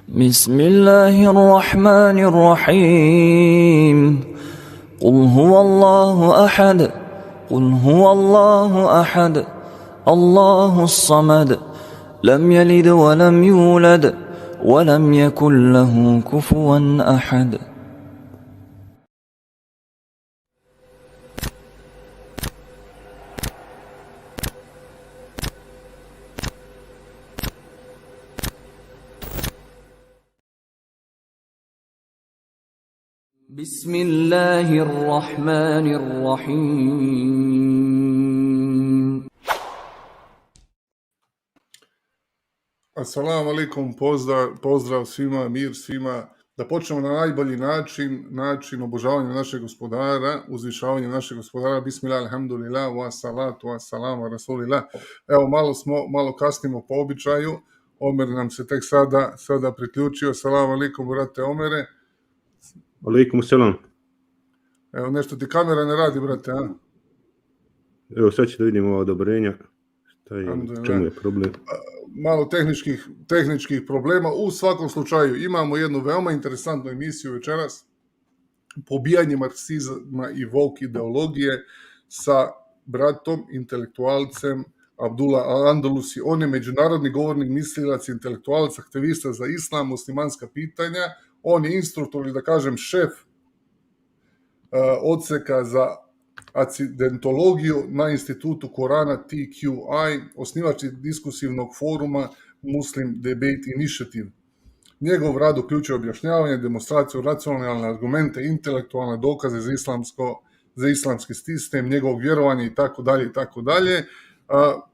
بسم الله الرحمن الرحيم قل هو الله أحد قل هو الله أحد الله الصمد لم يلد ولم يولد ولم يكن له كفوا أحد. بسم الله الرحمن الرحيم. Assalamu alaikum, pozdrav svima, mir svima. Da počnemo na najbolji način obožavanja našeg gospodara, uzvišavanja našeg gospodara. Bismillah, alhamdulillah, wa salatu, wa salam, wa rasulillah. Evo, malo kasnimo po običaju. Omer nam se tek sada priključio. Salamu alaikum, brate Omere. Alaikum salam. Evo, nešto ti kamera ne radi, brate, a? Evo, sad ću da vidimo ova odobrenja. Čemu je problem? Malo tehničkih problema. U svakom slučaju imamo jednu veoma interesantnu emisiju večeras. Pobijanje Marksizma i woke ideologije sa bratom, intelektualcem Abdullah Al-Andalusi. On je međunarodni govornik, mislilac, intelektualac, aktivista za islam, muslimanska pitanja. On je instruktor, ili da kažem šef odseka za akcidentologiju na institutu Korana TQI, osnivač diskusivnog foruma Muslim Debate Initiative. Njegov rad uključuje objašnjavanje, demonstraciju, racionalne argumente, intelektualne dokaze za islamski sistem, njegovog vjerovanja i tako dalje.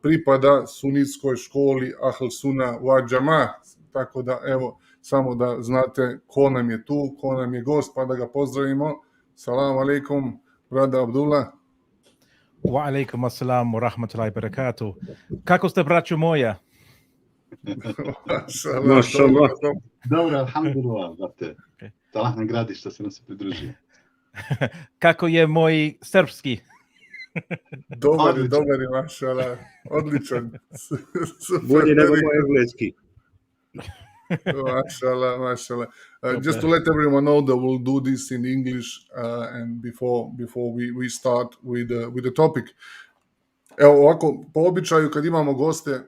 Pripada sunitskoj školi Ahl Sunna wa Džama, tako da evo, samo da znate ko nam je tu, ko nam je gost, pa da ga pozdravimo. Salamu alaikum, brada Abdullah. Wa alaikum assalam wa rahmatullahi wa barakatuh. Kako ste, braćo moja? Mašallah. Dobro, alhamdulillah, brate. Allah nagradi što se nam se pridružio. Kako je moj srpski? Dobar je, mašallah. Odličan. Bolje nego moj engleski. Mashallah. Just to let everyone know that we'll do this in English and before we start with the topic. Evo ovako, po običaju kad imamo goste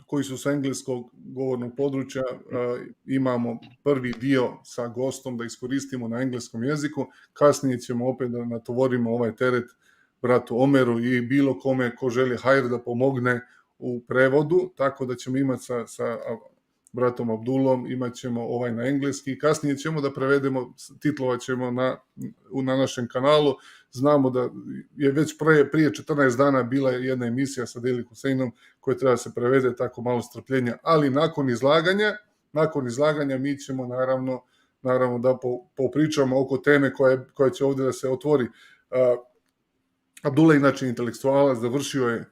koji su sa engleskog govornog područja, imamo prvi dio sa gostom da iskoristimo na engleskom jeziku, kasnije ćemo opet da natovorimo ovaj teret bratu Omeru i bilo kome ko želi hajr da pomogne u prevodu, tako da ćemo imati sa bratom Abdullom, imat ćemo ovaj na engleski, kasnije ćemo da prevedemo, titlovat ćemo na našem kanalu. Znamo da je već prije 14 dana bila jedna emisija sa Deli Huseinom koja treba se prevede, tako malo strpljenja, ali nakon izlaganja mi ćemo naravno da popričamo oko teme koja će ovdje da se otvori. Abdullah inače intelektualac, završio je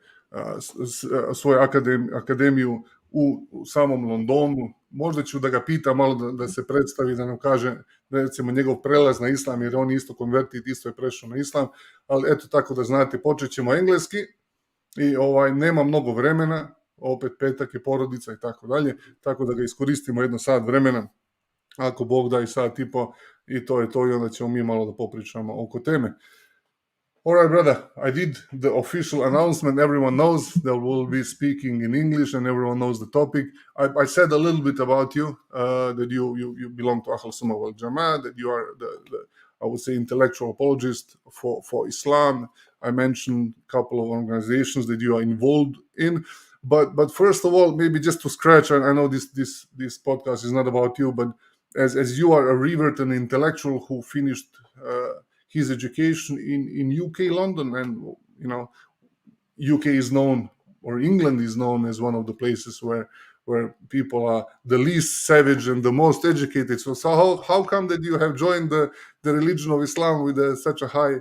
svoju akademiju u samom Londonu. Možda ću da ga pitam malo da se predstavi, da nam kaže recimo njegov prelaz na islam, jer on isto konvertit, isto je prešao na islam, ali eto tako da znate, počet ćemo engleski i nema mnogo vremena, opet petak je porodica i tako dalje, tako da ga iskoristimo jedno sat vremena, ako Bog da i sat i po, i to je to, i onda ćemo mi malo da popričamo oko teme. All right, brother, I did the official announcement. Everyone knows that we'll be speaking in English and everyone knows the topic. I said a little bit about you, that you belong to Ahl Sunnah wal Jama'ah, that you are the I would say, intellectual apologist for Islam. I mentioned a couple of organizations that you are involved in. But first of all, maybe just to scratch, I know this podcast is not about you, but as you are a reverend intellectual who finished his education in UK, London, and UK is known, or England is known, as one of the places where people are the least savage and the most educated. So how come that you have joined the religion of Islam with such a high,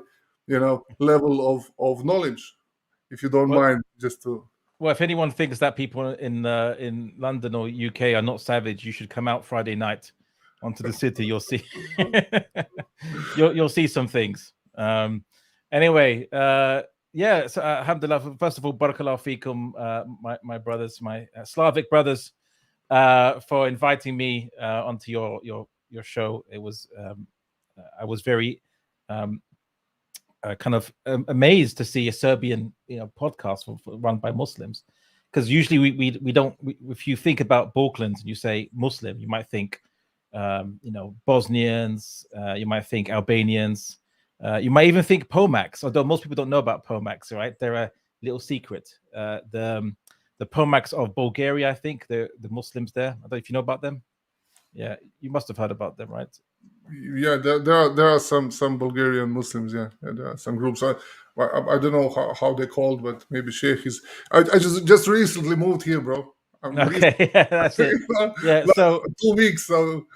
level of knowledge? If you don't mind, just to. Well, if anyone thinks that people in London or UK are not savage, you should come out Friday night onto the city. You'll see. you'll see some things. Anyway, so alhamdulillah, first of all, barakallahu feekum, my brothers, my Slavic brothers. for inviting me onto your show. It was I was very kind of amazed to see a Serbian podcast run by Muslims, because usually we don't. If you think about Balkans and you say Muslim, you might think Bosnians, you might think Albanians, you might even think Pomaks, although most people don't know about Pomaks, right? They're a little secret. The Pomaks of Bulgaria, I think, the Muslims there. I don't know if you know about them. Yeah, you must have heard about them, right? Yeah, there are some Bulgarian Muslims. Yeah, there are some groups. I don't know how they're called, but maybe Sheikh is. I just recently moved here, bro. Okay, yeah, that's it. Yeah, so 2 weeks. So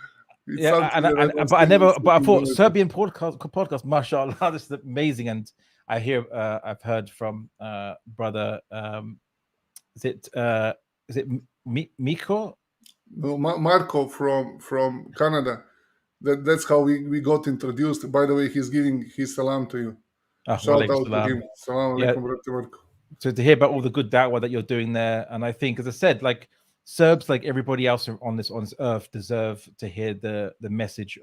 yeah, but I thought Serbian podcast, mashallah, this is amazing. And I've heard from brother, is it Miko? No, Marco from Canada. That's how we got introduced. By the way, he's giving his salam to you. Shout out to him. Salam alaikum, brother Marco. So to hear about all the good da'wah that you're doing there, and I think, as I said, like Serbs, like everybody else on this earth, deserve to hear the message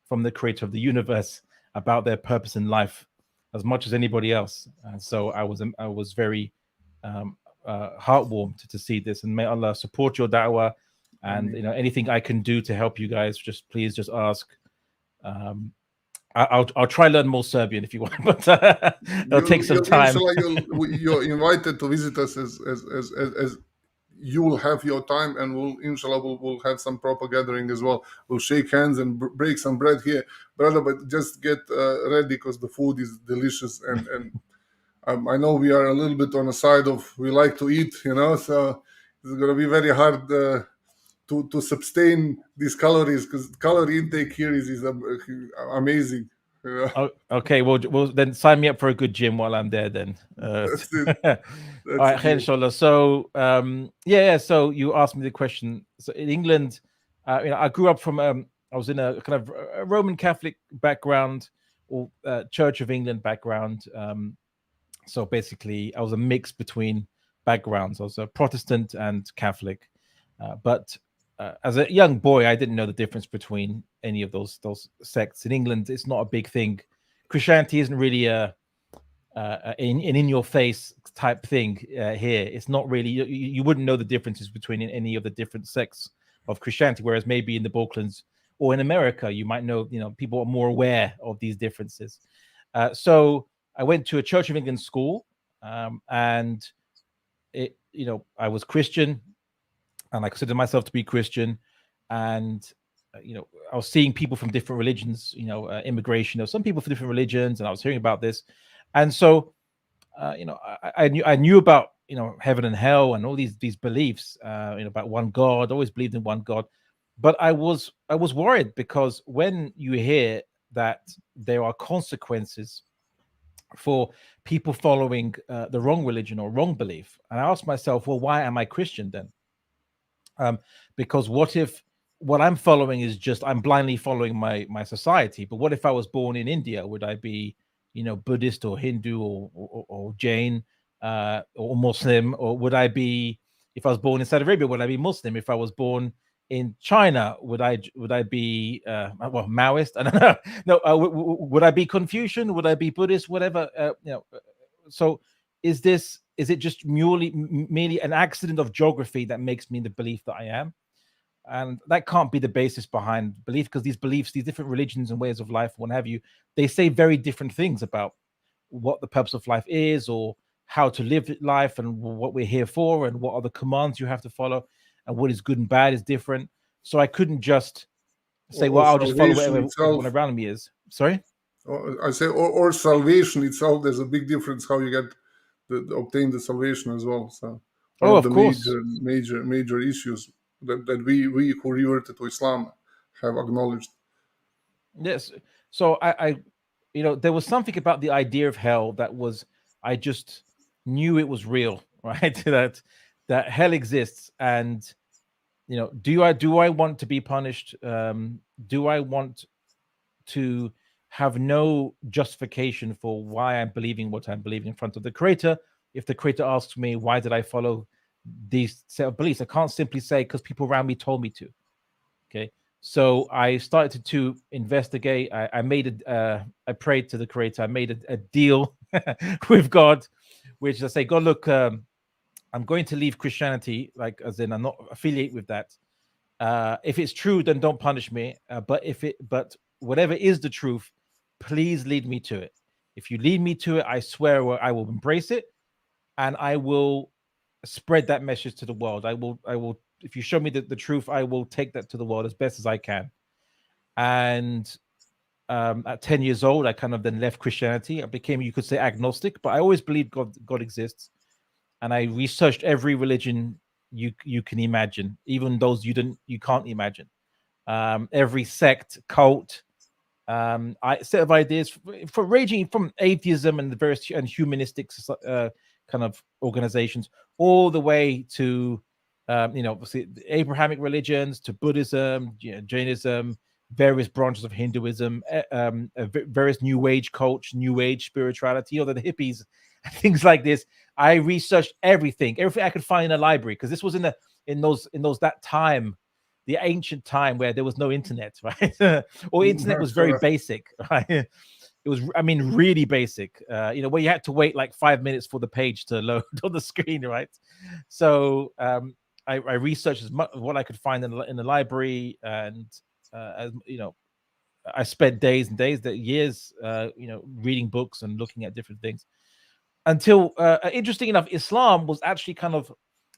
from the creator of the universe about their purpose in life as much as anybody else. And so I was very heartwarmed to see this, and may Allah support your da'wah, and anything I can do to help you guys, please ask. I'll try learn more Serbian if you want, but it'll take some time. You're invited to visit us as you will have your time, and we'll have some proper gathering as well. We'll shake hands and break some bread here, brother. But just get ready, because the food is delicious, and I know we are a little bit on the side of we like to eat, so it's gonna be very hard to sustain these calories, because calorie intake here is amazing. Okay, well then sign me up for a good gym while I'm there then. That's it. All right, inshallah. So so you asked me the question. So in England, I grew up from I was in a kind of a Roman Catholic background, or Church of England background. So basically I was a mix between backgrounds. I was a Protestant and Catholic, but as a young boy, I didn't know the difference between any of those sects. In England, it's not a big thing. Christianity isn't really an in-your-face type thing here. It's not really. You wouldn't know the differences between any of the different sects of Christianity. Whereas maybe in the Balkans or in America, you might know. People are more aware of these differences. So I went to a Church of England school, and I was Christian. And I consider myself to be Christian, and I was seeing people from different religions, immigration of some people from different religions, and I was hearing about this, and so I knew about heaven and hell and all these beliefs, about one God. Always believed in one God, but I was worried, because when you hear that there are consequences for people following the wrong religion or wrong belief, and I asked myself, well, why am I Christian then? Because what if what I'm following is just I'm blindly following my society? But what if I was born in India? Would I be Buddhist or Hindu or Jain or Muslim? Or would I be, if I was born in Saudi Arabia, would I be Muslim? If I was born in China, would I be Maoist? I don't know. No, would I be Confucian? Would I be Buddhist? Whatever. So is it just merely an accident of geography that makes me the belief that I am? And that can't be the basis behind belief, because these beliefs, these different religions and ways of life, what have you, they say very different things about what the purpose of life is, or how to live life, and what we're here for, and what are the commands you have to follow, and what is good and bad is different. So I couldn't just say, well, I'll just follow whatever everyone around me is. Sorry? I say, or salvation itself, there's a big difference how you get obtain the salvation as well. So one of the major issues that we who reverted to Islam have acknowledged. Yes. So I there was something about the idea of hell that was, I just knew it was real, right? that hell exists, and do I want to be punished? Do I want to have no justification for why I'm believing what I'm believing in front of the Creator? If the Creator asks me, why did I follow these set of beliefs. I can't simply say because people around me told me to. Okay, so I started to investigate. I made I prayed to the Creator. I made a deal with God, which I say, God, look, I'm going to leave Christianity, like as in I'm not affiliate with that. If it's true, then don't punish me. But whatever is the truth, please lead me to it. If you lead me to it, I swear I will embrace it, and I will spread that message to the world. I will. If you show me the truth, I will take that to the world as best as I can. And at 10 years old, I kind of then left Christianity. I became, you could say, agnostic, but I always believed God exists. And I researched every religion you can imagine, even those you can't imagine. Every sect, cult, set of ideas for ranging from atheism and the various and humanistic kind of organizations, all the way to obviously the Abrahamic religions, to Buddhism, Jainism, various branches of Hinduism, various New Age cults, New Age spirituality, the hippies, things like this. I researched everything I could find in a library, because this was in that time, the ancient time where there was no internet, right? Or internet was very basic, right? It was, really basic, where you had to wait like 5 minutes for the page to load on the screen, right? So I researched as much what I could find in the library, and as I spent days and days, years, reading books and looking at different things, until interesting enough, Islam was actually kind of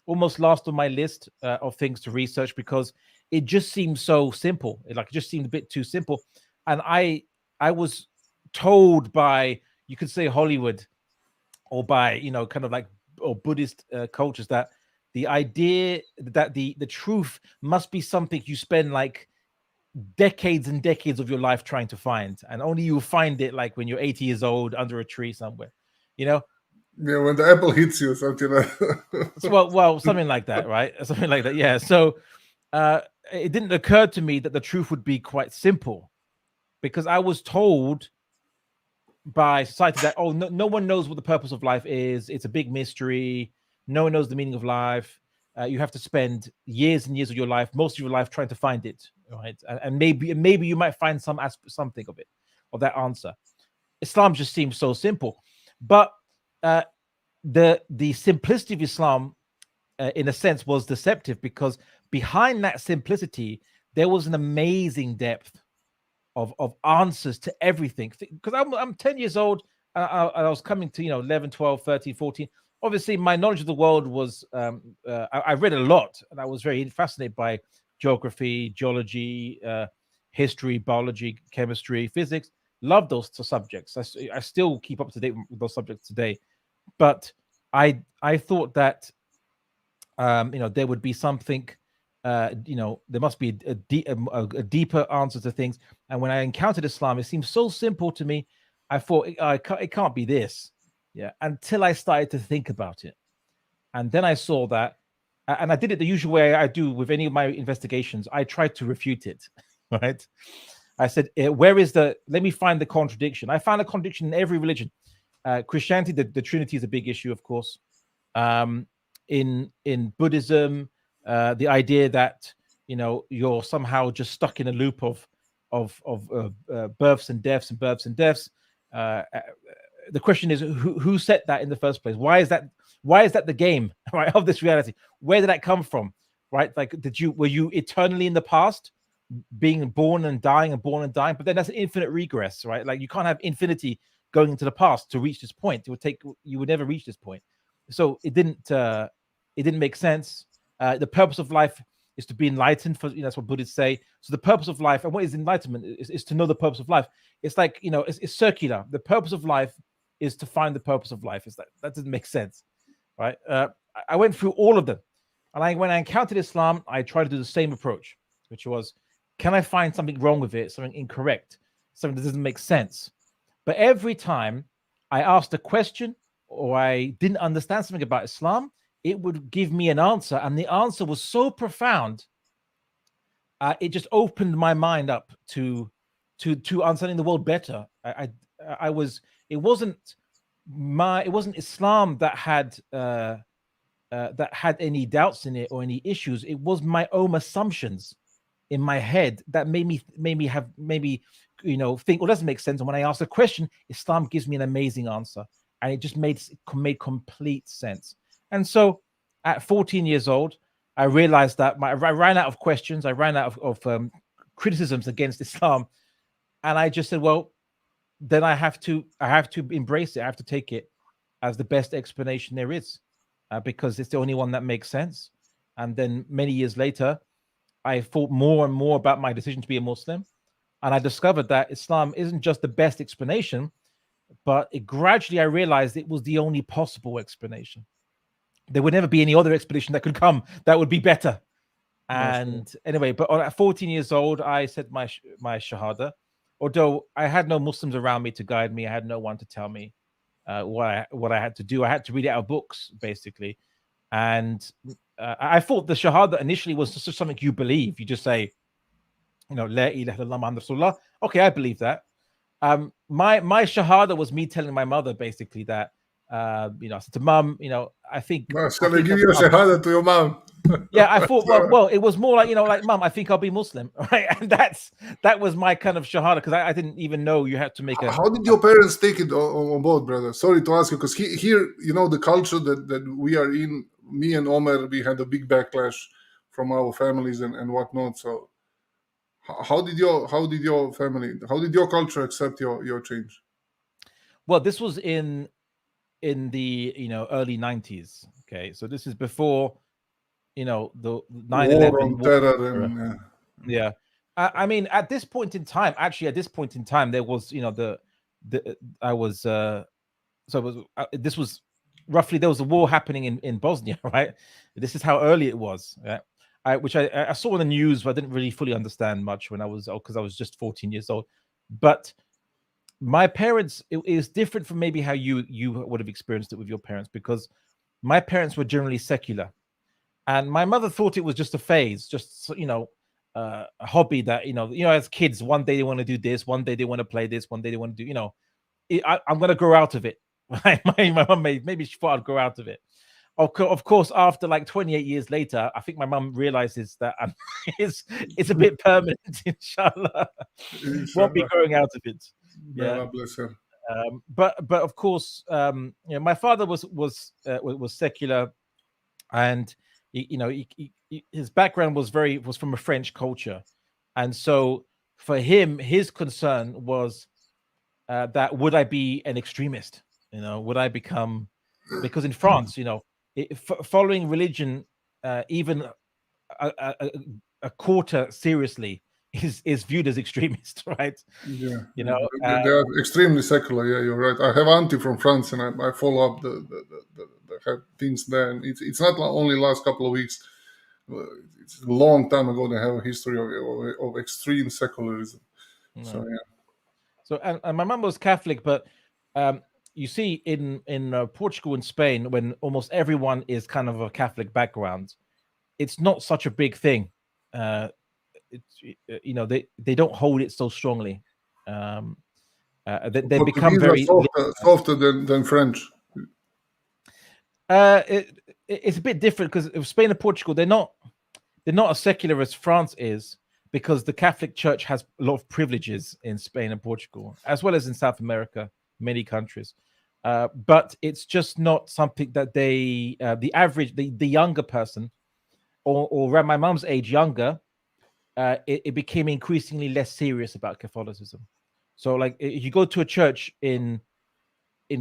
almost last on my list of things to research, because it just seemed so simple. It just seemed a bit too simple. And I was told by, you could say, Hollywood, or by, kind of like, or Buddhist cultures, that the idea that the truth must be something you spend like decades and decades of your life trying to find, and only you'll find it like when you're 80 years old under a tree somewhere, Yeah, when the apple hits you, something like well, something like that, right? Something like that, yeah. So it didn't occur to me that the truth would be quite simple, because I was told by society that, no one knows what the purpose of life is. It's a big mystery. No one knows the meaning of life. You have to spend years and years of your life, most of your life, trying to find it, right? And maybe you might find something of it, of that answer. Islam just seems so simple, but the simplicity of Islam, in a sense, was deceptive, because behind that simplicity there was an amazing depth of answers to everything. Because I'm 10 years old, I was coming to 11, 12, 13, 14. Obviously my knowledge of the world was I read a lot, and I was very fascinated by geography, geology, history, biology, chemistry, physics. Love those subjects. I still keep up to date with those subjects today. But I thought that there would be something, there must be a deeper answer to things. And when I encountered Islam, it seemed so simple to me. I thought it can't be this, until I started to think about it. And then I saw that, and I did it the usual way I do with any of my investigations. I tried to refute it, right? I said, let me find the contradiction. I found a contradiction in every religion. Christianity, the Trinity is a big issue, of course. In Buddhism, the idea that you're somehow just stuck in a loop of births and deaths and births and deaths. The question is, who set that in the first place? Why is that the game, right, of this reality? Where did that come from, right? Like, were you eternally in the past, being born and dying and born and dying? But then that's an infinite regress, right? Like, you can't have infinity going into the past to reach this point. You would never reach this point. So it didn't make sense. The purpose of life is to be enlightened. That's what Buddhists say. So the purpose of life, and what is enlightenment, is to know the purpose of life. It's like, it's circular. The purpose of life is to find the purpose of life. That doesn't make sense, right? I went through all of them, and when I encountered Islam, I tried to do the same approach, which was, can I find something wrong with it, something incorrect, something that doesn't make sense? But every time I asked a question, or I didn't understand something about Islam, it would give me an answer, and the answer was so profound. It just opened my mind up to understanding the world better. It wasn't Islam that had that had any doubts in it or any issues. It was my own assumptions in my head that made me think, well, doesn't make sense. And when I ask a question, Islam gives me an amazing answer, and it just made complete sense. And so, at 14 years old, I realized that I ran out of questions. I ran out of criticisms against Islam, and I just said, well, then I have to embrace it. I have to take it as the best explanation there is, because it's the only one that makes sense. And then many years later, I thought more and more about my decision to be a Muslim, and I discovered that Islam isn't just the best explanation, but gradually I realized it was the only possible explanation. There would never be any other explanation that could come that would be better. And anyway, but at 14 years old, I said my Shahada. Although I had no Muslims around me to guide me, I had no one to tell me what I had to do. I had to read it out of books, basically. And I thought the Shahada initially was just something you believe. You just say, La ilaha illallah Muhammad Rasulullah. Okay, I believe that. My Shahada was me telling my mother basically that, I said to Mum, I think. Shall I give you a Shahada to your mom? Yeah, I thought, well, it was more like, Mum, I think I'll be Muslim, right? And that was my kind of Shahada, because I didn't even know you had to make a. How did your parents take it on board, brother? Sorry to ask you, because here, the culture that we are in, me and Omer, we had a big backlash from our families and whatnot. So, how did your culture accept your change? Well, this was in the early 90s. Okay, so this is before the 9/11 terror and yeah. I mean, at this point in time, there was this was roughly, there was a war happening in Bosnia, right? This is how early it was, which I saw in the news, but I didn't really fully understand much because I was just 14 years old. But my parents, it is different from maybe how you would have experienced it with your parents, because my parents were generally secular, and my mother thought it was just a phase, just a hobby that as kids, one day they want to do this, one day they want to play this, one day they want to do I'm going to grow out of it. My mom maybe she thought I'd grow out of it. Of course, after like 28 years later, I think my mum realizes that it's a bit permanent. Inshallah, won't be growing out of it. Yeah, bless her. But of course, my father was secular, and his background was from a French culture, and so for him, his concern was that would I be an extremist? Would I become, because in France, following religion, even a quarter seriously is viewed as extremist, right? Yeah, they are extremely secular. Yeah, you're right. I have auntie from France, and I follow up the things there. And it's not only last couple of weeks. It's a long time ago. They have a history of extreme secularism. No. So yeah. So and my mum was Catholic, but you see in Portugal and Spain, when almost everyone is kind of a Catholic background, it's not such a big thing. They don't hold it so strongly. They become very softer than French. It's a bit different, because Spain and Portugal, they're not as secular as France is, because the Catholic Church has a lot of privileges in Spain and Portugal, as well as in South America, many countries. But it's just not something that the average, the younger person, or around my mum's age younger, it became increasingly less serious about Catholicism. So, like, if you go to a church in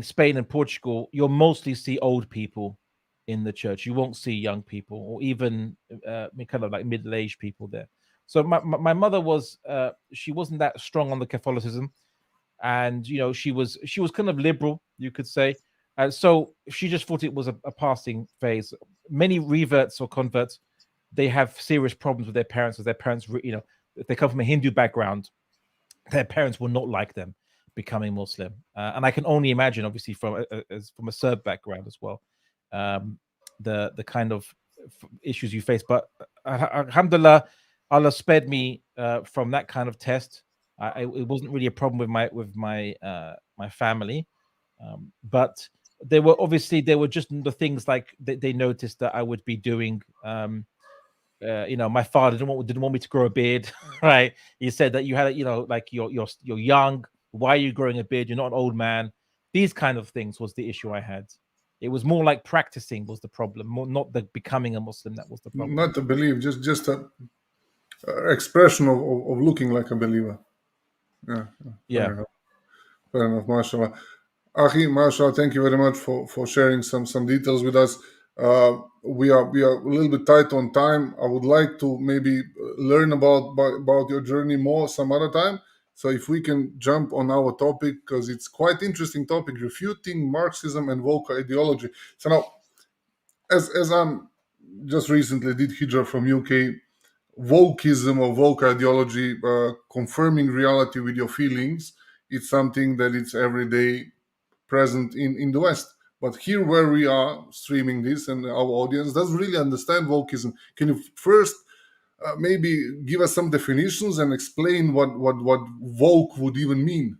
Spain and Portugal, you'll mostly see old people in the church. You won't see young people, or even kind of like middle-aged people there. So my mother she wasn't that strong on the Catholicism, and she was kind of liberal, you could say. So she just thought it was a passing phase. Many reverts or converts, they have serious problems with their parents, because their parents, if they come from a Hindu background, their parents will not like them becoming Muslim. And I can only imagine, obviously, from a Serb background as well, the kind of issues you face. But alhamdulillah, Allah spared me from that kind of test. It wasn't really a problem with my family, but there were just the things like they noticed that I would be doing. My father didn't want me to grow a beard, right? He said that you had, like you're young. Why are you growing a beard? You're not an old man. These kind of things was the issue I had. It was more like practicing was the problem, more not the becoming a Muslim that was the problem. Not a belief, just a expression of looking like a believer. Yeah. Fair enough, mashallah. Ahi, mashallah, thank you very much for sharing some details with us. We are a little bit tight on time. I would like to maybe learn about your journey more some other time. So if we can jump on our topic, because it's quite interesting topic, refuting Marxism and woke ideology. So now, as I'm just recently did hijrah from UK, wokeism or woke ideology, confirming reality with your feelings, it's something that it's every day present in the West. But here where we are streaming this and our audience doesn't really understand wokeism, can you first maybe give us some definitions and explain what woke would even mean?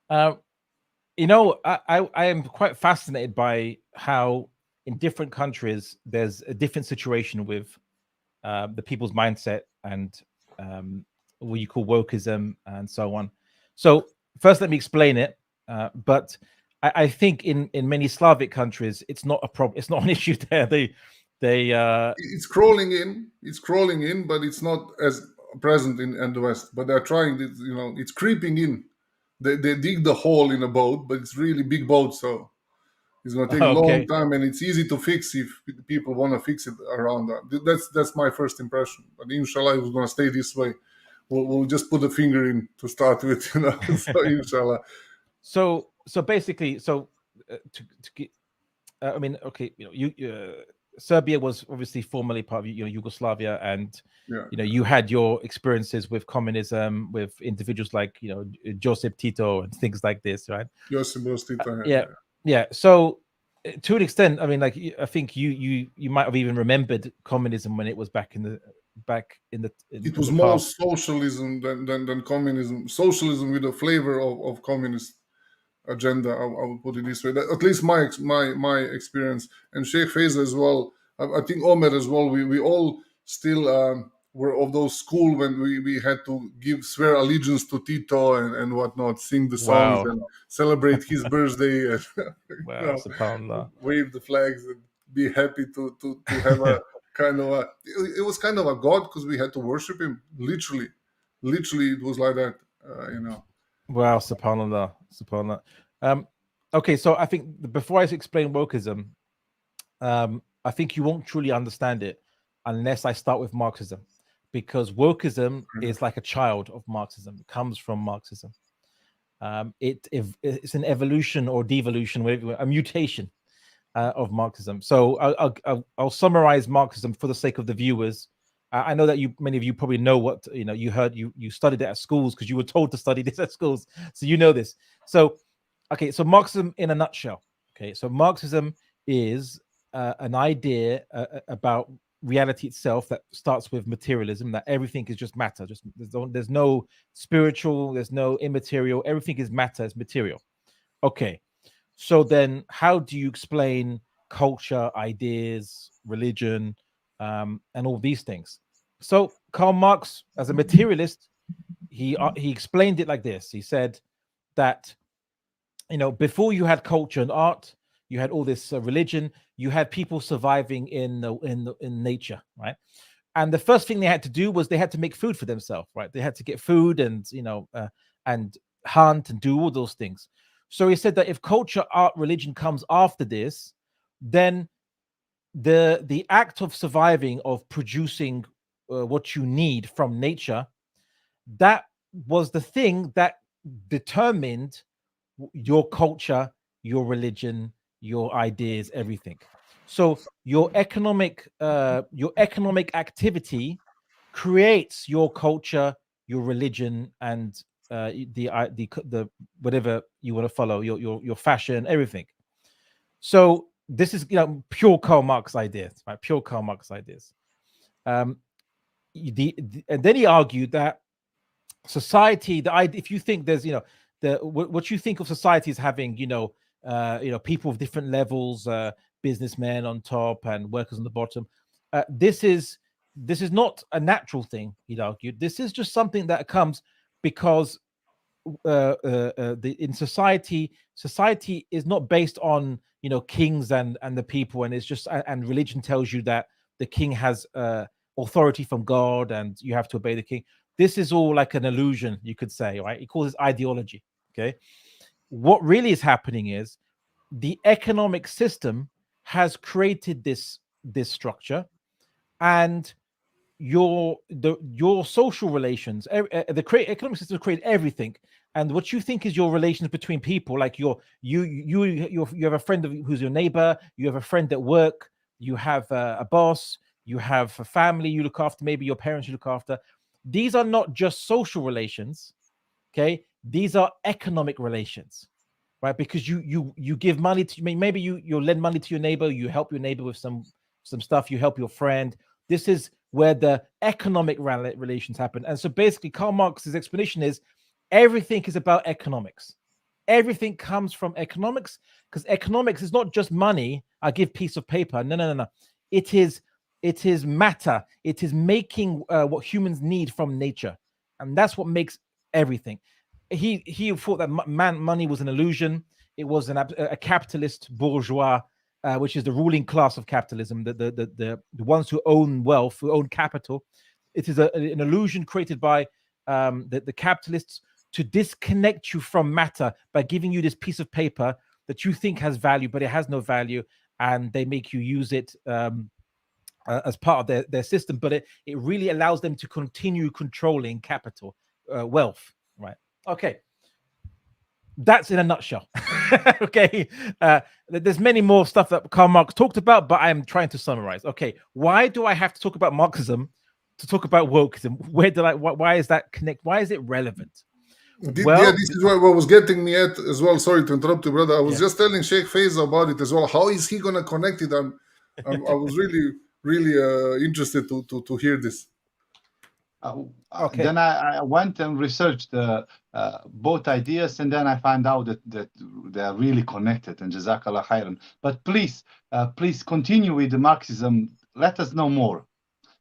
I am quite fascinated by how in different countries there's a different situation with the people's mindset and what you call wokeism and so on. So first, let me explain it. But I think in many Slavic countries, it's not a problem. It's not an issue there. It's crawling in, but it's not as present in the West. But they're trying. It's creeping in. They dig the hole in a boat, but it's really big boat, so it's gonna take a long time, and it's easy to fix if people want to fix it around that. That's my first impression. But inshallah, it's gonna stay this way. We'll just put a finger in to start with, So inshallah. So basically, Serbia was obviously formerly part of Yugoslavia, and you had your experiences with communism, with individuals like Josip Tito and things like this, right? Josip Tito. Yeah. So to an extent, I mean, like I think you might have even remembered communism when it was back in the. It was more socialism than communism. Socialism with a flavor of communist agenda. I would put it this way. At least my experience, and Sheikh Faiza as well. I think Omer as well. We all still were of those school when we had to swear allegiance to Tito and whatnot, sing the songs and celebrate his birthday, and wave the flags and be happy to have a kind of it was kind of a god because we had to worship him. Literally it was like that. Wow, subhanallah. Okay, so I think before I explain wokeism, I think you won't truly understand it unless I start with Marxism, because wokeism is like a child of Marxism. It comes from Marxism. It's an evolution or devolution, a mutation of Marxism. So I'll summarize Marxism for the sake of the viewers. I know that many of you probably know what you heard. You studied it at schools because you were told to study this at schools, so you know this. So, okay, so Marxism in a nutshell. Okay, so Marxism is an idea about reality itself that starts with materialism, that everything is just matter. Just there's no spiritual, there's no immaterial. Everything is matter, it's material. Okay, so then how do you explain culture, ideas, religion, and all these things? So Karl Marx, as a materialist, he explained it like this. He said that before you had culture and art, you had all this religion, you had people surviving in nature, right? And the first thing they had to do was they had to make food for themselves, right? They had to get food and and hunt and do all those things. So he said that if culture, art, religion comes after this, then the act of surviving, of producing what you need from nature, that was the thing that determined your culture, your religion, your ideas, everything. So your economic activity creates your culture, your religion, and the whatever you want to follow, your fashion, everything. So this is pure Karl Marx ideas, right? Pure Karl Marx ideas. And then he argued that society, if you think there's what you think of society as having people of different levels, businessmen on top and workers on the bottom. This is not a natural thing, he'd argued. This is just something that comes because in society is not based on kings and the people, and it's just, and religion tells you that the king has authority from God and you have to obey the king. This is all like an illusion, you could say, right? He calls it ideology. Okay, what really is happening is the economic system has created this structure, and your social relations, the economic system created everything, and what you think is your relations between people, like you have a friend who's your neighbor, you have a friend at work, you have a boss, you have a family you look after, maybe your parents you look after. These are not just social relations, okay? These are economic relations, right? Because you give money to, maybe you lend money to your neighbor, you help your neighbor with some stuff, you help your friend. This is where the economic relations happen. And so basically Karl Marx's explanation is everything is about economics. Everything comes from economics, because economics is not just money. I give piece of paper. No. It is matter. It is making what humans need from nature. And that's what makes everything. He thought that money was an illusion. It was a capitalist bourgeois, which is the ruling class of capitalism, the ones who own wealth, who own capital. It is an illusion created by the capitalists to disconnect you from matter by giving you this piece of paper that you think has value, but it has no value, and they make you use it as part of their system. But it really allows them to continue controlling capital, wealth, right? Okay. That's in a nutshell. Okay. There's many more stuff that Karl Marx talked about, but I'm trying to summarize. Okay. Why do I have to talk about Marxism to talk about wokeism? Why is that connect? Why is it relevant? Yeah, this is what was getting me at as well. Sorry to interrupt you, brother. I was just telling Sheikh Faiz about it as well. How is he going to connect it? I was really interested to hear this. Okay. Then I went and researched both ideas, and then I found out that they are really connected. And Jazakallah khairan. But please continue with the Marxism. Let us know more,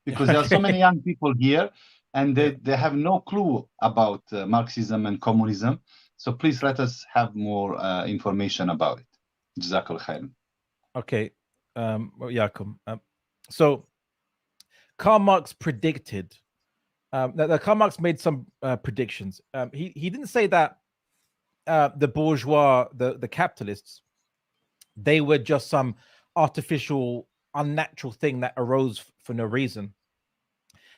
because there are so many young people here, and they have no clue about Marxism and communism. So please let us have more information about it. Jazakallah khairan. Okay, Yakum. So Karl Marx predicted. Karl Marx made some predictions. He didn't say that the bourgeois, the capitalists, they were just some artificial, unnatural thing that arose for no reason.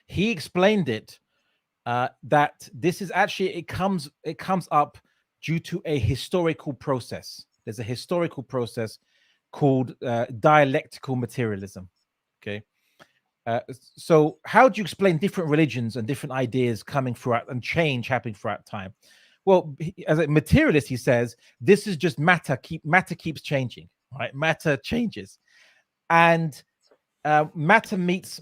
He explained it that this is actually it comes up due to a historical process. There's a historical process called dialectical materialism. Okay. So how do you explain different religions and different ideas coming throughout and change happening throughout time? Well, as a materialist, he says this is just matter. Matter keeps changing, right? Matter changes, and matter meets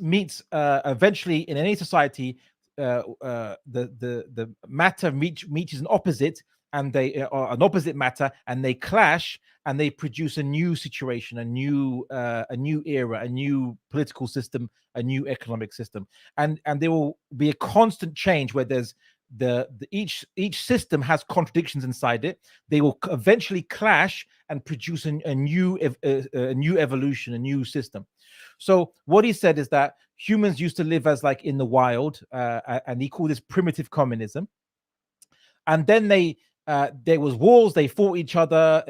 eventually in any society. The matter reaches an opposite, and they are an opposite matter, and they clash, and they produce a new situation, a new era, a new political system, a new economic system, and there will be a constant change where there's each system has contradictions inside it. They will eventually clash and produce a new evolution, a new system. So what he said is that humans used to live as like in the wild, and he called this primitive communism. And then there was wars. They fought each other.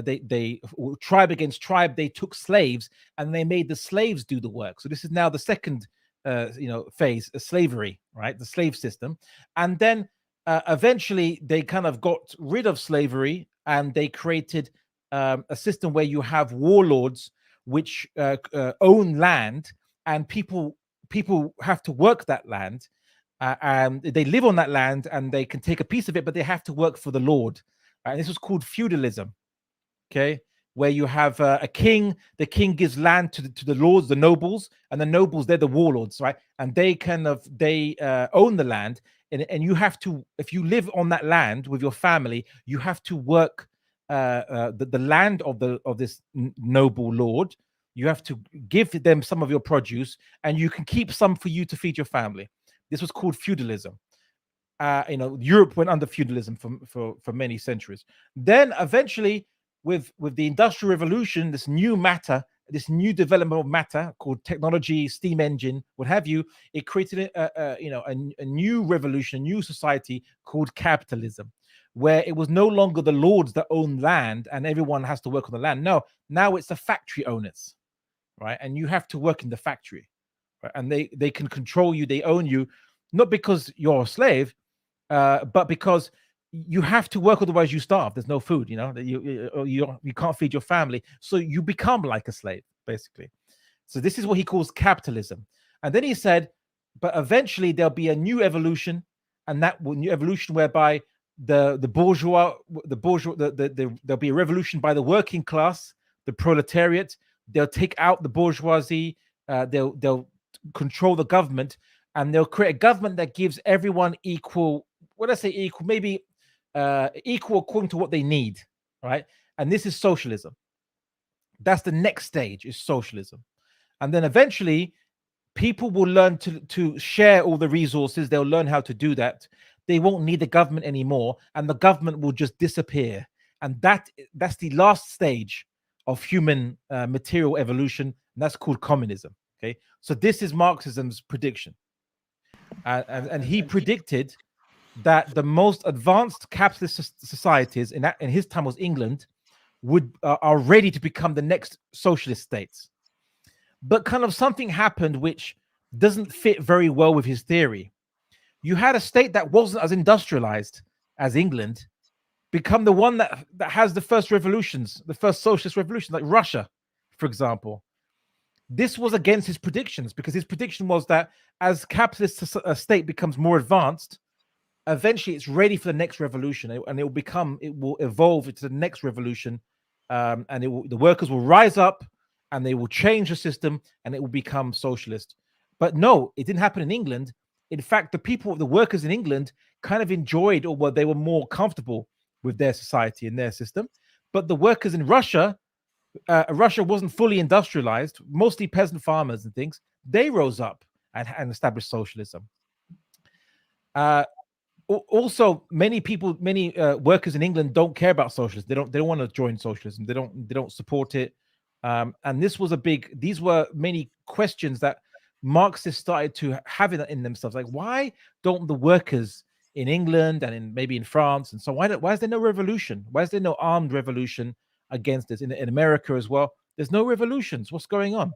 They tribe against tribe. They took slaves, and they made the slaves do the work. So this is now the second, phase, slavery, right? The slave system. And then eventually they kind of got rid of slavery, and they created a system where you have warlords which own land, and people have to work that land. And they live on that land, and they can take a piece of it, but they have to work for the Lord. And this was called feudalism, okay? Where you have a king, the king gives land to the lords, the nobles, and the nobles, they're the warlords, right? And they own the land, and you have to, if you live on that land with your family, you have to work the land of this noble lord. You have to give them some of your produce, and you can keep some for you to feed your family. This was called feudalism. Europe went under feudalism for many centuries. Then eventually, with the Industrial Revolution, this new new development of matter called technology, steam engine, what have you, it created a new revolution, a new society called capitalism, where it was no longer the lords that own land and everyone has to work on the land. No, now it's the factory owners, right? And you have to work in the factory, right? And they can control you, they own you, not because you're a slave, but because you have to work, otherwise you starve. There's no food, you can't feed your family, so you become like a slave, basically. So this is what he calls capitalism. And then he said, but eventually there'll be a new evolution, and that new evolution whereby the bourgeois, there'll be a revolution by the working class, the proletariat. They'll take out the bourgeoisie. They'll control the government, and they'll create a government that gives everyone equal. When I say equal, maybe equal according to what they need, right? And this is socialism. That's the next stage, is socialism. And then eventually people will learn to share all the resources. They'll learn how to do that. They won't need the government anymore, and the government will just disappear. And that's the last stage of human material evolution, and that's called communism. Okay, so this is Marxism's prediction, and he predicted that the most advanced capitalist societies in his time was England are ready to become the next socialist states. But kind of something happened which doesn't fit very well with his theory. You had a state that wasn't as industrialized as England become the one that has the first revolutions, the first socialist revolutions, like Russia, for example. This was against his predictions, because his prediction was that as capitalist state becomes more advanced, eventually it's ready for the next revolution, and it will evolve into the next revolution, and the workers will rise up and they will change the system and it will become socialist. But no, it didn't happen in England. In fact, the workers in England kind of enjoyed, or they were more comfortable with their society and their system. But the workers in Russia wasn't fully industrialized, mostly peasant farmers and things. They rose up and established socialism. Also, many workers in England don't care about socialism. They don't want to join socialism. They don't support it. And these were many questions that Marxists started to have in themselves. Like, why don't the workers in England and maybe in France and so why is there no revolution? Why is there no armed revolution against this? In America as well, there's no revolutions. What's going on?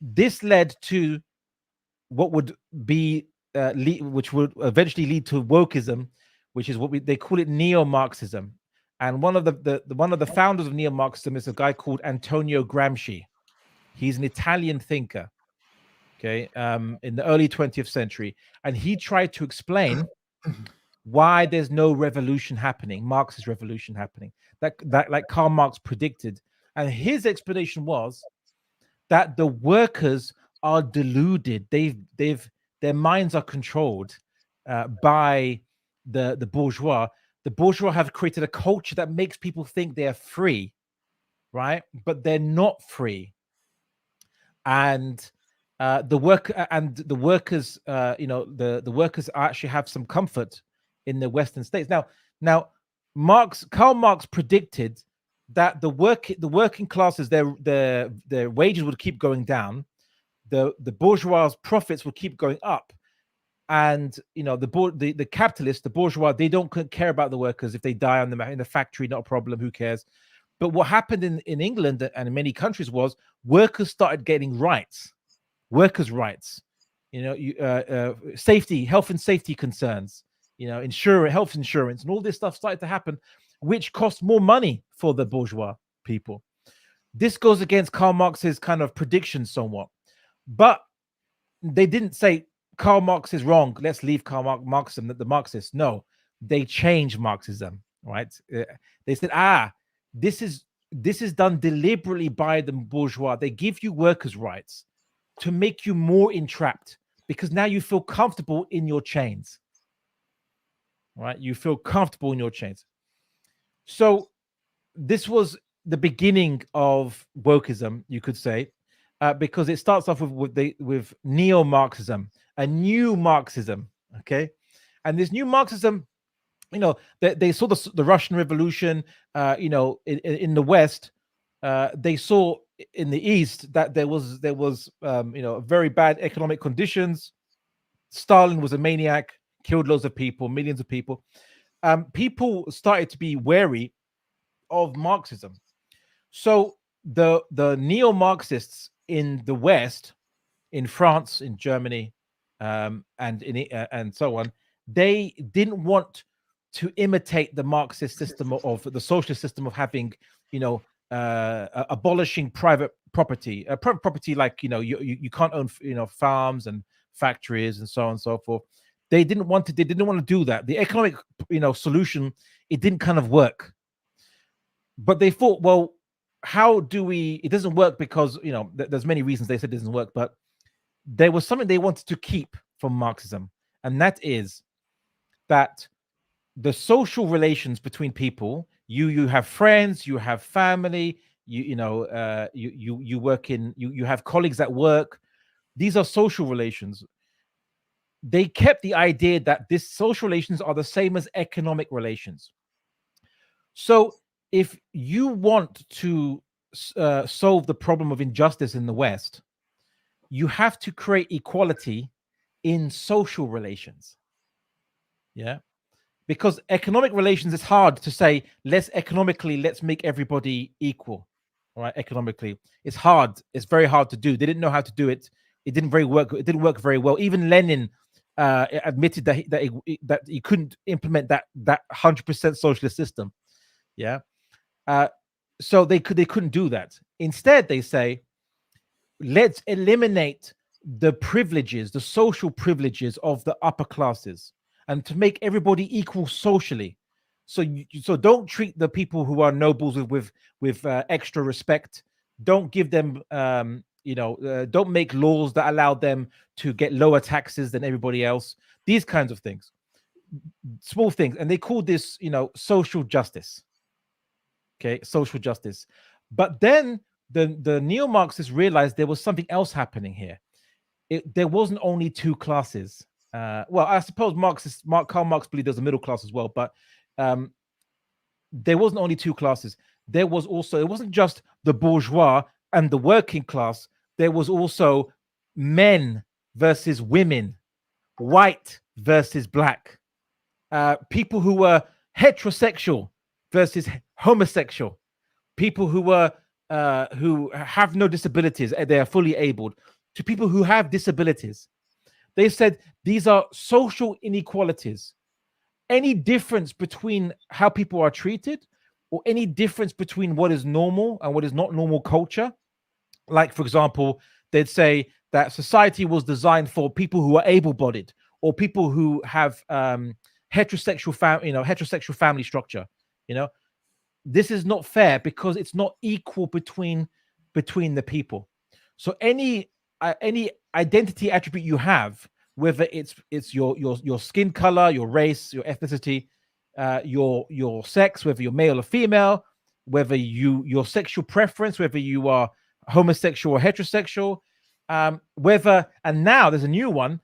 This led to what would be which would eventually lead to wokeism, which is what they call it neo-Marxism. And one of the founders of neo-Marxism is a guy called Antonio Gramsci. He's an Italian thinker, okay, in the early 20th century, and he tried to explain why there's no revolution happening, Marxist revolution happening, that like Karl Marx predicted. And his explanation was that the workers are deluded. Their minds are controlled by the bourgeois. The bourgeois have created a culture that makes people think they're free, right? But they're not free. And the workers, the workers actually have some comfort in the Western states. Now, Karl Marx predicted that the working classes, their wages would keep going down, the bourgeois profits will keep going up, and the capitalists, the bourgeois, they don't care about the workers. If they die in the factory, not a problem. Who cares? But what happened in England and in many countries was workers started getting rights, workers' rights. Safety, health and safety concerns. Health insurance, and all this stuff started to happen, which cost more money for the bourgeois people. This goes against Karl Marx's kind of prediction somewhat. But they didn't say Karl Marx is wrong, let's leave Karl Marxism, the Marxists. No, they changed Marxism, right? They said, this is done deliberately by the bourgeois. They give you workers' rights to make you more entrapped, because now you feel comfortable in your chains, right? You feel comfortable in your chains. So this was the beginning of wokeism, you could say, because it starts off with neo-Marxism, a new Marxism, okay? And this new Marxism, you know, they saw the Russian Revolution, you know, in the West. They saw in the East that there was you know, very bad economic conditions. Stalin was a maniac, killed loads of people, millions of people. People started to be wary of Marxism. So the neo-Marxists in the West, in France, in Germany, and and so on, they didn't want to imitate the Marxist system of the socialist system of having, you know, abolishing private property, private property, like, you know, you can't own, you know, farms and factories and so on and so forth. They didn't want to do that. The economic, you know, solution, it didn't kind of work. But they thought, well, how do we? It doesn't work because, you know, there's many reasons they said it doesn't work, but there was something they wanted to keep from Marxism, and that is that the social relations between people, you have friends, you have family, you know, you work in, you have colleagues at work. These are social relations. They kept the idea that these social relations are the same as economic relations. So if you want to solve the problem of injustice in the West, you have to create equality in social relations. Yeah. Because economic relations, it's hard to say, let's make everybody equal. All right. Economically, it's hard. It's very hard to do. They didn't know how to do it. It didn't work very well. Even Lenin admitted that he couldn't implement that 100% socialist system. Yeah. So they couldn't do that. Instead, they say, let's eliminate the privileges, the social privileges of the upper classes, and to make everybody equal socially. So don't treat the people who are nobles with extra respect. Don't give them, you know, don't make laws that allow them to get lower taxes than everybody else. These kinds of things, small things, and they call this, you know, social justice. Okay, social justice. But then the neo-Marxists realized there was something else happening here. There wasn't only two classes. Well, I suppose Karl Marx believed there's a middle class as well, but there wasn't only two classes. There was also, it wasn't just the bourgeois and the working class. There was also men versus women, white versus black, people who were heterosexual versus homosexual, people who were who have no disabilities, they are fully abled, to people who have disabilities. They said these are social inequalities. Any difference between how people are treated, or any difference between what is normal and what is not normal culture, like, for example, they'd say that society was designed for people who are able-bodied, or people who have heterosexual family structure. You know, this is not fair because it's not equal between the people. So any identity attribute you have, whether it's your skin color, your race, your ethnicity, your sex, whether you're male or female, whether your sexual preference, whether you are homosexual or heterosexual, whether, and now there's a new one,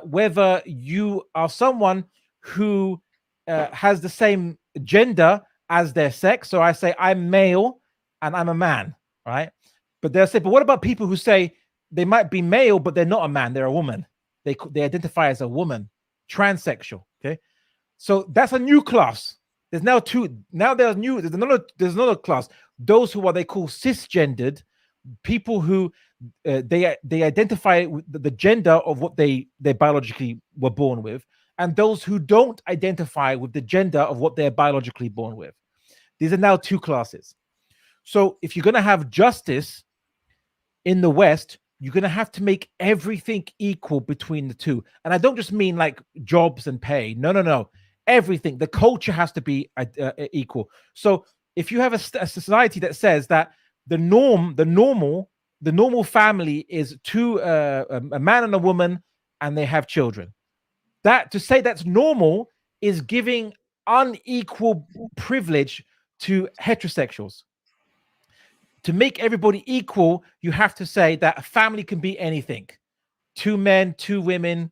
whether you are someone who has the same gender as their sex. So I say I'm male and I'm a man, right? But they'll say, but what about people who say they might be male, but they're not a man, they're a woman. They identify as a woman, transsexual. Okay, so that's a new class. There's now two. Now there's another class. Those who are, they call cisgendered, people who they identify with the gender of what they biologically were born with, and those who don't identify with the gender of what they're biologically born with. These are now two classes. So if you're going to have justice in the West, you're going to have to make everything equal between the two. And I don't just mean like jobs and pay. No. Everything. The culture has to be equal. So if you have a society that says that the normal family is a man and a woman, and they have children, that to say that's normal is giving unequal privilege to heterosexuals. To make everybody equal, you have to say that a family can be anything: 2 men, 2 women,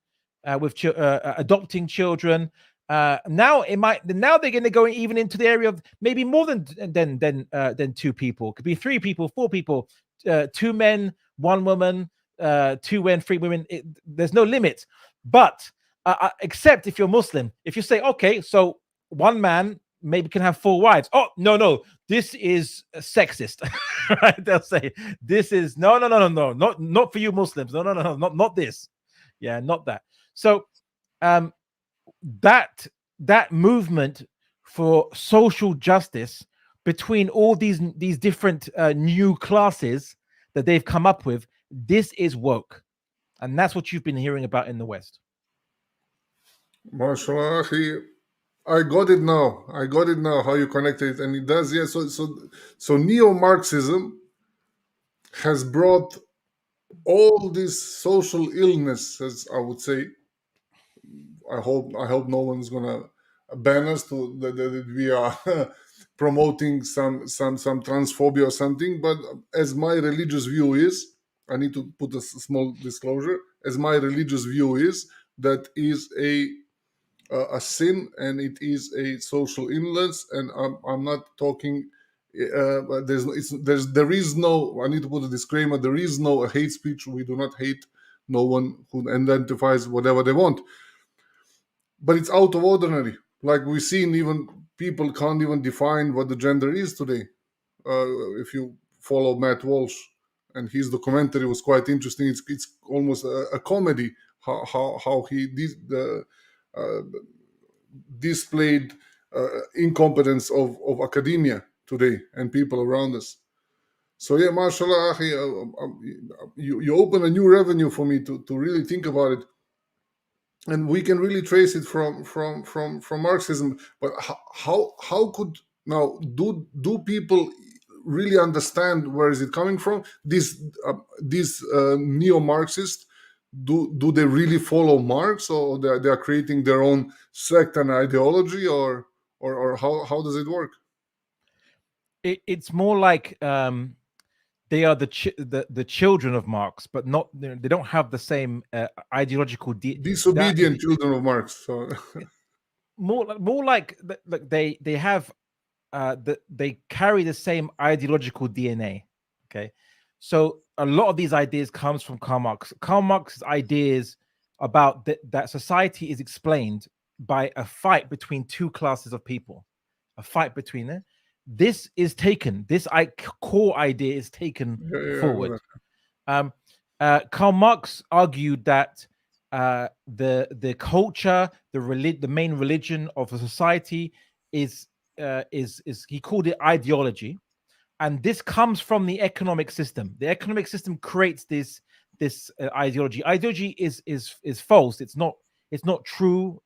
with adopting children. Now they're going to go even into the area of maybe more than 2 people. It could be 3 people, 4 people, 2 men, 1 woman, 2 men, 3 women. There's no limit. But except if you're Muslim, if you say, okay, so 1 man maybe can have 4 wives. Oh, no, this is sexist. Right? They'll say this is no, not for you Muslims. No, not this. Yeah, not that. So that movement for social justice between all these different new classes that they've come up with, this is woke, and that's what you've been hearing about in the West. MashaAllah, I got it now. How you connect it, and it does. Yeah. So neo-Marxism has brought all this social illness, as I would say. I hope no one's gonna ban us to that we are promoting some transphobia or something. But as my religious view is, I need to put a small disclosure. As my religious view is, that is a sin, and it is a social illness, and I'm not talking. There is no. I need to put a disclaimer. There is no hate speech. We do not hate no one who identifies whatever they want. But it's out of ordinary. Like we've seen, even people can't even define what the gender is today. If you follow Matt Walsh, and his documentary was quite interesting. It's almost a comedy how he displayed incompetence of academia today and people around us. So yeah, mashallah, you open a new avenue for me to really think about it, and we can really trace it from Marxism. But how could now do people really understand where is it coming from? These neo-Marxists, do they really follow Marx, or they are creating their own sect and ideology, or how does it work? It's more like they are the children of Marx, but not, they don't have the same ideological disobedient children of Marx. So more like they have they carry the same ideological DNA. Okay, so a lot of these ideas comes from Karl Marx. Karl Marx's ideas about that society is explained by a fight between 2 classes of people, a fight between them. This is taken. This core idea is taken forward. Karl Marx argued that the culture, the main religion of a society is he called it ideology, and this comes from the economic system. The economic system creates this ideology. Ideology is false. It's not true.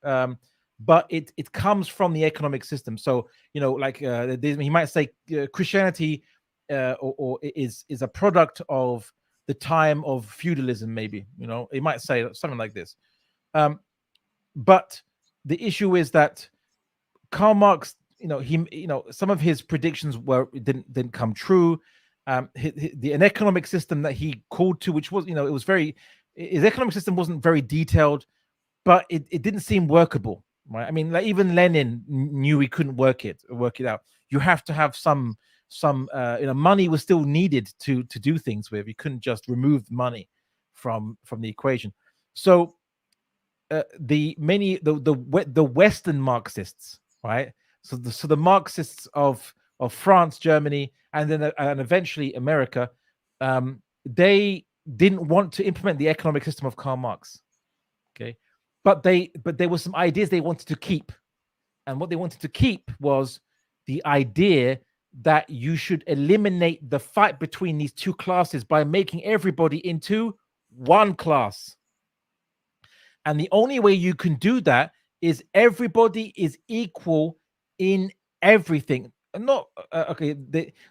But it comes from the economic system. So like he might say Christianity or is a product of the time of feudalism. Maybe he might say something like this. But the issue is that Karl Marx, some of his predictions didn't come true. An economic system that he called to, which was it was his economic system wasn't very detailed, but it didn't seem workable. Right. I mean, like even Lenin knew he couldn't work it out. You have to have some money was still needed to do things with. You couldn't just remove money from the equation. So the Western Marxists, right? So the Marxists of France, Germany, and then and eventually America, they didn't want to implement the economic system of Karl Marx. Okay. But there were some ideas they wanted to keep. And what they wanted to keep was the idea that you should eliminate the fight between these 2 classes by making everybody into 1 class. And the only way you can do that is everybody is equal in everything. Not okay,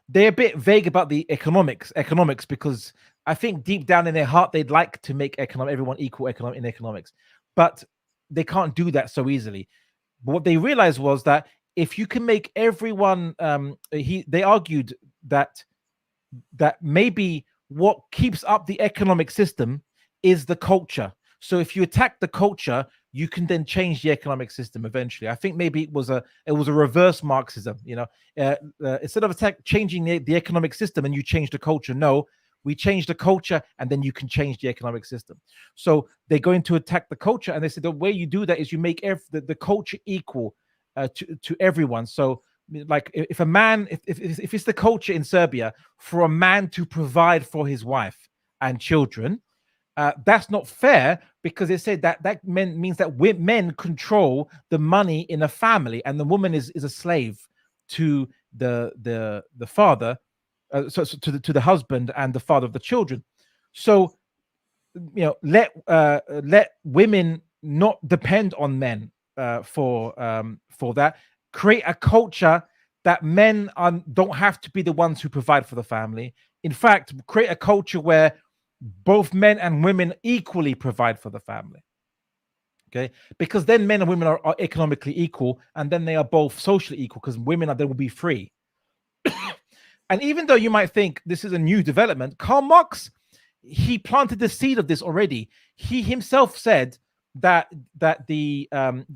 they're a bit vague about the economics, because I think deep down in their heart they'd like to make everyone equal in economics. But they can't do that so easily. But what they realized was that if you can make everyone, they argued that maybe what keeps up the economic system is the culture. So if you attack the culture, you can then change the economic system eventually. I think maybe it was a reverse Marxism. Instead of changing the economic system and you change the culture, no, we change the culture and then you can change the economic system. So they're going to attack the culture, and they said the way you do that is you make the culture equal to everyone. So like if a man, if it's the culture in Serbia for a man to provide for his wife and children, that's not fair, because they said that means that men control the money in a family, and the woman is a slave to the father, so to the husband and the father of the children. So let women not depend on men for that. Create a culture that men don't have to be the ones who provide for the family. In fact, create a culture where both men and women equally provide for the family. Okay, because then men and women are economically equal, and then they are both socially equal, because women then will be free. And even though you might think this is a new development, Karl Marx, he planted the seed of this already. He himself said that the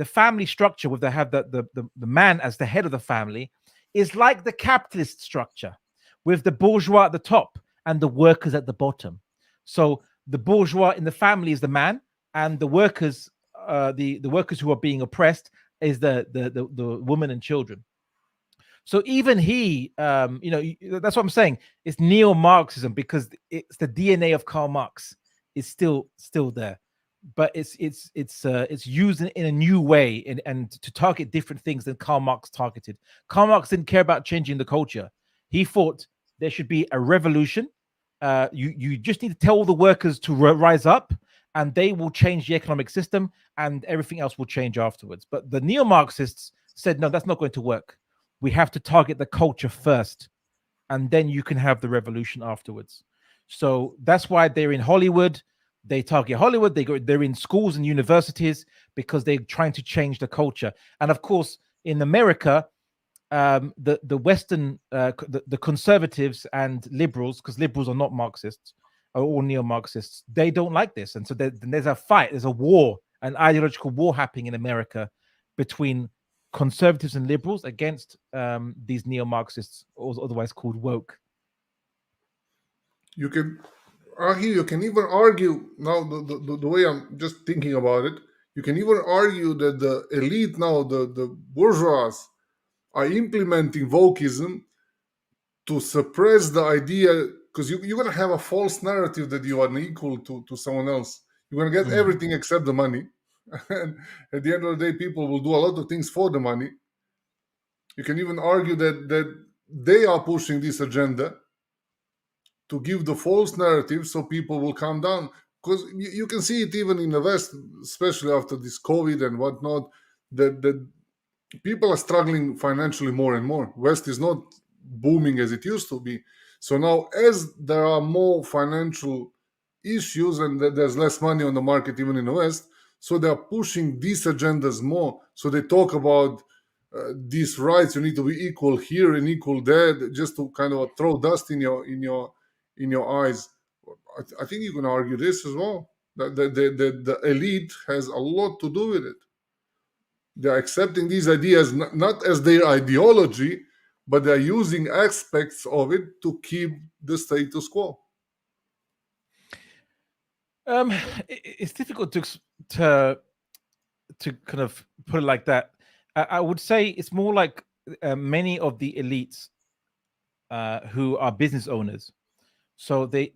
family structure, with the man as the head of the family, is like the capitalist structure, with the bourgeois at the top and the workers at the bottom. So the bourgeois in the family is the man, and the workers, the workers who are being oppressed, is the woman and children. So even he, that's what I'm saying. It's neo-Marxism, because it's the DNA of Karl Marx is still there, but it's used in a new way and to target different things than Karl Marx targeted. Karl Marx didn't care about changing the culture. He thought there should be a revolution. You just need to tell all the workers to rise up, and they will change the economic system, and everything else will change afterwards. But the neo-Marxists said, no, that's not going to work. We have to target the culture first, and then you can have the revolution afterwards. So that's why they're in Hollywood. They target Hollywood. They're in schools and universities, because they're trying to change the culture. And of course, in America, the Western, the conservatives and liberals, because liberals are not Marxists, are all neo-Marxists, they don't like this. And so there's a fight, there's a war, an ideological war happening in America between conservatives and liberals against these neo-Marxists, otherwise called woke. You can even argue now, the way I'm just thinking about it, you can even argue that the elite now, the bourgeois, are implementing wokeism to suppress the idea, because you're going to have a false narrative that you are equal to someone else. You're going to get everything except the money. And at the end of the day, people will do a lot of things for the money. You can even argue that they are pushing this agenda to give the false narrative so people will calm down. Because you can see it even in the West, especially after this COVID and whatnot, that people are struggling financially more and more. West is not booming as it used to be. So now, as there are more financial issues and there's less money on the market even in the West, so they're pushing these agendas more. So they talk about these rights, you need to be equal here and equal there, just to kind of throw dust in your eyes. I think you can argue this as well. That the elite has a lot to do with it. They're accepting these ideas not as their ideology, but they're using aspects of it to keep the status quo. It's difficult to kind of put it like that. I would say it's more like many of the elites who are business owners. So they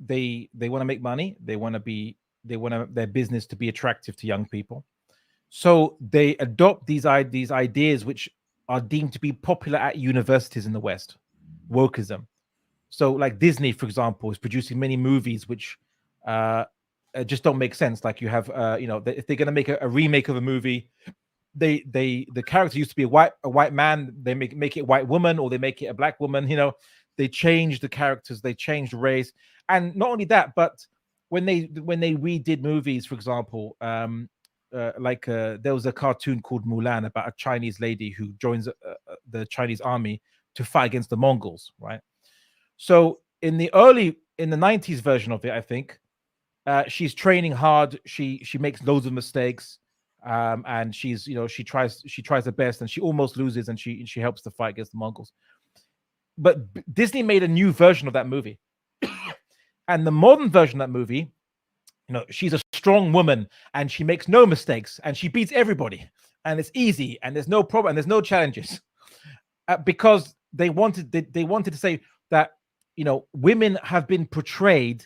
want to make money. They want their business to be attractive to young people. So they adopt these ideas which are deemed to be popular at universities in the West, wokeism. So like Disney, for example, is producing many movies which just don't make sense. Like you have, if they're going to make a remake of a movie, the character used to be a white man, they make it a white woman, or they make it a black woman. They change the characters, they change the race, and not only that, but when they redid movies, for example, there was a cartoon called Mulan about a Chinese lady who joins the Chinese army to fight against the Mongols, right? So in the 90s version of it, I think she's training hard. She makes loads of mistakes, and she's she tries her best, and she almost loses, and she helps to fight against the Mongols. But Disney made a new version of that movie, and the modern version of that movie, she's a strong woman and she makes no mistakes and she beats everybody, and it's easy and there's no problem and there's no challenges, because they wanted to say that women have been portrayed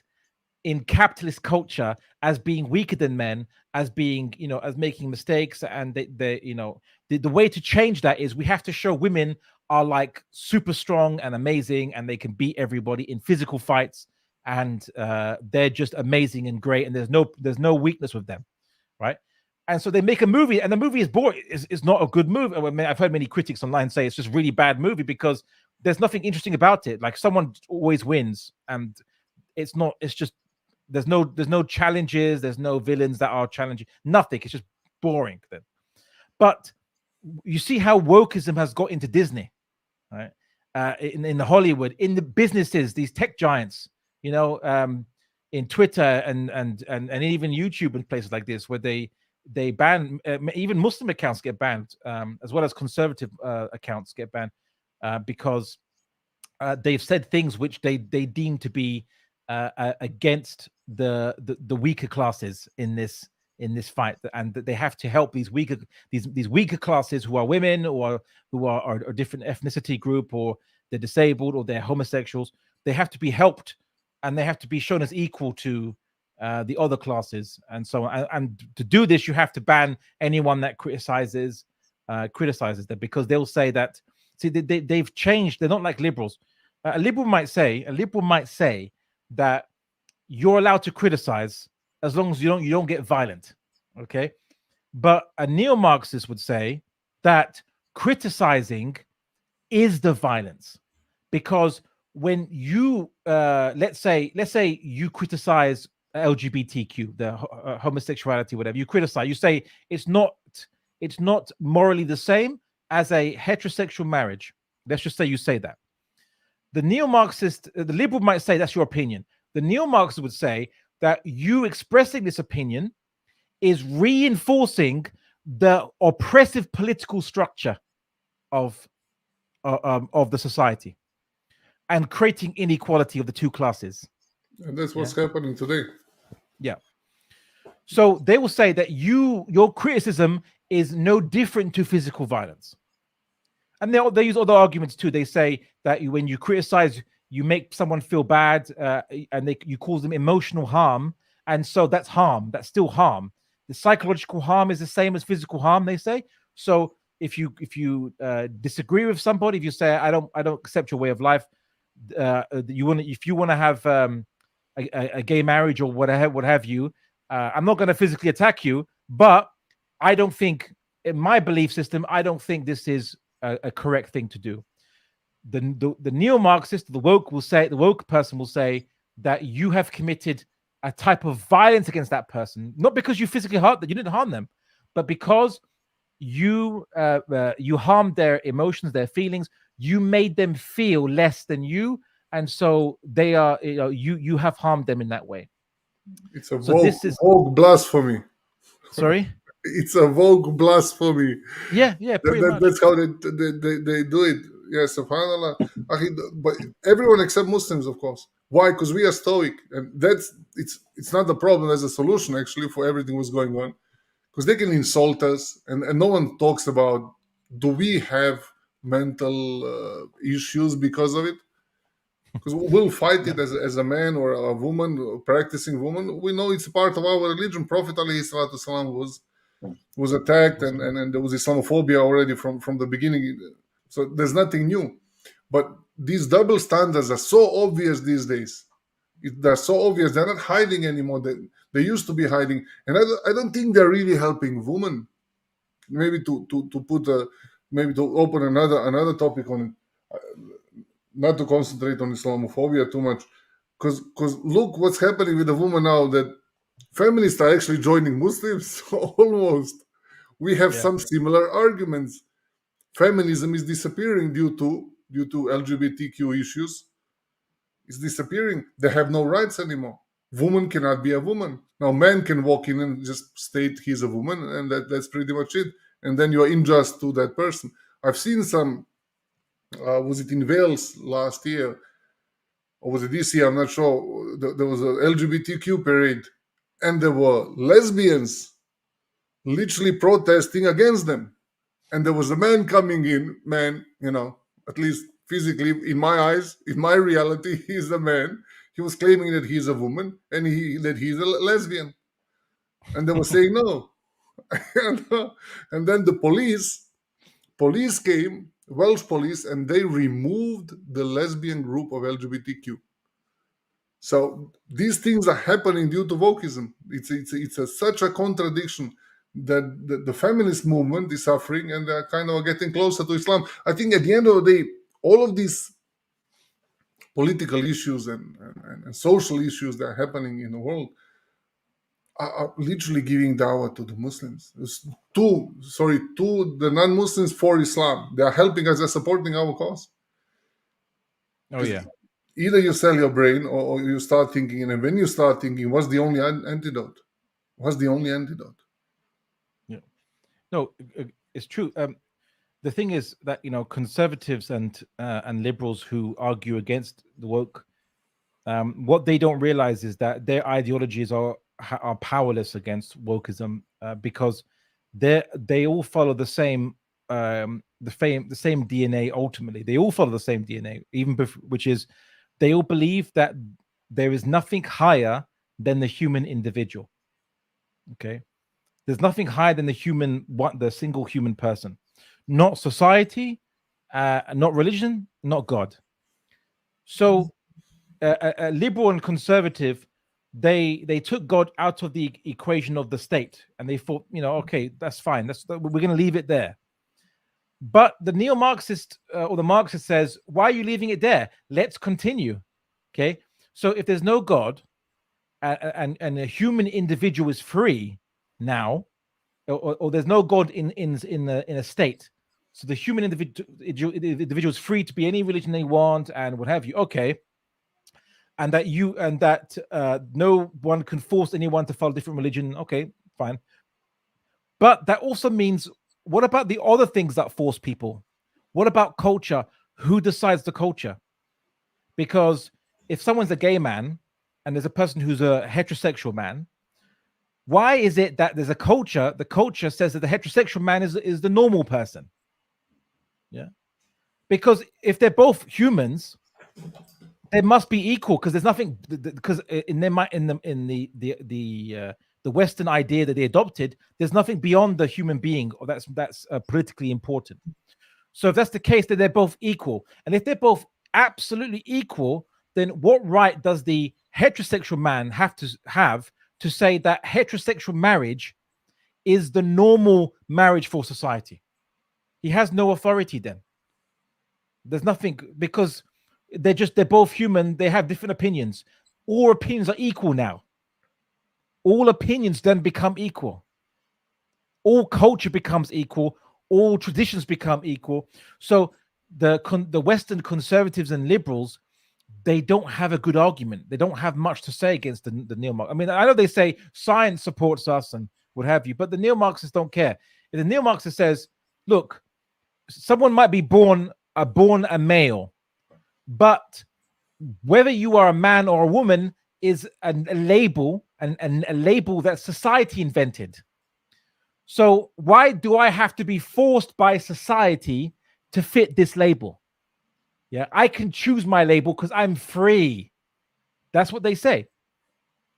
in capitalist culture as being weaker than men, as being as making mistakes, and the way to change that is we have to show women are like super strong and amazing and they can beat everybody in physical fights, and they're just amazing and great, and there's no weakness with them, right? And so they make a movie, and the movie is boring. It's not a good movie. I mean, I've heard many critics online say it's just really bad movie because there's nothing interesting about it. Like, someone always wins, and it's not. It's just there's no challenges. There's no villains that are challenging. Nothing. It's just boring then. But you see how wokeism has got into Disney, right? In Hollywood, in the businesses, these tech giants, in Twitter and even YouTube and places like this, where they ban even Muslim accounts get banned, as well as conservative accounts get banned, because they've said things which they deem to be against the weaker classes in this fight, and that they have to help these weaker classes who are women or who are a different ethnicity group, or they're disabled, or they're homosexuals. They have to be helped, and they have to be shown as equal to the other classes, and so on. And to do this, you have to ban anyone that criticizes them, because they'll say that, see, they've changed. They're not like liberals. A liberal might say that you're allowed to criticize as long as you don't get violent, okay? But a neo-Marxist would say that criticizing is the violence, because when you let's say you criticize LGBTQ, the homosexuality, whatever, you criticize, you say it's not morally the same as a heterosexual marriage. Let's just say you say that. The neo-Marxist, the liberal might say that's your opinion. The neo-Marxist would say that you expressing this opinion is reinforcing the oppressive political structure of the society and creating inequality of the two classes. And that's what's happening today. Yeah. So they will say that your criticism is no different to physical violence. And they use other arguments too. They say that when you criticize, you make someone feel bad, and you cause them emotional harm. And so that's harm. That's still harm. The psychological harm is the same as physical harm, they say. So if you disagree with somebody, if you say, I don't accept your way of life, if you want to have a gay marriage or what have you, I'm not going to physically attack you, but I don't think, in my belief system, I don't think this is a correct thing to do. The neo-Marxist, the woke person will say that you have committed a type of violence against that person, not because you physically you didn't harm them, but because you harmed their emotions, their feelings. You made them feel less than you, and so they are, you have harmed them in that way. It's a vogue blasphemy. Sorry? It's a vogue blasphemy. Yeah, pretty much. That's how they do it. Yes, subhanAllah. But everyone except Muslims, of course. Why? Because we are stoic, and it's not the problem. There's a solution actually for everything what's going on, because they can insult us, and no one talks about, do we have mental issues because of it? Because we'll fight it as a man or a woman, a practicing woman. We know it's part of our religion. Prophet ﷺ was attacked, and there was Islamophobia already from the beginning. So there's nothing new. But these double standards are so obvious these days. They're so obvious. They're not hiding anymore. They used to be hiding. And I don't think they're really helping women. Maybe maybe to open another topic on it. Not to concentrate on Islamophobia too much. Because look what's happening with the woman now, that feminists are actually joining Muslims almost. We have some similar arguments. feminism is disappearing due to LGBTQ issues. It's disappearing. They have no rights anymore. Woman cannot be a woman. Now man can walk in and just state he's a woman, and that's pretty much it. And then you're unjust to that person. I've seen some, was it in Wales last year, or was it this year? I'm not sure. There was an LGBTQ parade, and there were lesbians literally protesting against them. And there was a man coming in, at least physically, in my eyes, in my reality, he's a man. He was claiming that he's a woman and that he's a lesbian. And they were saying no. And then the police came, Welsh police, and they removed the lesbian group of LGBTQ. So these things are happening due to wokeism. It's such a contradiction that the feminist movement is suffering, and they're kind of getting closer to Islam. I think at the end of the day, all of these political issues and social issues that are happening in the world are literally giving dawah to the Muslims. To the non-Muslims for Islam. They are helping us, they're supporting our cause. Oh, yeah. Either you sell your brain or you start thinking, and when you start thinking, what's the only antidote? What's the only antidote? Yeah. No, it's true. The thing is that, conservatives and liberals who argue against the woke, what they don't realize is that their ideologies are powerless against wokeism, because they all follow the same DNA. Ultimately, they all follow the same DNA, which is they all believe that there is nothing higher than the human individual. Okay, there's nothing higher than the single human person, not society, not religion, not God. So a liberal and conservative, they took God out of the equation of the state, and they thought, okay, that's fine. We're going to leave it there. But the neo-Marxist or the Marxist says, why are you leaving it there? Let's continue. Okay, so if there's no God and a human individual is free now, or there's no God in a state, so the human individual is free to be any religion they want and what have you. Okay. And that no one can force anyone to follow a different religion. Okay, fine. But that also means, what about the other things that force people? What about culture? Who decides the culture? Because if someone's a gay man and there's a person who's a heterosexual man, why is it that there's a culture? The culture says that the heterosexual man is the normal person. Yeah, because if they're both humans, they must be equal, because there's nothing, because in their mind, in the Western idea that they adopted, there's nothing beyond the human being, or that's politically important. So if that's the case, then they're both equal. And if they're both absolutely equal, then what right does the heterosexual man have to say that heterosexual marriage is the normal marriage for society? He has no authority then. There's nothing, because they're both human. They have different opinions. All opinions are equal now. All opinions then become equal. All culture becomes equal. All traditions become equal. So the Western conservatives and liberals, they don't have a good argument. They don't have much to say against the neo-Marxists. I mean, I know they say science supports us and what have you, but the neo-Marxists don't care. If the neo-Marxist says, look, someone might be born a male, but whether you are a man or a woman is a label, and a label that society invented. So why do I have to be forced by society to fit this label? Yeah, I can choose my label because I'm free. That's what they say,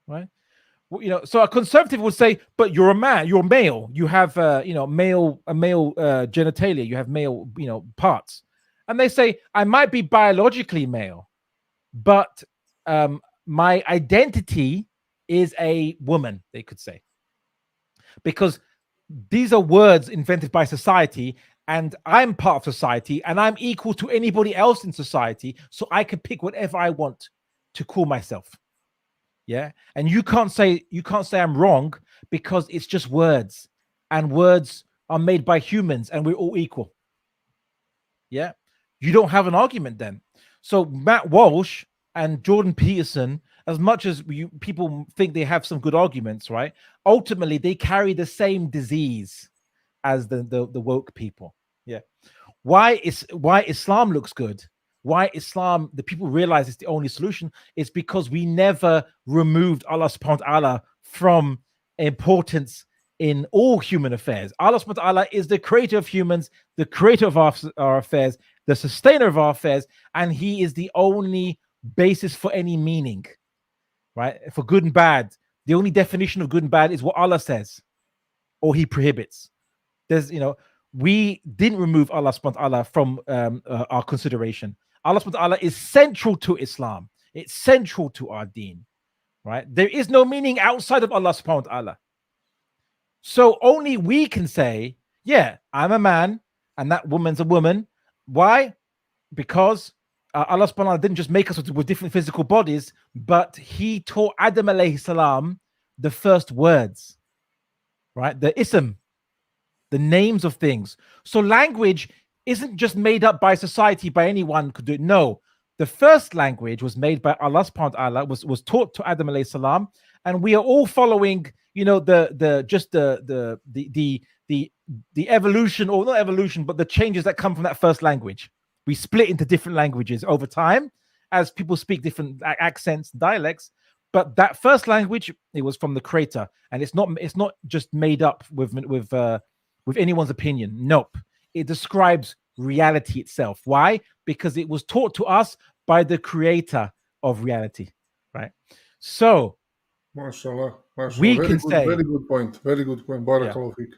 right? Well, so a conservative would say, but you're a man, you're male, you have male genitalia, you have male parts. And they say, I might be biologically male, but my identity is a woman, they could say. Because these are words invented by society, and I'm part of society, and I'm equal to anybody else in society, so I can pick whatever I want to call myself. Yeah, and you can't say I'm wrong, because it's just words, and words are made by humans, and we're all equal. yeah, you don't have an argument then. So Matt Walsh and Jordan Peterson, as much as people think they have some good arguments, right? Ultimately, they carry the same disease as the woke people. Yeah. Why Islam looks good? Why Islam, the people realize it's the only solution, is because we never removed Allah subhanahu wa ta'ala from importance in all human affairs. Allah subhanahu wa ta'ala is the creator of humans, the creator of our affairs, the sustainer of our affairs, and he is the only basis for any meaning, right? For good and bad, the only definition of good and bad is what Allah says or he prohibits. There's, we didn't remove Allah subhanahu wa ta'ala from our consideration. Allah subhanahu wa ta'ala is central to Islam. It's central to our deen, right? There is no meaning outside of Allah subhanahu wa ta'ala. So only we can say, yeah, I'm a man and that woman's a woman. Why? Because Allah subhanahu wa ta'ala didn't just make us with different physical bodies, but he taught Adam alayhi salam the first words, right? The ism, the names of things. So language isn't just made up by society, by anyone could do it. No, the first language was made by Allah subhanahu wa ta'ala, was taught to Adam alayhi salam, and we are all following, the evolution, or not evolution, but the changes that come from that first language. We split into different languages over time as people speak different accents, dialects. But that first language, it was from the creator, and it's not just made up with anyone's opinion. Nope. It describes reality itself. Why? Because it was taught to us by the creator of reality, right? So, mashallah. We can say, very good point. Barakallahu feek.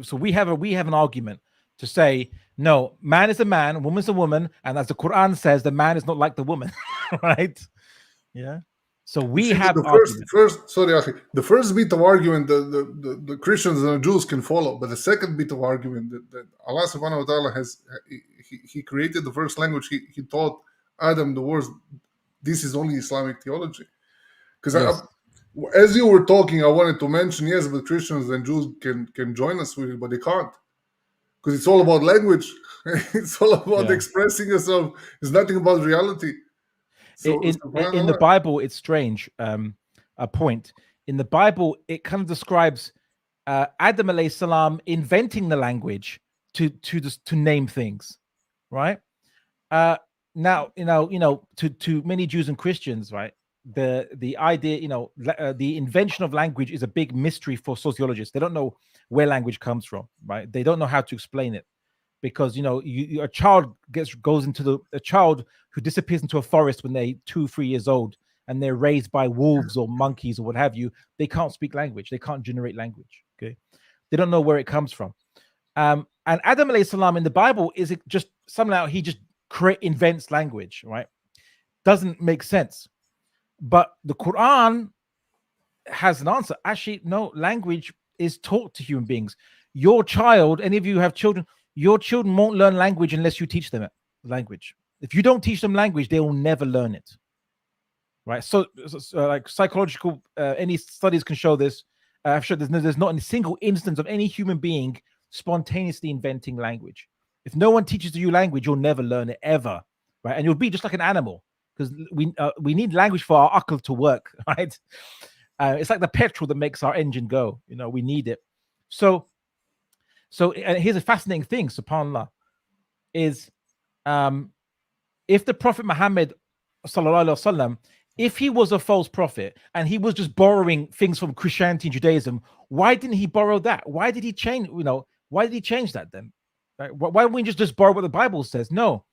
So we have an argument to say, no, man is a man, woman's a woman, and as the Quran says, the man is not like the woman, right? Yeah. So we have the first bit of argument the Christians and the Jews can follow, but the second bit of argument that Allah subhanahu wa ta'ala has, he created the first language, he taught Adam the words. This is only Islamic theology. Because as you were talking, I wanted to mention, yes, but Christians and Jews can join us with it, but they can't. Because it's all about language. It's all about expressing yourself. It's nothing about reality. So, in the Bible, it's strange. A point in the Bible, it kind of describes Adam alayhi salam inventing the language to name things, right? Now, to many Jews and Christians, right? The idea, the invention of language is a big mystery for sociologists. They don't know where language comes from, right? They don't know how to explain it. Because a child a child who disappears into a forest when they're 2-3 years old, and they're raised by wolves or monkeys or what have you, they can't speak language. They can't generate language. Okay, they don't know where it comes from. And Adam alayhi salam in the Bible, is it just somehow he just invents language, right? Doesn't make sense. But the Quran has an answer. Actually, no, language is taught to human beings. Your child, any of you have children, your children won't learn language unless you teach them language. If you don't teach them language, they will never learn it. Right? So like psychological, any studies can show this. I'm sure there's not a single instance of any human being spontaneously inventing language. If no one teaches you language, you'll never learn it ever. Right? And you'll be just like an animal, because we need language for our akal to work. Right? It's like the petrol that makes our engine go. We need it. So here's a fascinating thing, subhanAllah, is if the Prophet Muhammad sallallahu alaihi wasallam, if he was a false prophet and he was just borrowing things from Christianity and Judaism, why didn't he borrow that? Why did he change? Why did he change that then? Right? Why don't we just borrow what the Bible says? No,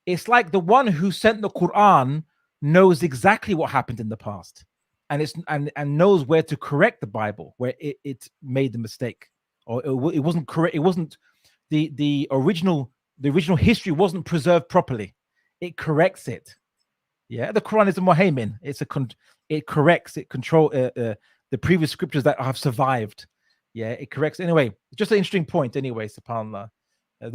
it's like the one who sent the Quran knows exactly what happened in the past, and knows where to correct the Bible where it made the mistake. Or it wasn't correct. It wasn't the original history wasn't preserved properly. It corrects it. Yeah, the Quran is a muhaymin. It corrects. It control the previous scriptures that have survived. Yeah, it corrects. Anyway, just an interesting point. Anyway, subhanAllah.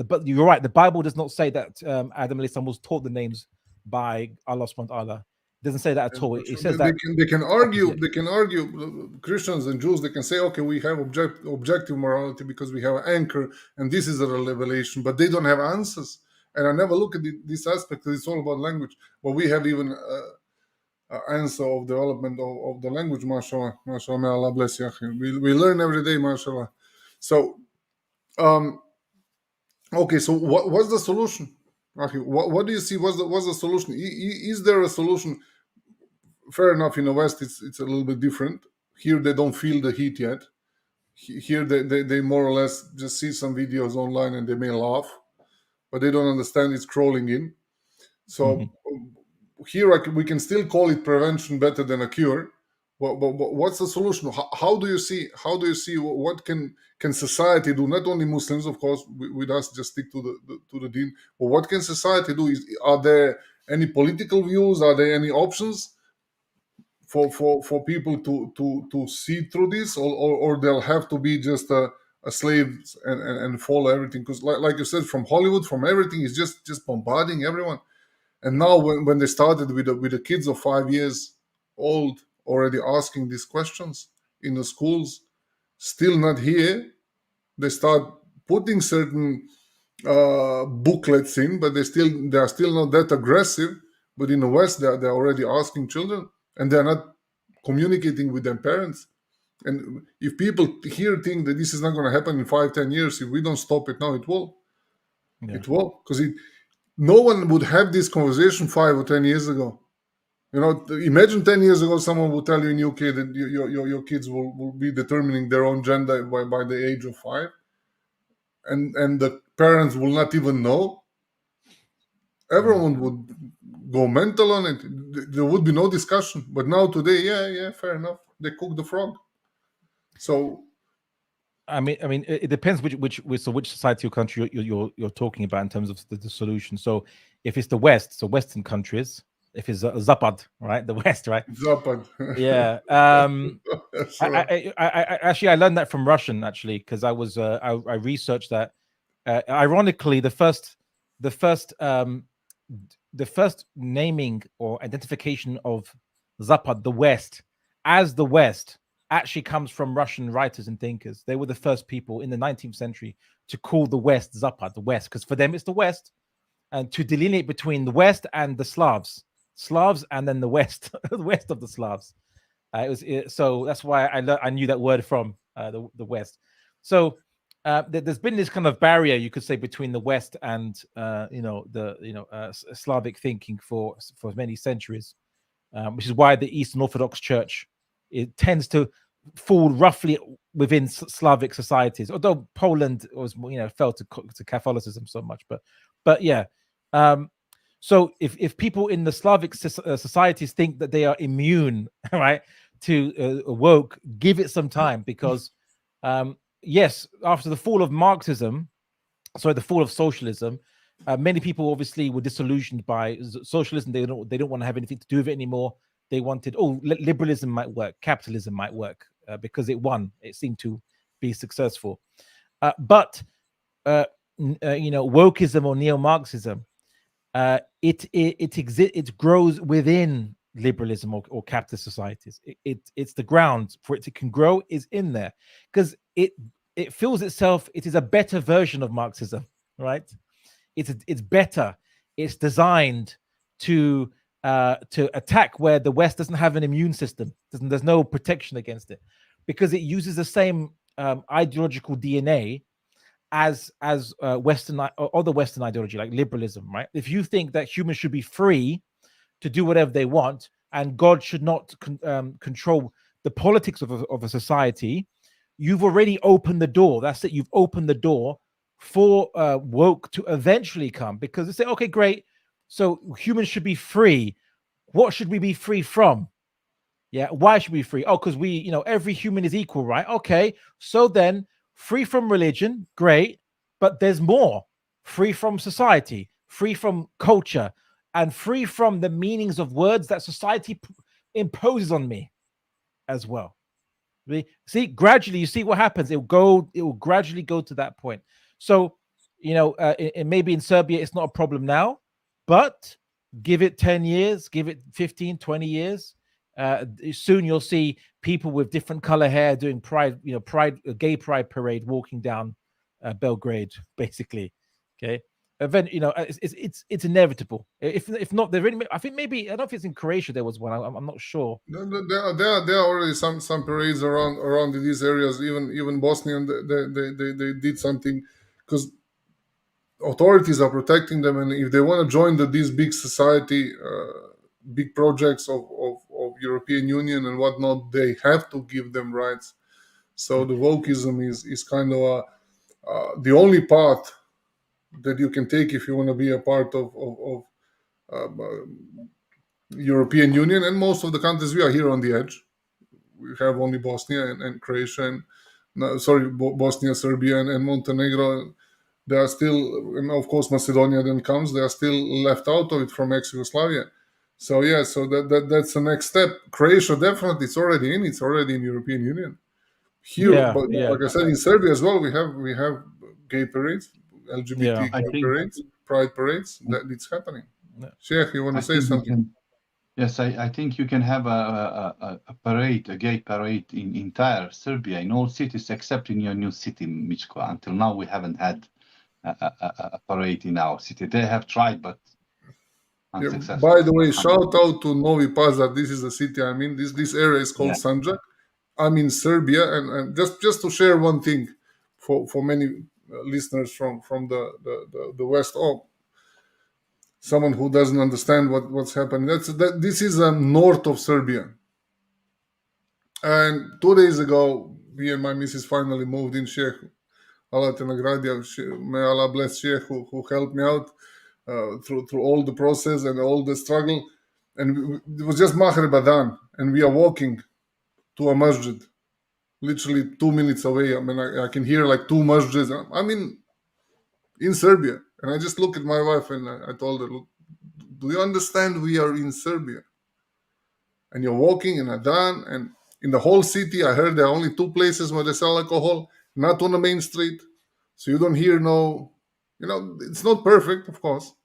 But you're right. The Bible does not say that Adam alayhi salam was taught the names by Allah subhanahu wa ta'ala. It doesn't say that at all. It says that they can argue. They can argue. Christians and Jews, they can say, okay, we have objective morality because we have an anchor, and this is a revelation. But they don't have answers. And I never look at this aspect because it's all about language. But we have even answer of development of the language, mashallah. Mashallah, may Allah bless you. We learn every day, mashallah. So, okay, so what's the solution? What do you see? What's the solution? Is there a solution? Fair enough, in the West it's a little bit different. Here they don't feel the heat yet. Here they more or less just see some videos online and they may laugh, but they don't understand it's crawling in. So here we can still call it prevention better than a cure. But what's the solution? How do you see what can society do? Not only Muslims, of course, with us just stick to the deen. But what can society do? Are there any political views? Are there any options for people to see through this, or they'll have to be just a slaves and follow everything? Because like you said, from Hollywood, from everything is just bombarding everyone. And now when they started with the kids of 5 years old already asking these questions in the schools, still not here, they start putting certain booklets in, but they are still not that aggressive. But in the West, they're already asking children, and they're not communicating with their parents. And if people here think that this is not going to happen in 5-10 years, if we don't stop it now, it will. Yeah. It will, because no one would have this conversation 5 or 10 years ago. You know, imagine 10 years ago, someone would tell you in UK that your kids will be determining their own gender by the age of 5. And the parents will not even know. Everyone would go mental on it. There would be no discussion. But now today, yeah, fair enough. They cook the frog. So, I mean, it depends which society or country you're talking about in terms of the solution. So, if it's the West, so Western countries, if it's Zapad, right, the West, right? Zapad. Yeah. I actually learned that from Russian actually, because I was I researched that. Ironically, the first naming or identification of Zapad, the West, as the West, actually comes from Russian writers and thinkers. They were the first people in the 19th century to call the West Zapad, the West, because for them it's the West, and to delineate between the West and the Slavs, and then the West, the West of the Slavs. So that's why I knew that word from the West. So there's been this kind of barrier, you could say, between the West and Slavic thinking for many centuries, which is why the Eastern Orthodox Church, it tends to fall roughly within Slavic societies, although Poland was fell to Catholicism so much, but yeah. So if people in the Slavic societies think that they are immune, right, to woke, give it some time, because yes, after the fall of Marxism, the fall of socialism, many people obviously were disillusioned by socialism. They don't want to have anything to do with it anymore. They wanted, liberalism might work, capitalism might work, because it won. It seemed to be successful. But wokeism or neo-Marxism, it grows within liberalism or capitalist societies. It's the ground for it to can grow is in there, because it feels itself. It is a better version of Marxism, right? It's better. It's designed to attack where the West doesn't have an immune system. There's no protection against it, because it uses the same ideological DNA as Western or other Western ideology, like liberalism, right? If you think that humans should be free to do whatever they want, and God should not control the politics of a society, you've already opened the door. That's it. You've opened the door for woke to eventually come, because they say, okay, great. So humans should be free. What should we be free from? Yeah. Why should we be free? Oh, because every human is equal, right? Okay. So then free from religion, great. But there's more. Free from society, free from culture, and free from the meanings of words that society imposes on me as well. See, gradually, you see what happens. It will gradually go to that point. So, maybe in Serbia, it's not a problem now, but give it 10 years, give it 15, 20 years. Soon you'll see people with different color hair doing gay pride parade, walking down Belgrade, basically. Okay. event, it's inevitable. If not, I think maybe, I don't know if it's in Croatia there was one. I'm not sure. There are already some parades around these areas. Even Bosnian, they did something because authorities are protecting them, and if they want to join these big society, big projects of European Union and whatnot, they have to give them rights. So the wokeism is kind of the only path that you can take if you want to be a part of European Union. And most of the countries, we are here on the edge. We have only Bosnia and Croatia, Bosnia, Serbia, and Montenegro. They are still, and of course, Macedonia then comes. They are still left out of it from ex-Yugoslavia. So yeah, so that's the next step. Croatia definitely, it's already in European Union. Here, but like I said, in Serbia as well, we have gay parades, LGBT parades, pride parades. That it's happening. Sheikh, you want to say something? Yes, I think you can have a parade, a gay parade in entire Serbia, in all cities except in your new city, Michko. Until now, we haven't had a parade in our city. They have tried, but unsuccessful. By the way, shout out to Novi Pazar. This is the city I'm in. This area is called Sandžak. I'm in Serbia, and just to share one thing for many listeners from the West, someone who doesn't understand what's happening. This is north of Serbia. And 2 days ago, me and my missus finally moved in. Sheikh, Allah te nagradio. May Allah bless Sheikh who helped me out through all the process and all the struggle. And it was just Maghrib Adhan, and we are walking to a masjid, literally 2 minutes away. I mean, I can hear like 2 masjids. I'm in Serbia. And I just look at my wife and I told her, look, do you understand we are in Serbia? And you're walking in Adhan, and in the whole city, I heard there are only 2 places where they sell alcohol, not on the main street. So you don't hear it's not perfect, of course,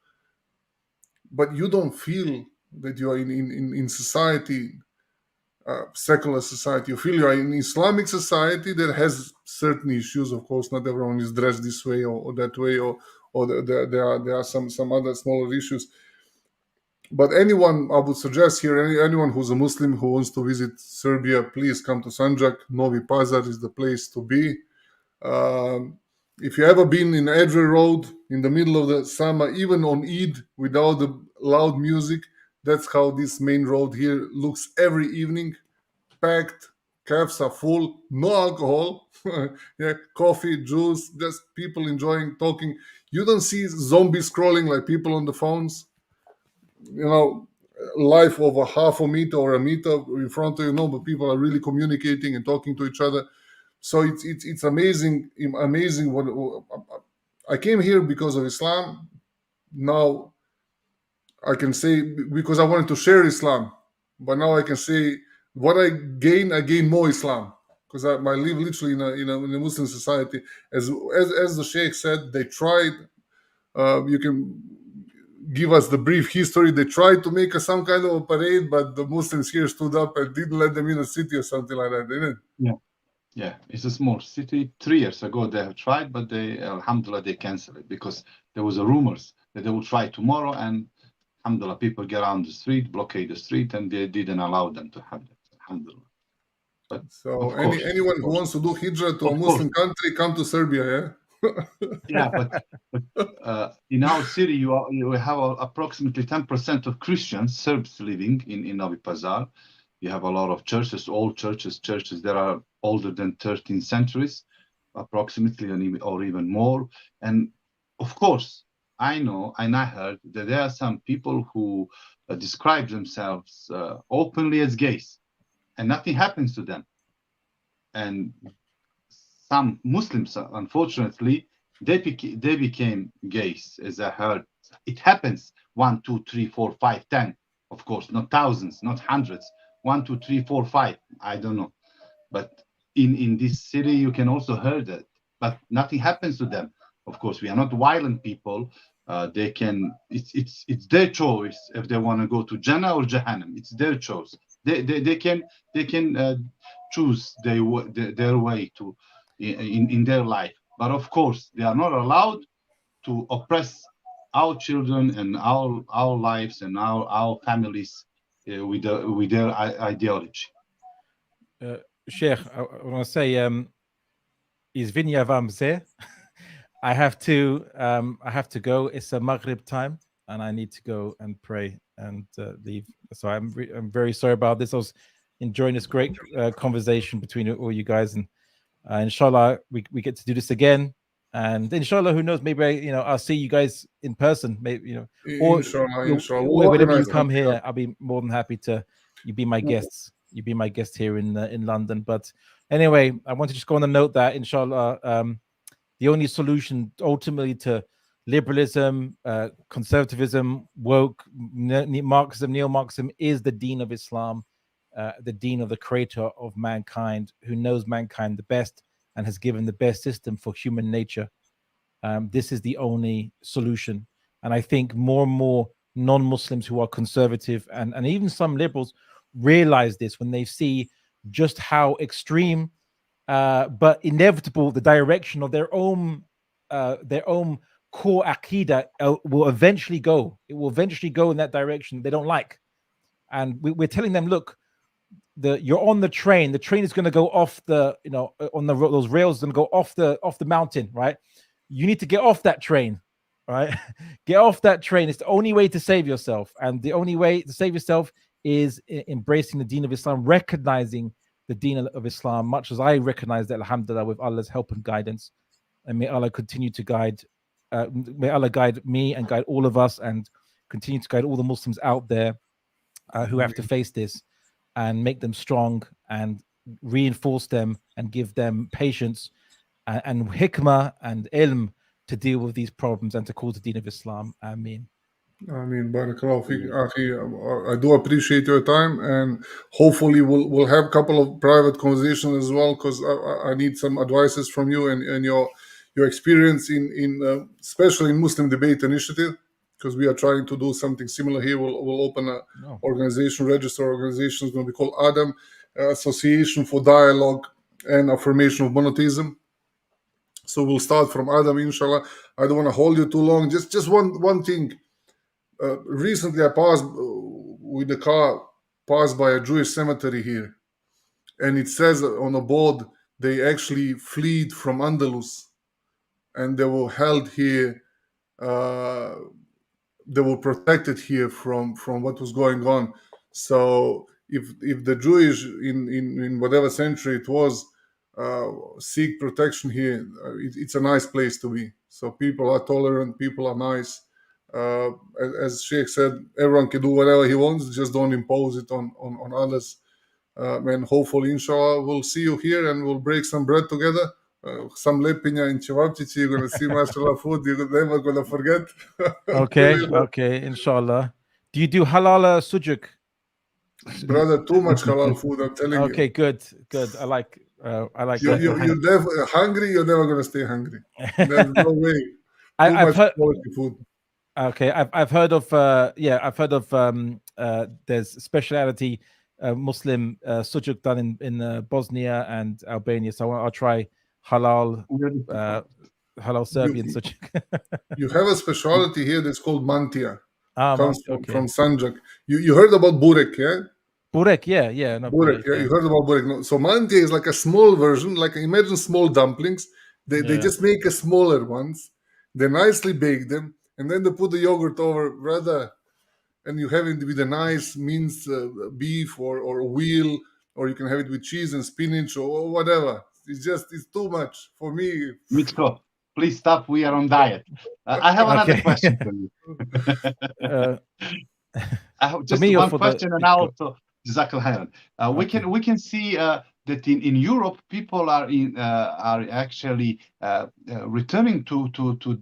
but you don't feel that you are in society, secular society. You feel you are in Islamic society that has certain issues. Of course, not everyone is dressed this way or that way, or there are some other smaller issues. But anyone, I would suggest here, anyone who's a Muslim who wants to visit Serbia, please come to Sandžak. Novi Pazar is the place to be. If you ever been in Edgware Road in the middle of the summer, even on Eid without the loud music, that's how this main road here looks every evening. Packed, cafes are full, no alcohol, coffee, juice, just people enjoying, talking. You don't see zombies scrolling like people on the phones. Life over half a meter or a meter in front of you, but people are really communicating and talking to each other. So it's amazing what I came here because of Islam. Now I can say because I wanted to share Islam, but now I can say what I gain more Islam because I live literally in a Muslim society. As the Sheikh said, they tried. You can give us the brief history. They tried to make some kind of a parade, but the Muslims here stood up and didn't let them in the city or something like that, didn't it? Yeah, it's a small city. 3 years ago they have tried, but alhamdulillah, they canceled it because there was rumors that they will try tomorrow, and alhamdulillah, people get on the street, blockade the street, and they didn't allow them to have it. Alhamdulillah. But so anyone who wants to do hijrah to a Muslim country, come to Serbia, yeah? Yeah, but in our city, you have approximately 10% of Christians, Serbs living in Novi Pazar. You have a lot of churches, old churches that are older than 13 centuries, approximately, or even more. And of course, I know and I heard that there are some people who describe themselves openly as gays, and nothing happens to them. And some Muslims, unfortunately, they became gays, as I heard. It happens 1, 2, 3, 4, 5, 10. Of course, not thousands, not hundreds. 1, 2, 3, 4, 5. I don't know. But in this city, you can also hear that. But nothing happens to them. Of course, we are not violent people. They can. It's their choice if they want to go to Jannah or Jahannam. It's their choice. They can choose their way to in their life. But of course, they are not allowed to oppress our children and our lives and our families with their ideology. Sheikh, I want to say, izvinya vam ze. I have to go. It's a Maghrib time, and I need to go and pray and leave. So I'm very sorry about this. I was enjoying this great conversation between all you guys, and inshallah we get to do this again. And inshallah, who knows? Maybe I'll see you guys in person. Maybe or inshallah. whenever you come here, I'll be more than happy to. You be my guests. You be my guest here in London. But anyway, I want to just go on the note that inshallah, the only solution ultimately to liberalism, conservatism, woke, Marxism, neo-Marxism is the Deen of Islam, the Deen of the Creator of mankind, who knows mankind the best and has given the best system for human nature. This is the only solution. And I think more and more non-Muslims who are conservative and even some liberals realize this when they see just how extreme but inevitable the direction of their own core akida will eventually go. It will eventually go in that direction they don't like. And we're telling them, look, you're on the train. The train is going to go off the, on those rails, going to go off the mountain, right? You need to get off that train, right? Get off that train. It's the only way to save yourself. And the only way to save yourself is embracing the Deen of Islam, recognizing the Deen of Islam, much as I recognize that, alhamdulillah, with Allah's help and guidance. And may Allah continue to guide, may Allah guide me and guide all of us and continue to guide all the Muslims out there who have to face this, and make them strong and reinforce them and give them patience and hikmah and ilm to deal with these problems and to cause the Deen of Islam. Ameen. Barakallahu feek, Akhi. I do appreciate your time, and hopefully we'll have a couple of private conversations as well, because I need some advices from you and your experience in especially in Muslim Debate Initiative, because we are trying to do something similar here. We'll open a organization, register organization. It's going to be called Adam, Association for Dialogue and Affirmation of Monotheism. So we'll start from Adam, inshallah. I don't want to hold you too long. Just one thing. Recently, I passed with the car, passed by a Jewish cemetery here, and it says on a board they actually fled from Andalus, and they were held here. They were protected here from what was going on. So if the Jewish in whatever century it was seek protection here, it's a nice place to be. So people are tolerant, people are nice. As Sheikh said, everyone can do whatever he wants, just don't impose it on others. And hopefully, inshallah, we'll see you here and we'll break some bread together. Some lepinja and cevapcici, you're going to see mashallah food you're never going to forget. Okay, inshallah. Do you do halal sujuk? Brother, too much halal food, I'm telling you. Okay, good. I like you're hungry, you're never going to stay hungry. There's no way. I've heard quality food. Okay, I've heard of there's speciality Muslim sujuk done in Bosnia and Albania, so I'll try halal Serbian sujuk. You have a specialty here that's called mantia. Comes from Sanjak. You heard about burek, yeah? Burek, yeah. No, burek, yeah. You heard about burek. No. So mantia is like a small version, like imagine small dumplings. They just make a smaller ones. They nicely bake them, and then they put the yogurt over, brother, and you have it with a nice minced beef or veal, or you can have it with cheese and spinach or whatever. It's too much for me. Mitko, please stop. We are on diet. I have another question for you. I have just one question, and also Jazakallah khairan. We can see that in Europe, people are actually returning to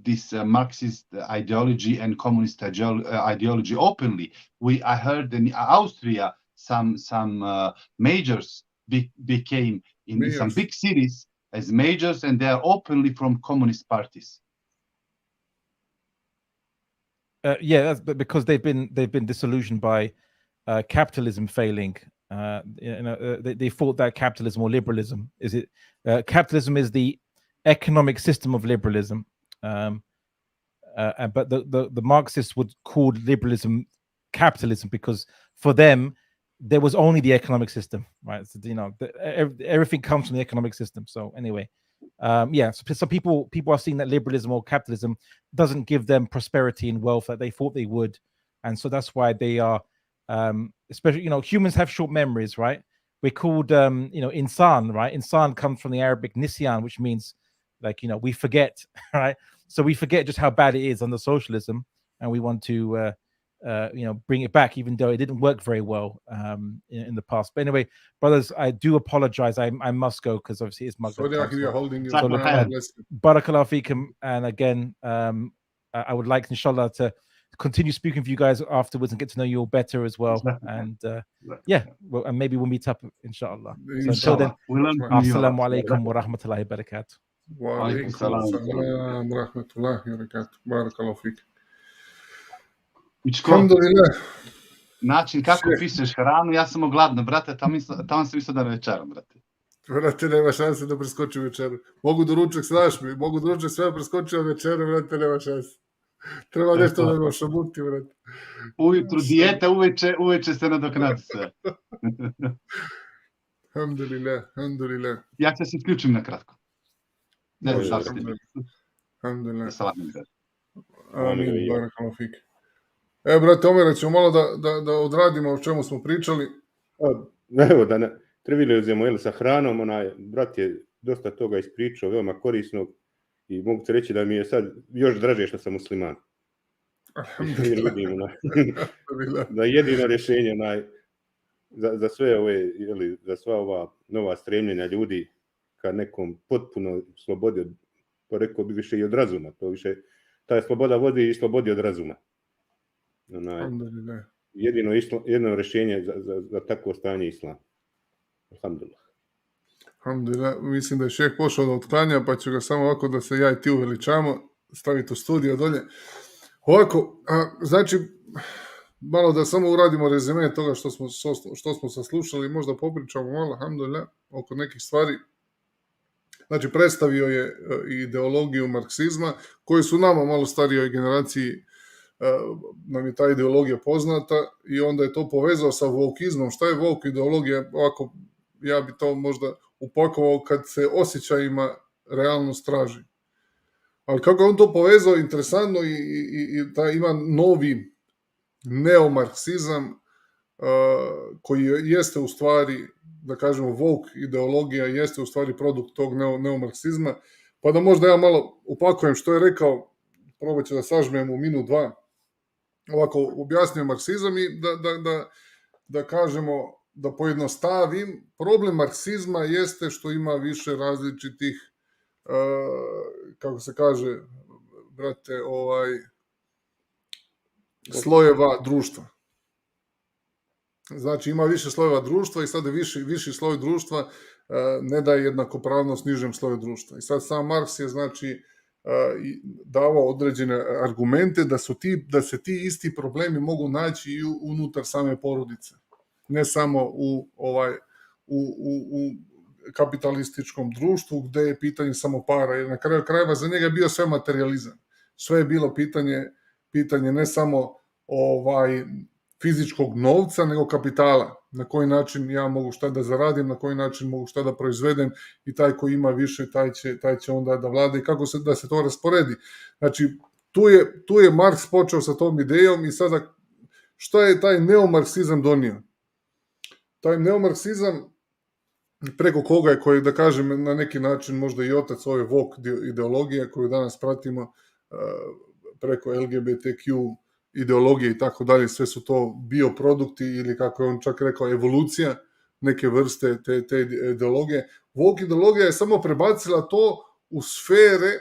this Marxist ideology and communist ideology openly. I heard in Austria some majors became in some big cities as majors, and they are openly from communist parties. That's because they've been disillusioned by capitalism failing. They thought that capitalism or liberalism capitalism is the economic system of liberalism, But the Marxists would call liberalism capitalism because for them there was only the economic system, right? So, everything comes from the economic system. So anyway, so people are seeing that liberalism or capitalism doesn't give them prosperity and wealth that they thought they would, and so that's why they are, especially humans have short memories, right? We're called insan, right? Insan comes from the Arabic nisyan, which means we forget, right? So we forget just how bad it is under socialism, and we want to bring it back, even though it didn't work very well in the past. But anyway, brothers, I do apologize. I must go because obviously it's my Sorry, we are holding you. Barakallahu feekum. And again, I would like, inshallah, to continue speaking with you guys afterwards and get to know you all better as well. And and maybe we'll meet up, inshallah. So until then, assalamu alaikum wa rahmatullahi wa barakatuh. Wa alaikum salam wa rahmatullahi wa barakatuh. Barakallahu feekum. Alhamdulillah. Način kako pišeš hranu, ja sam ogladno, brate, tamo sam mislio da večeram, brate. Brate, nema šanse da preskočim večeru. Mogu doručak, znaš mi, sve preskočio večeru, brate, nema šanse. Treba nešto da ima šabuti, brate. Ujutru dijete, uveče se nadoknati sve. Alhamdulillah. Ja ću se isključim na kratko. Ne znam šta ste. Alhamdulillah. Salam. Amin, barakallahu fik. Brate, Omere, ćemo malo da odradimo o čemu smo pričali. Evo, da trivializujemo sa hranom, brat je dosta toga ispričao, veoma korisnog, i mogu se reći da mi je sad još draže što sam musliman. Da jedino rješenje za sve ove, za sva ova nova stremljenja ljudi ka nekom potpuno slobodi, to rekao bi više i od razuma, to više, ta sloboda vodi i slobodi od razuma. Jedno rješenje za takvo stanje islam. Alhamdulillah. Mislim da je šejh pošao da otklanja, pa ću ga samo ovako da se ja i ti uveličamo, staviti u studio dolje. Ovako, znači, malo da samo uradimo rezime toga što smo saslušali, možda popričamo malo, alhamdulillah, oko nekih stvari. Znači, predstavio je ideologiju marksizma, koju su nama malo starijoj generaciji, nam je ta ideologija poznata, i onda je to povezao sa vokizmom. Šta je vok ideologija? Ovako, ja bi to možda upakovao kad se osjećajima realnost traži. Ali kako je on to povezao, interesantno, i da ima novi neomarksizam, koji jeste u stvari, da kažemo, woke ideologija jeste u stvari produkt tog neomarksizma, pa da možda ja malo upakujem što je rekao, probat ću da sažmem u minut, dva, ovako objasnio marksizam i da kažemo, da pojednostavim, problem marksizma jeste što ima više različitih, kako se kaže, brate, slojeva društva. Znači, ima više slojeva društva i sada viši sloj društva ne daje jednakopravnost nižem sloju društva. I sad sam Marks je, znači, davao određene argumente da se ti isti problemi mogu naći i unutar same porodice. Ne samo u kapitalističkom društvu gde je pitanje samo para, jer na kraju krajeva za njega je bio sve materializam. Sve je bilo pitanje ne samo fizičkog novca, nego kapitala. Na koji način ja mogu šta da zaradim, na koji način mogu šta da proizvedem, i taj koji ima više, taj će onda da vlada, i kako da se to rasporedi. Znači, tu je Marks počeo sa tom idejom, i sada šta je taj neomarksizam donio? Taj neomarksizam, preko koga je, koji, da kažem, na neki način možda i otac ove woke ideologije koju danas pratimo, preko LGBTQ ideologije i tako dalje, sve su to bioprodukti, ili kako je on čak rekao, evolucija neke vrste te ideologije. Woke ideologija je samo prebacila to u sfere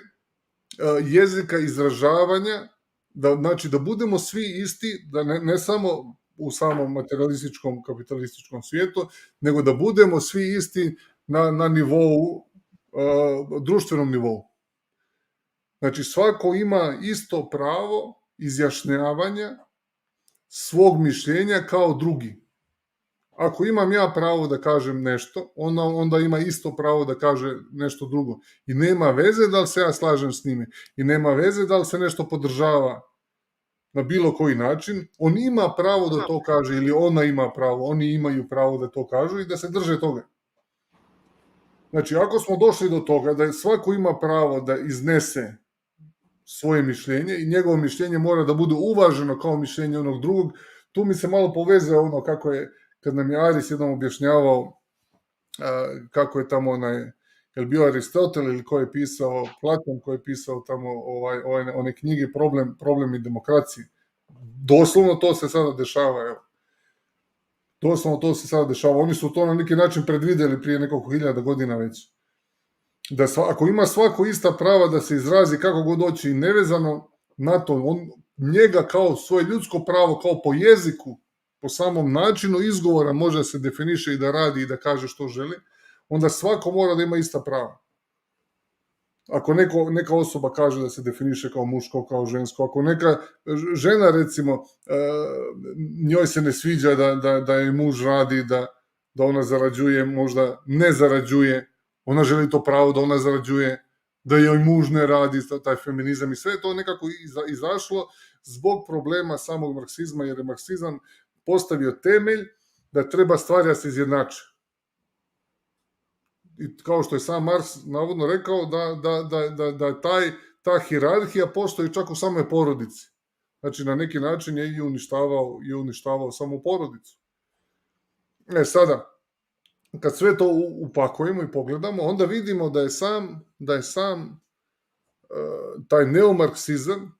jezika izražavanja, znači da budemo svi isti, da ne samo u samom materialističkom, kapitalističkom svijetu, nego da budemo svi isti na nivou, društvenom nivou. Znači, svako ima isto pravo izjašnjavanja svog mišljenja kao drugi. Ako imam ja pravo da kažem nešto, onda ima isto pravo da kaže nešto drugo. I nema veze da li se ja slažem s njime. I nema veze da li se nešto podržava na bilo koji način. On ima pravo da to kaže ili ona ima pravo. Oni imaju pravo da to kažu i da se drže toga. Znači, ako smo došli do toga da svako ima pravo da iznese svoje mišljenje i njegovo mišljenje mora da bude uvaženo kao mišljenje onog drugog, tu mi se malo poveze ono kako je, kad nam je Aris jednom objašnjavao kako je tamo je bio Aristotel ili ko je pisao, Platon ko je pisao tamo one knjige Problem i demokraciji. Doslovno to se sada dešava, evo. Doslovno to se sada dešava. Oni su to na neki način predvideli prije nekoliko hiljada godina već. Da ako ima svako ista prava da se izrazi kako god hoće i nevezano na to, njega kao svoje ljudsko pravo, kao po jeziku, po samom načinu izgovora može da se definiše i da radi i da kaže što želi, onda svako mora da ima ista prava. Ako neka osoba kaže da se definiše kao muško, kao žensko, ako neka žena, recimo, njoj se ne sviđa da je muž radi, da ona zarađuje, možda ne zarađuje, ona želi to pravo da ona zarađuje, da joj muž ne radi, taj feminizam i sve je to nekako izašlo zbog problema samog marksizma, jer je marksizam postavio temelj da treba stvari da se izjednače. I kao što je sam Marks navodno rekao, da ta hijerarhija postoji čak u samoj porodici. Znači, na neki način je i uništavao samu porodicu. Sada, kad sve to upakujemo i pogledamo, onda vidimo da je sam taj neomarksizam,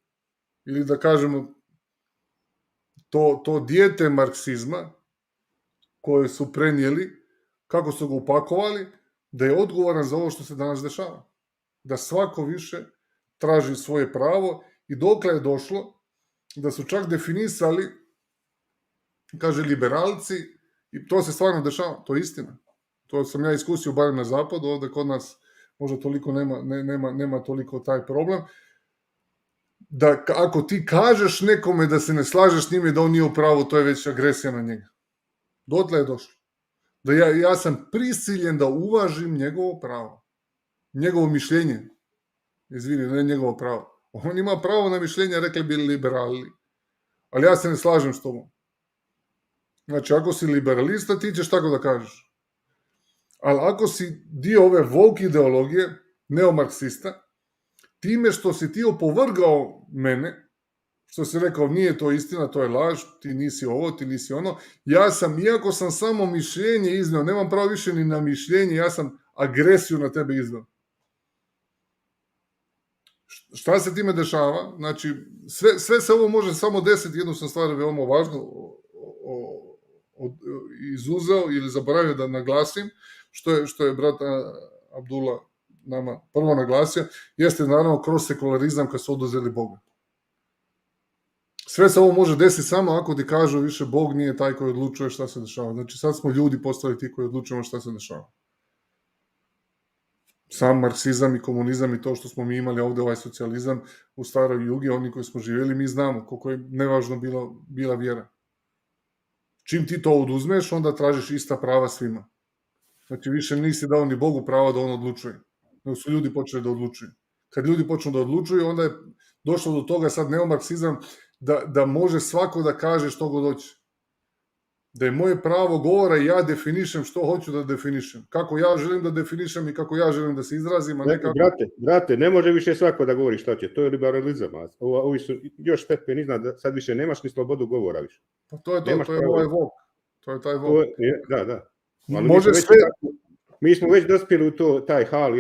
ili da kažemo to dijete marksizma koje su prenijeli, kako su ga upakovali, da je odgovoran za ovo što se danas dešava. Da svako više traži svoje pravo i dokle je došlo da su čak definisali, kaže, liberalci, i to se stvarno dešava, to je istina. To sam ja iskusio barem na zapadu, ovde kod nas možda toliko nema toliko taj problem, da ako ti kažeš nekome da se ne slažeš s njime, da on nije u pravu, to je već agresija na njega. Dotle je došlo. Da ja sam prisiljen da uvažim njegovo pravo, njegovo mišljenje, izvini, ne njegovo pravo. On ima pravo na mišljenje, rekli bi liberali, ali ja se ne slažem s tobom. Znači, ako si liberalista, ti ćeš tako da kažeš. Ali ako si dio ove woke ideologije, neomarksista, time što si ti opovrgao mene, što si rekao nije to istina, to je laž, ti nisi ovo, ti nisi ono, iako sam samo mišljenje izneo, nemam pravo više ni na mišljenje, ja sam agresiju na tebe izneo. Šta se time dešava? Znači, sve se ovo može samo desiti, jednu sam stvar veoma važno izuzeo ili zaboravio da naglasim, što je brat Abdullah nama prvo naglasio, jeste naravno kroz sekularizam kad su oduzeli Boga. Sve se ovo može desiti samo ako ti kažu više Bog nije taj koji odlučuje šta se dešava. Znači sad smo ljudi postali ti koji odlučujemo šta se dešava. Sam marksizam i komunizam i to što smo mi imali ovde, ovaj socijalizam u staroj Jugi, oni koji smo živjeli, mi znamo koliko je nevažno bila vjera. Čim ti to oduzmeš, onda tražiš ista prava svima. Znači više nisi dao ni Bogu prava da on odlučuje. Nego su ljudi počeli da odlučuju. Kad ljudi počnu da odlučuju, onda je došlo do toga sad neomarksizam da može svako da kaže što god hoće. Da je moje pravo govora i ja definišem što hoću da definišem. Kako ja želim da definišem i kako ja želim da se izrazim, a ne kako... Brate, ne može više svako da govori šta će. To je liberalizam. Ovi su još stepen iznad, sad više nemaš ni slobodu govora više. Pa to je ovaj vok. To je taj vok. Da. Može sve... Mi smo već dospjeli u taj hal,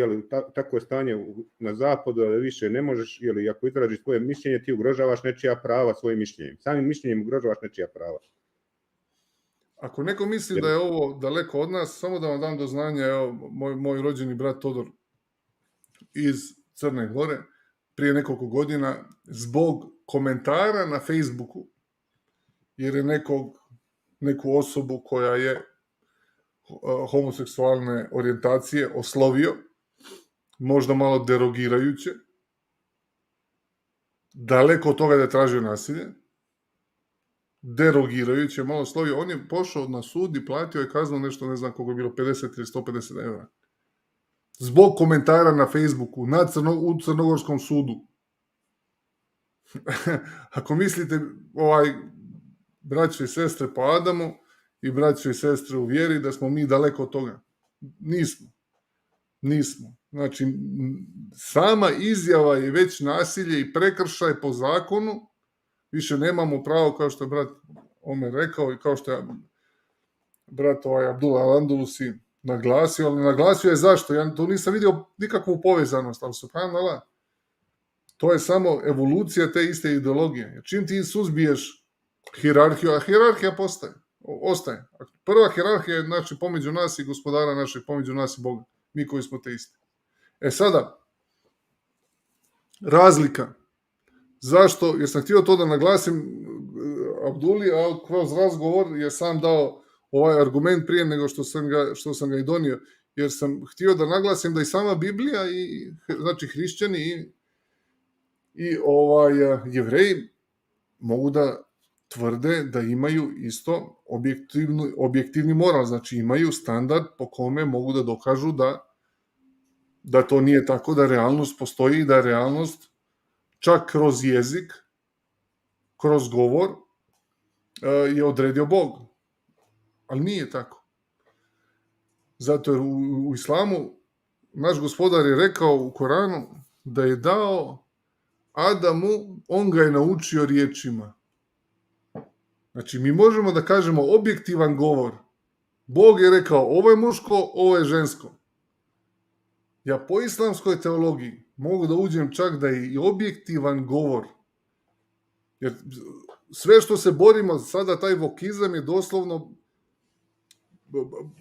tako stanje na zapadu, ali više ne možeš, ako izražiš svoje mišljenje, ti ugrožavaš nečija prava svojim mišljenjem. Samim mišljenjem ugrožavaš nečija prava. Ako neko misli da je ovo daleko od nas, samo da vam dam do znanja, evo, moj rođeni brat Todor iz Crne Gore, prije nekoliko godina, zbog komentara na Facebooku, jer je neku osobu koja je homoseksualne orijentacije oslovio, možda malo derogirajuće, daleko od toga da je tražio nasilje, derogirajuće, malo slovi, on je pošao na sud i platio je kaznu nešto, ne znam koliko je bilo, 50 ili 150 evra. Zbog komentara na Facebooku, u Crnogorskom sudu. Ako mislite, braćo i sestre po Adamu i braćo i sestre u vjeri, da smo mi daleko od toga. Nismo. Znači, sama izjava je već nasilje i prekršaj po zakonu. Više nemamo pravo, kao što je brat Omer rekao i kao što je brat Abdullah Al-Andalusi naglasio, ali naglasio je zašto. Ja tu nisam vidio nikakvu povezanost, ali subhanallah, to je samo evolucija te iste ideologije. Jer čim ti suzbiješ hijerarhiju, a hijerarhija ostaje. Prva hijerarhija je znači pomeđu nas i gospodara našeg, pomeđu nas i Boga. Mi koji smo te isti. Sada, razlika. Zašto? Jer sam htio to da naglasim Abduli, a kroz razgovor je sam dao ovaj argument prije nego što sam ga i donio. Jer sam htio da naglasim da i sama Biblija, i znači hrišćani i Jevreji mogu da tvrde da imaju isto objektivni moral, znači imaju standard po kome mogu da dokažu da to nije tako, da realnost postoji i da realnost čak kroz jezik, kroz govor je odredio Bog. Ali nije tako. Zato jer u islamu naš gospodar je rekao u Koranu da je dao Adamu, on ga je naučio riječima. Znači, mi možemo da kažemo objektivan govor. Bog je rekao, ovo je muško, ovo je žensko. Ja po islamskoj teologiji mogu da uđem čak da je i objektivan govor. Jer sve što se borimo sada, taj vokizam je doslovno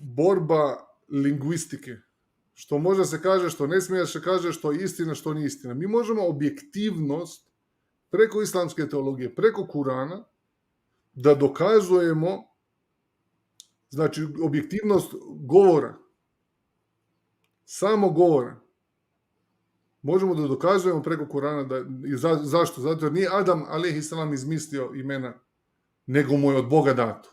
borba lingvistike. Što može se kaže, što ne smije da se kaže, što je istina, što nije istina. Mi možemo objektivnost preko islamske teologije, preko Kurana, da dokazujemo, znači, objektivnost govora, samo govora. Možemo da dokazujemo preko Kurana. Zašto? Zato jer nije Adam alejhiselam izmislio imena, nego mu je od Boga dato.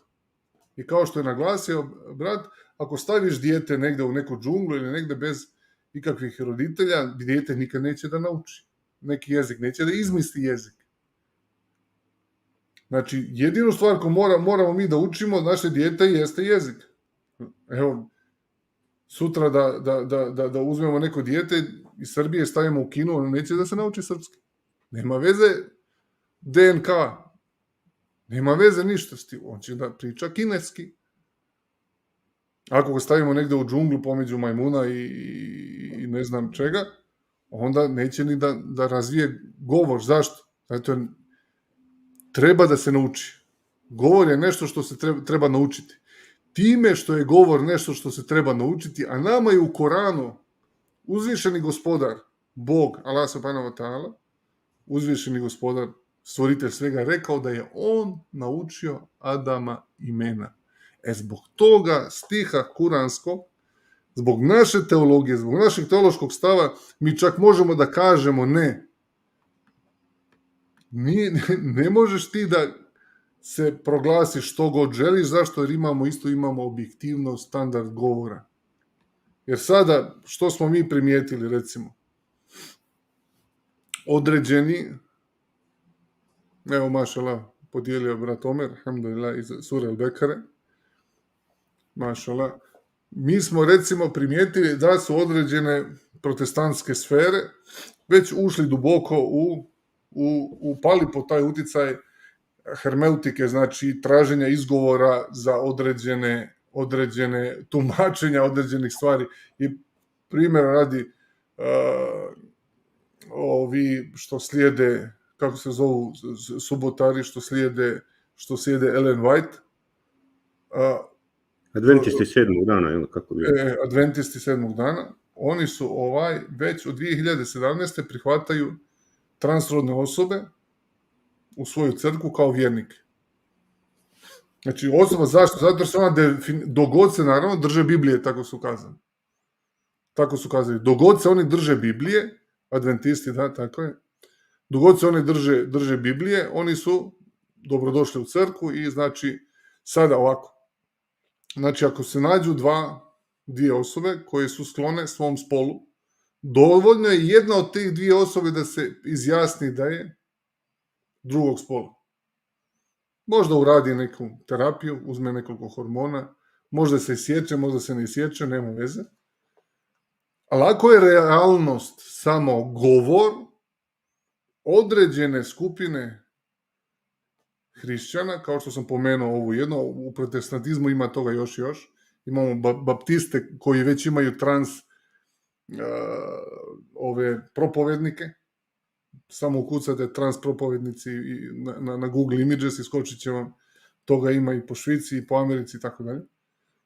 I kao što je naglasio brat, ako staviš dijete negde u neku džunglu ili negde bez ikakvih roditelja, dijete nikad neće da nauči neki jezik, neće da izmisli jezik. Znači, jedinu stvar koju moramo mi da učimo od naše dijete jeste jezik. Evo, sutra da uzmemo neko dijete iz Srbije, stavimo u Kinu, ono neće da se nauči srpski. Nema veze DNK, nema veze ništa s tim, on će da priča kineski. Ako ga stavimo negde u džunglu pomeđu majmuna i ne znam čega, onda neće ni da razvije govor. Zašto? Zato jer treba da se nauči. Govor je nešto što se treba naučiti. Time što je govor nešto što se treba naučiti, a nama je u Koranu uzvišeni gospodar, Bog, Allah subhanahu wa ta'ala, uzvišeni gospodar, stvoritelj svega, rekao da je on naučio Adama imena. Zbog toga stiha kuranskog, zbog naše teologije, zbog našeg teološkog stava, mi čak možemo da kažemo ne. Ne možeš ti da se proglasiš što god želiš, zašto? Jer imamo objektivnost, standard govora. Jer sada, što smo mi primijetili, recimo, određeni, evo mašallah, podijelio brat Omer, alhamdulillah, iz sure Al-Bekare, mašallah, mi smo recimo primijetili da su određene protestantske sfere već ušli duboko upali po taj uticaj hermeutike, znači traženja izgovora za određene tumačenja određenih stvari. I primjera radi, ovi što slijede, kako se zovu, subotari, što slijede Ellen White. Adventisti 7. dana, ili kako bi? Adventisti 7. dana. Oni su već od 2017. prihvataju transrodne osobe u svoju crkvu kao vjernike. Znači, osoba, zašto? Zato jer se ona dogod se, naravno, drže Biblije, tako su kazali. Tako su kazali. Dogod se oni drže Biblije, adventisti, da, tako je, dogod se oni drže Biblije, oni su dobrodošli u crkvu i znači sada ovako. Znači ako se nađu dvije osobe koje su sklone svom spolu, dovoljno je jedna od tih dvije osobe da se izjasni da je drugog spola. Možda uradi neku terapiju, uzme nekoliko hormona, možda se sjeće, možda se ne sjeće, nema veze. Ali ako je realnost samo govor određene skupine hrišćana, kao što sam pomenuo ovu jedno, u protestantizmu ima toga još. Imamo baptiste koji već imaju ove propovednike, samo ukucate trans propovednici na Google Images, iskočit će vam, toga ima i po Švici i po Americi i tako dalje.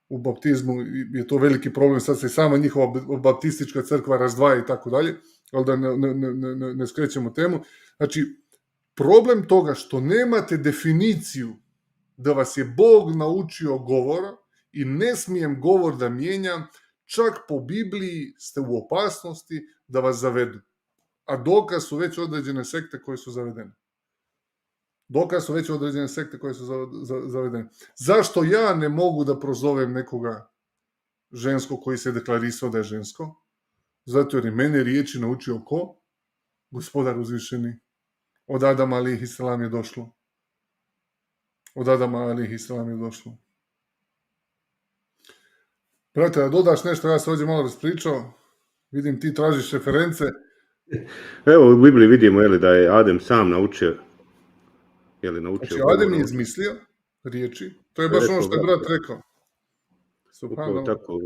U baptizmu je to veliki problem, sad se sama njihova baptistička crkva razdvaja i tako dalje, ali da ne skrećemo temu. Znači, problem toga što nemate definiciju da vas je Bog naučio govora i ne smijem govor da mijenjam, čak po Bibliji ste u opasnosti da vas zavedu. A dokaz su već određene sekte koje su zavedene. Zašto ja ne mogu da prozovem nekoga žensko koji se deklarisao da je žensko? Zato jer je mene riječi naučio ko? Gospodar uzvišeni. Od Adama alejhi selam je došlo. Brate, da dodaš nešto, ja se ovdje malo raspričao. Vidim, ti tražiš reference. Evo, u Bibliji vidimo da je Adem sam naučio. Znači, Adem je izmislio riječi. To je baš ono što je brat rekao. Tako,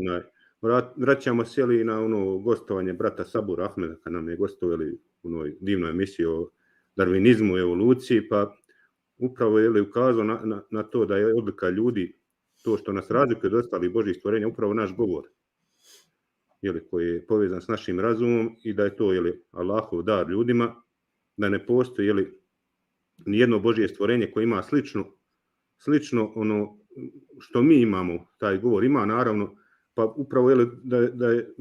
vraćamo se na ono gostovanje brata Sabura Ahmeda, kad nam je gostovali u onoj divnoj emisiji o darvinizmu i evoluciji, pa upravo je ukazao na to da je odlika ljudi, to što nas razlikuje od ostalih božjih stvorenja, upravo naš govor, koji je povezan s našim razumom i da je to Allahov dar ljudima, da ne postoji nijedno božje stvorenje koje ima slično ono što mi imamo, taj govor ima naravno, pa upravo da je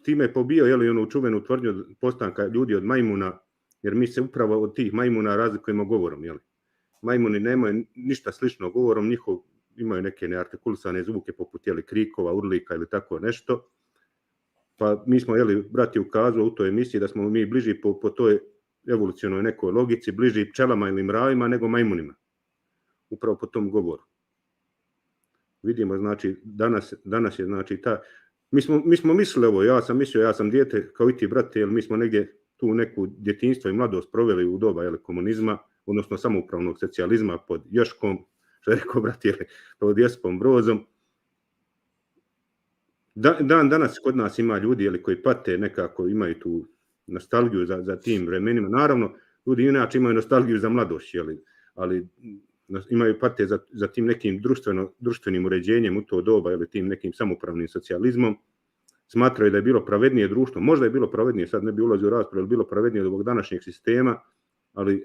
time pobio onu čuvenu tvrdnju postanka ljudi od majmuna, jer mi se upravo od tih majmuna razlikujemo govorom. Majmuni nemaju ništa slično govorom, imaju neke neartikulisane zvuke poput krikova, urlika ili tako nešto. Pa mi smo, brat je ukazao u toj emisiji da smo mi bliži po toj evolucionoj nekoj logici, bliži pčelama ili mravima nego majmunima. Upravo po tom govoru. Vidimo, znači, danas je, znači, mi smo mislili, ja sam dijete kao i ti, brate, jer mi smo negdje tu neku djetinjstvo i mladost proveli u doba komunizma, odnosno samoupravnog socijalizma pod Joškom, što je rekao brat, pod Josipom Brozom. Danas kod nas ima ljudi koji pate nekako, imaju tu nostalgiju za tim vremenima. Naravno, ljudi inače imaju nostalgiju za mladost, ali imaju pate za tim nekim društvenim uređenjem u to doba ili tim nekim samoupravnim socijalizmom. Smatraju da je bilo pravednije društvo. Možda je bilo pravednije, sad ne bi ulazio u raspravu, ali bilo pravednije od ovog današnjeg sistema,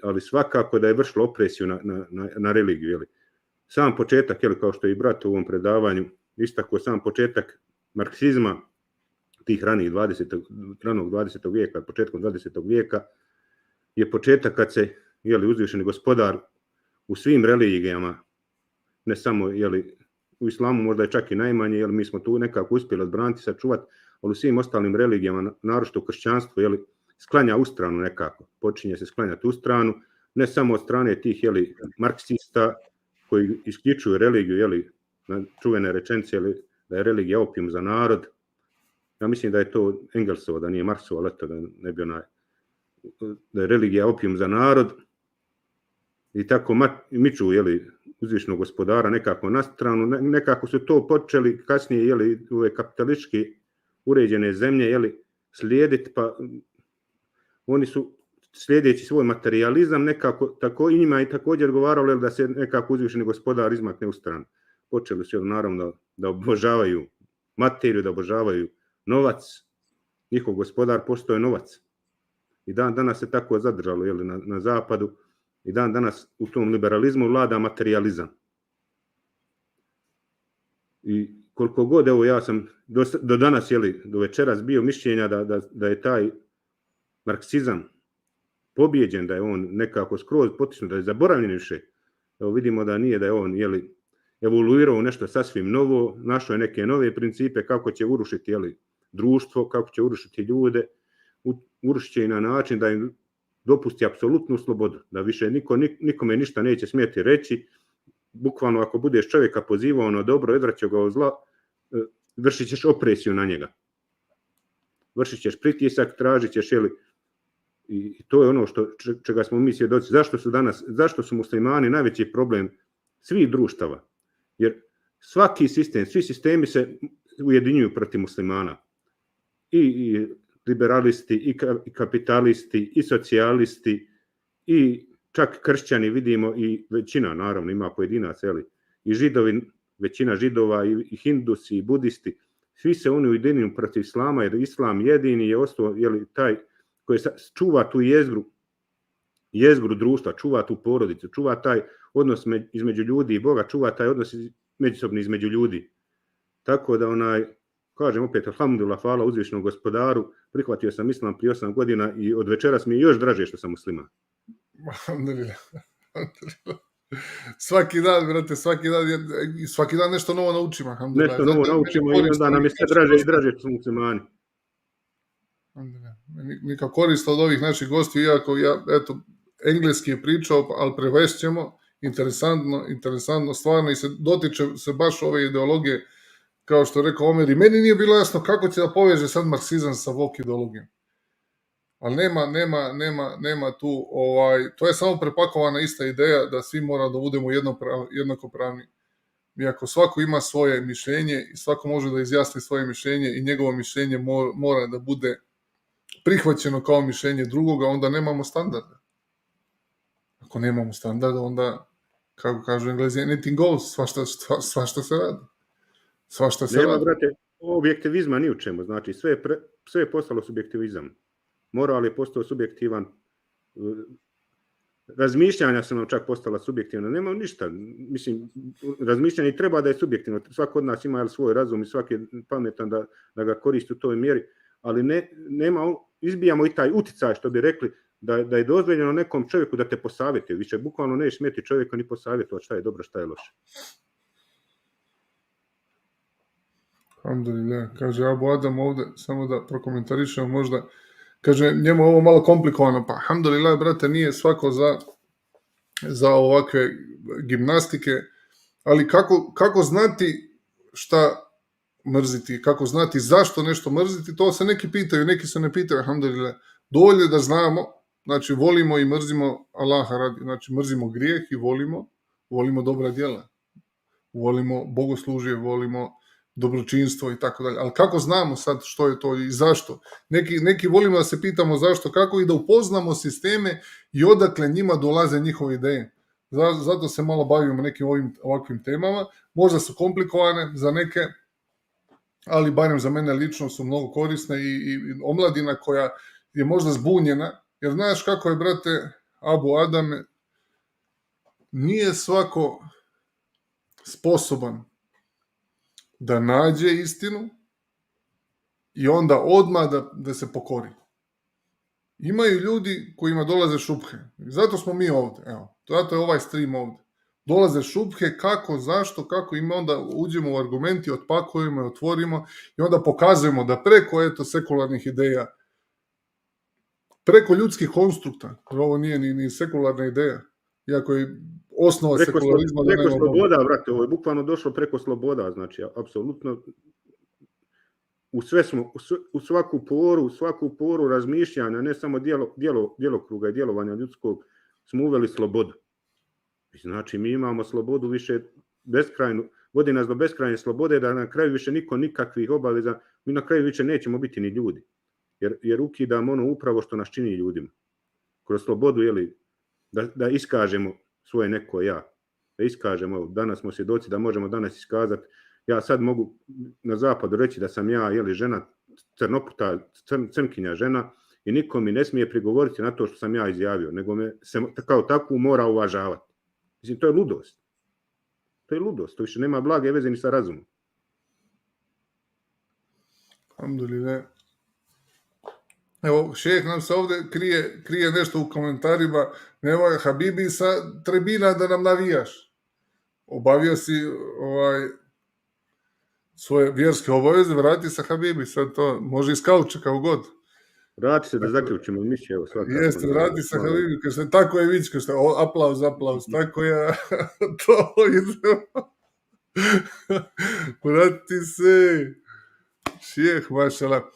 ali svakako da je vršilo opresiju na religiju. Sam početak, kao što je i brat u ovom predavanju istakao, sam početak marksizma tih ranog 20. vijeka, početkom 20. vijeka, je početak kad se uzvišeni gospodar u svim religijama, ne samo u islamu možda je čak i najmanje, jer mi smo tu nekako uspjeli odbraniti, sačuvati, ali u svim ostalim religijama, naročito u kršćanstvu, sklanja u stranu nekako. Počinje se sklanjati u stranu, ne samo od strane tih marksista koji isključuju religiju, čuvene rečenice, da je religija opijum za narod. Ja mislim da je to Engelsovo, da nije Marksovo, ali da ne bi da je religija opijum za narod. I tako miču uzvišnog gospodara nekako na stranu, nekako su to počeli kasnije ove kapitalistički uređene zemlje slijediti, pa oni su slijedeći svoj materializam nekako tako i njima i također govaralo da se nekako uzvišeni gospodar izmakne u stranu. Počeli su naravno da obožavaju materiju, da obožavaju novac. Njihov gospodar postoje novac. I danas se tako zadržalo na zapadu. I danas u tom liberalizmu vlada materijalizam. I koliko god, evo ja sam do danas, do večeras bio mišljenja da je taj marksizam pobijeđen, da je on nekako skroz potisnut, da je zaboravljen više. Evo vidimo da nije, da je on evoluirao u nešto sasvim novo, našao je neke nove principe kako će urušiti društvo, kako će urušiti ljude, urušit će i na način da im dopusti apsolutnu slobodu, da više nikome ništa neće smjeti reći. Bukvalno ako budeš čovjeka pozivao na dobro, odvraćao ga od zla, vršit ćeš opresiju na njega. Vršit ćeš pritisak, tražit ćeš, i to je ono čega smo mi svjedoci. Zašto su muslimani najveći problem svih društava? Jer svaki sistem, svi sistemi se ujedinjuju protiv muslimana. I liberalisti, i kapitalisti, i socijalisti, i čak kršćani, vidimo, i većina, naravno, ima pojedinac, i židovi, većina židova, i hindusi, i budisti, svi se oni ujedinjuju protiv islama, jer islam jedini je ostao, taj koji čuva tu jezgru društva, čuva tu porodicu, čuva taj odnos između ljudi i Boga, čuva taj odnos međusobni između ljudi. Tako da kažem opet, alhamdulillah, hvala uzvišnom gospodaru, prihvatio sam islam prije 8 godina i od večeras mi je još draže što sam musliman. Alhamdulillah. Svaki dan, brate, svaki dan nešto novo naučimo. Nešto novo naučimo i onda nam je sve draže i draže što smo muslimani. Mi kao korist od ovih naših gostiju, iako engleski je pričao, ali prevešćemo, interesantno, stvarno, i se dotiče se baš ove ideologije, kao što je rekao Omer, i meni nije bilo jasno kako će da poveže sad marksizam sa woke ideologijom. Ali nema tu, to je samo prepakovana ista ideja da svi mora da budemo jednakopravni. Iako svako ima svoje mišljenje i svako može da izjasni svoje mišljenje i njegovo mišljenje mora da bude prihvaćeno kao mišljenje drugoga, onda nemamo standarda. Ako nemamo standarda, onda, kako kažu Englezi, anything goes, svašta se radi. Nema, brate, objektivizma ni u čemu, znači sve je postalo subjektivizam. Moral je postao subjektivan, razmišljanja su nam čak postala subjektivna, nema ništa, mislim, razmišljanje treba da je subjektivno, svako od nas ima svoj razum i svaki je pametan da ga koristi u toj mjeri, ali izbijamo i taj uticaj, što bi rekli, da je dozvoljeno nekom čovjeku da te posavjetuje, više bukvalno nećeš smjeti čovjeka ni posavjetovati šta je dobro, šta je loše. Alhamdulillah, kaže Abu Adam ovdje, samo da prokomentarišemo možda, kaže, njemu ovo malo komplikovano, pa alhamdulillah, brate, nije svako za ovakve gimnastike, ali kako znati šta mrziti, kako znati zašto nešto mrziti, to se neki pitaju, neki se ne pitaju, alhamdulillah. Dovoljno je da znamo, znači volimo i mrzimo Allaha radi, znači mrzimo grijeh i volimo dobra djela, volimo bogoslužje, volimo dobročinstvo i tako dalje. Ali kako znamo sad što je to i zašto? Neki volimo da se pitamo zašto, kako, i da upoznamo sisteme i odakle njima dolaze njihove ideje. Zato se malo bavimo nekim ovakvim temama. Možda su komplikovane za neke, ali barem za mene lično su mnogo korisne i omladina koja je možda zbunjena. Jer znaš kako je, brate, Abu Adame, nije svako sposoban da nađe istinu i onda odmah da se pokori. Imaju ljudi kojima dolaze šuphe. Zato smo mi ovdje. Evo, zato je ovaj stream ovdje. Dolaze šuphe, kako, zašto, kako, i onda uđemo u argumenti, otpakujemo i otvorimo i onda pokazujemo da preko sekularnih ideja, preko ljudskih konstrukta, jer ovo nije ni sekularna ideja, iako je osnova sekularizma. Preko sloboda, brate, ovo je bukvalno došlo preko sloboda, znači, apsolutno, u svaku poru razmišljanja, ne samo djelokruga i djelovanja ljudskog, smo uveli slobodu. Znači, mi imamo slobodu više beskrajnu, vodi nas do beskrajne slobode, da na kraju više niko nikakvih obaveza, mi na kraju više nećemo biti ni ljudi. Jer ukidamo ono upravo što nas čini ljudima. Kroz slobodu, da iskažemo svoje neko ja. Da iskažemo, danas smo svjedoci da možemo danas iskazati, ja sad mogu na zapadu reći da sam ja, žena, crnoputa, crnkinja žena, i niko mi ne smije prigovoriti na to što sam ja izjavio, nego me se kao takvu mora uvažavati. Mislim, to je ludost. To više nema blage veze ni sa razumom. Alhamdulillah. Evo, šejh nam se ovdje krije nešto u komentarima, nemoj Habibi sa tribina da nam navijaš. Obavio si svoje vjerske obaveze, vrati se Habibi, sad to može iz kauča kao god. Vrati se da zaključimo mišće, evo svakako. Jeste, vrati se Habibi, kaže se, tako je vić, kaže se, aplauz, tako je, to ide. Vrati se, šejh, mašala.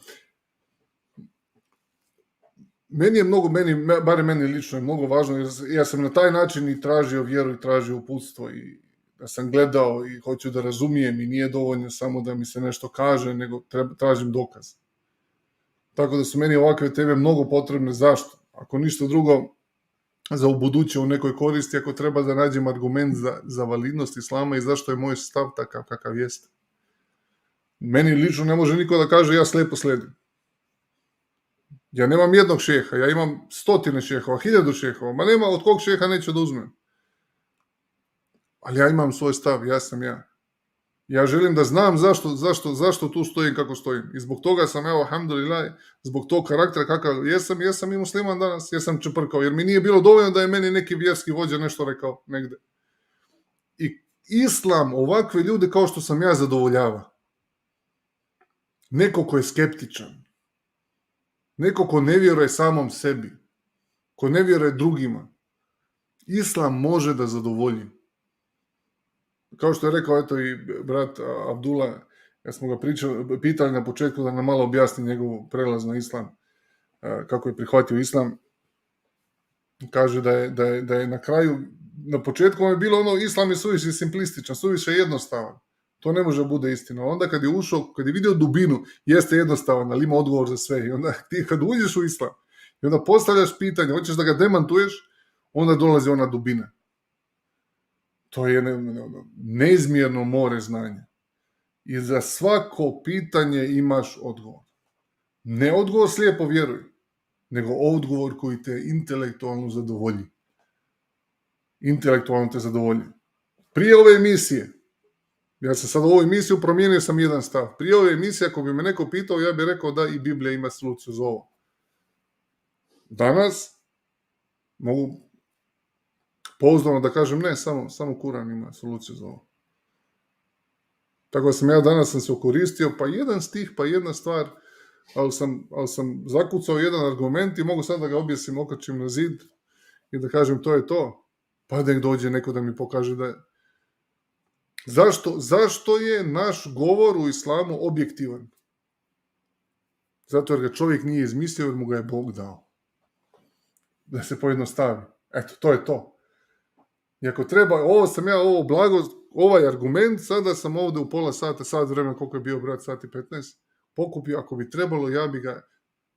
Barem meni lično je mnogo važno, jer ja sam na taj način i tražio vjeru i tražio uputstvo i da sam gledao i hoću da razumijem i nije dovoljno samo da mi se nešto kaže, nego tražim dokaz. Tako da su meni ovakve teme mnogo potrebne. Zašto? Ako ništa drugo, za ubuduće u nekoj koristi, ako treba da nađem argument za validnost islama i zašto je moj stav takav kakav jeste. Meni lično ne može niko da kaže ja slijepo sledim. Ja nemam jednog šeha, ja imam 100 šehova, 1000 šehova, ma nema od kog šeha neću da uzmem. Ali ja imam svoj stav, ja sam ja. Ja želim da znam zašto tu stojim kako stojim. I zbog toga sam, evo, alhamdulillah, zbog tog karaktera kakav jesam i musliman danas, jesam čeprkao, jer mi nije bilo dovoljno da je meni neki vjerski vođa nešto rekao negde. I islam ovakve ljude kao što sam ja zadovoljava. Neko ko je skeptičan, neko ko ne vjeruje samom sebi, ko ne vjeruje drugima, islam može da zadovolji. Kao što je rekao, eto i brat Abdullah, ja smo ga pitali na početku da nam malo objasni njegov prelaz na islam, kako je prihvatio islam. Kaže da je na kraju, na početku je bilo ono, islam je suviše simplističan, suviše jednostavan. To ne može bude istina. Onda kad je ušao, kad je vidio dubinu, jeste jednostavan, ali ima odgovor za sve. I onda ti kad uđeš u islam i onda postavljaš pitanje, hoćeš da ga demantuješ, onda dolazi ona dubina. To je neizmjerno more znanja. I za svako pitanje imaš odgovor. Ne odgovor slijepo vjeruj, nego odgovor koji te intelektualno zadovolji. Intelektualno te zadovolji. Prije ove emisije, ja sam sad u ovoj emisiju promijenio sam jedan stav. Prije ove emisije, ako bi me neko pitao, ja bih rekao da i Biblija ima soluciju za ovo. Danas mogu pouzdano da kažem ne, samo Kuran ima soluciju za ovo. Tako da sam se okoristio, pa jedan stih, pa jedna stvar, ali sam zakucao jedan argument i mogu sad da ga objesim, okačim na zid i da kažem to je to. Pa da dođe neko da mi pokaže da je. Zašto je naš govor u islamu objektivan? Zato jer ga čovjek nije izmislio, jer mu ga je Bog dao. Da se pojednostavi. Eto, to je to. I ako treba, ovo blago, ovaj argument, sada sam ovdje u pola sata, sat vremena, koliko je bio brat, sat i 15, pokupio, ako bi trebalo, ja bi ga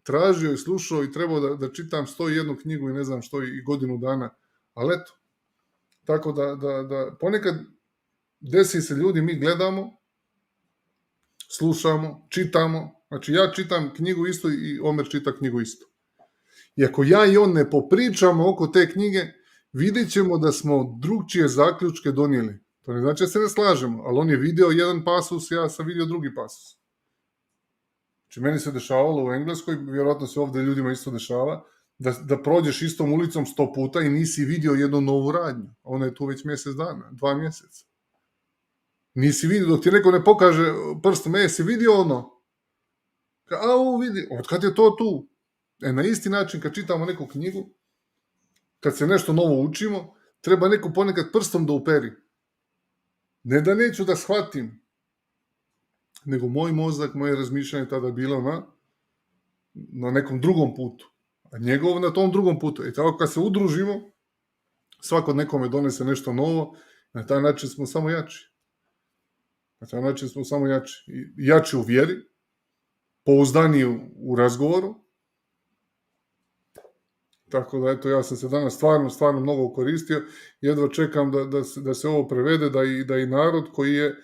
tražio i slušao i trebao da čitam 101 knjigu i ne znam što i godinu dana. Ali eto, tako da ponekad desi se ljudi, mi gledamo, slušamo, čitamo, znači ja čitam knjigu isto i Omer čita knjigu isto. I ako ja i on ne popričamo oko te knjige, vidjet ćemo da smo drugčije zaključke donijeli. To ne znači da se ne slažemo, ali on je vidio jedan pasus, ja sam vidio drugi pasus. Znači, meni se dešavalo u Engleskoj, vjerojatno se ovdje ljudima isto dešava, da prođeš istom ulicom 100 puta i nisi vidio jednu novu radnju. Ona je tu već mjesec dana, 2 mjeseca. Nisi vidio, dok ti neko ne pokaže prstom, jesi vidio ono? Vidi, od kad je to tu? Na isti način, kad čitamo neku knjigu, kad se nešto novo učimo, treba neko ponekad prstom da uperi. Ne da neću da shvatim, nego moj mozak, moje razmišljanje tada bilo na nekom drugom putu, a njegov na tom drugom putu. I tako kad se udružimo, svako nekome donese nešto novo, na taj način smo samo jači. Jači u vjeri, pouzdaniji u razgovoru. Tako da, eto, ja sam se danas stvarno mnogo koristio. Jedva čekam da se ovo prevede, da i narod koji je...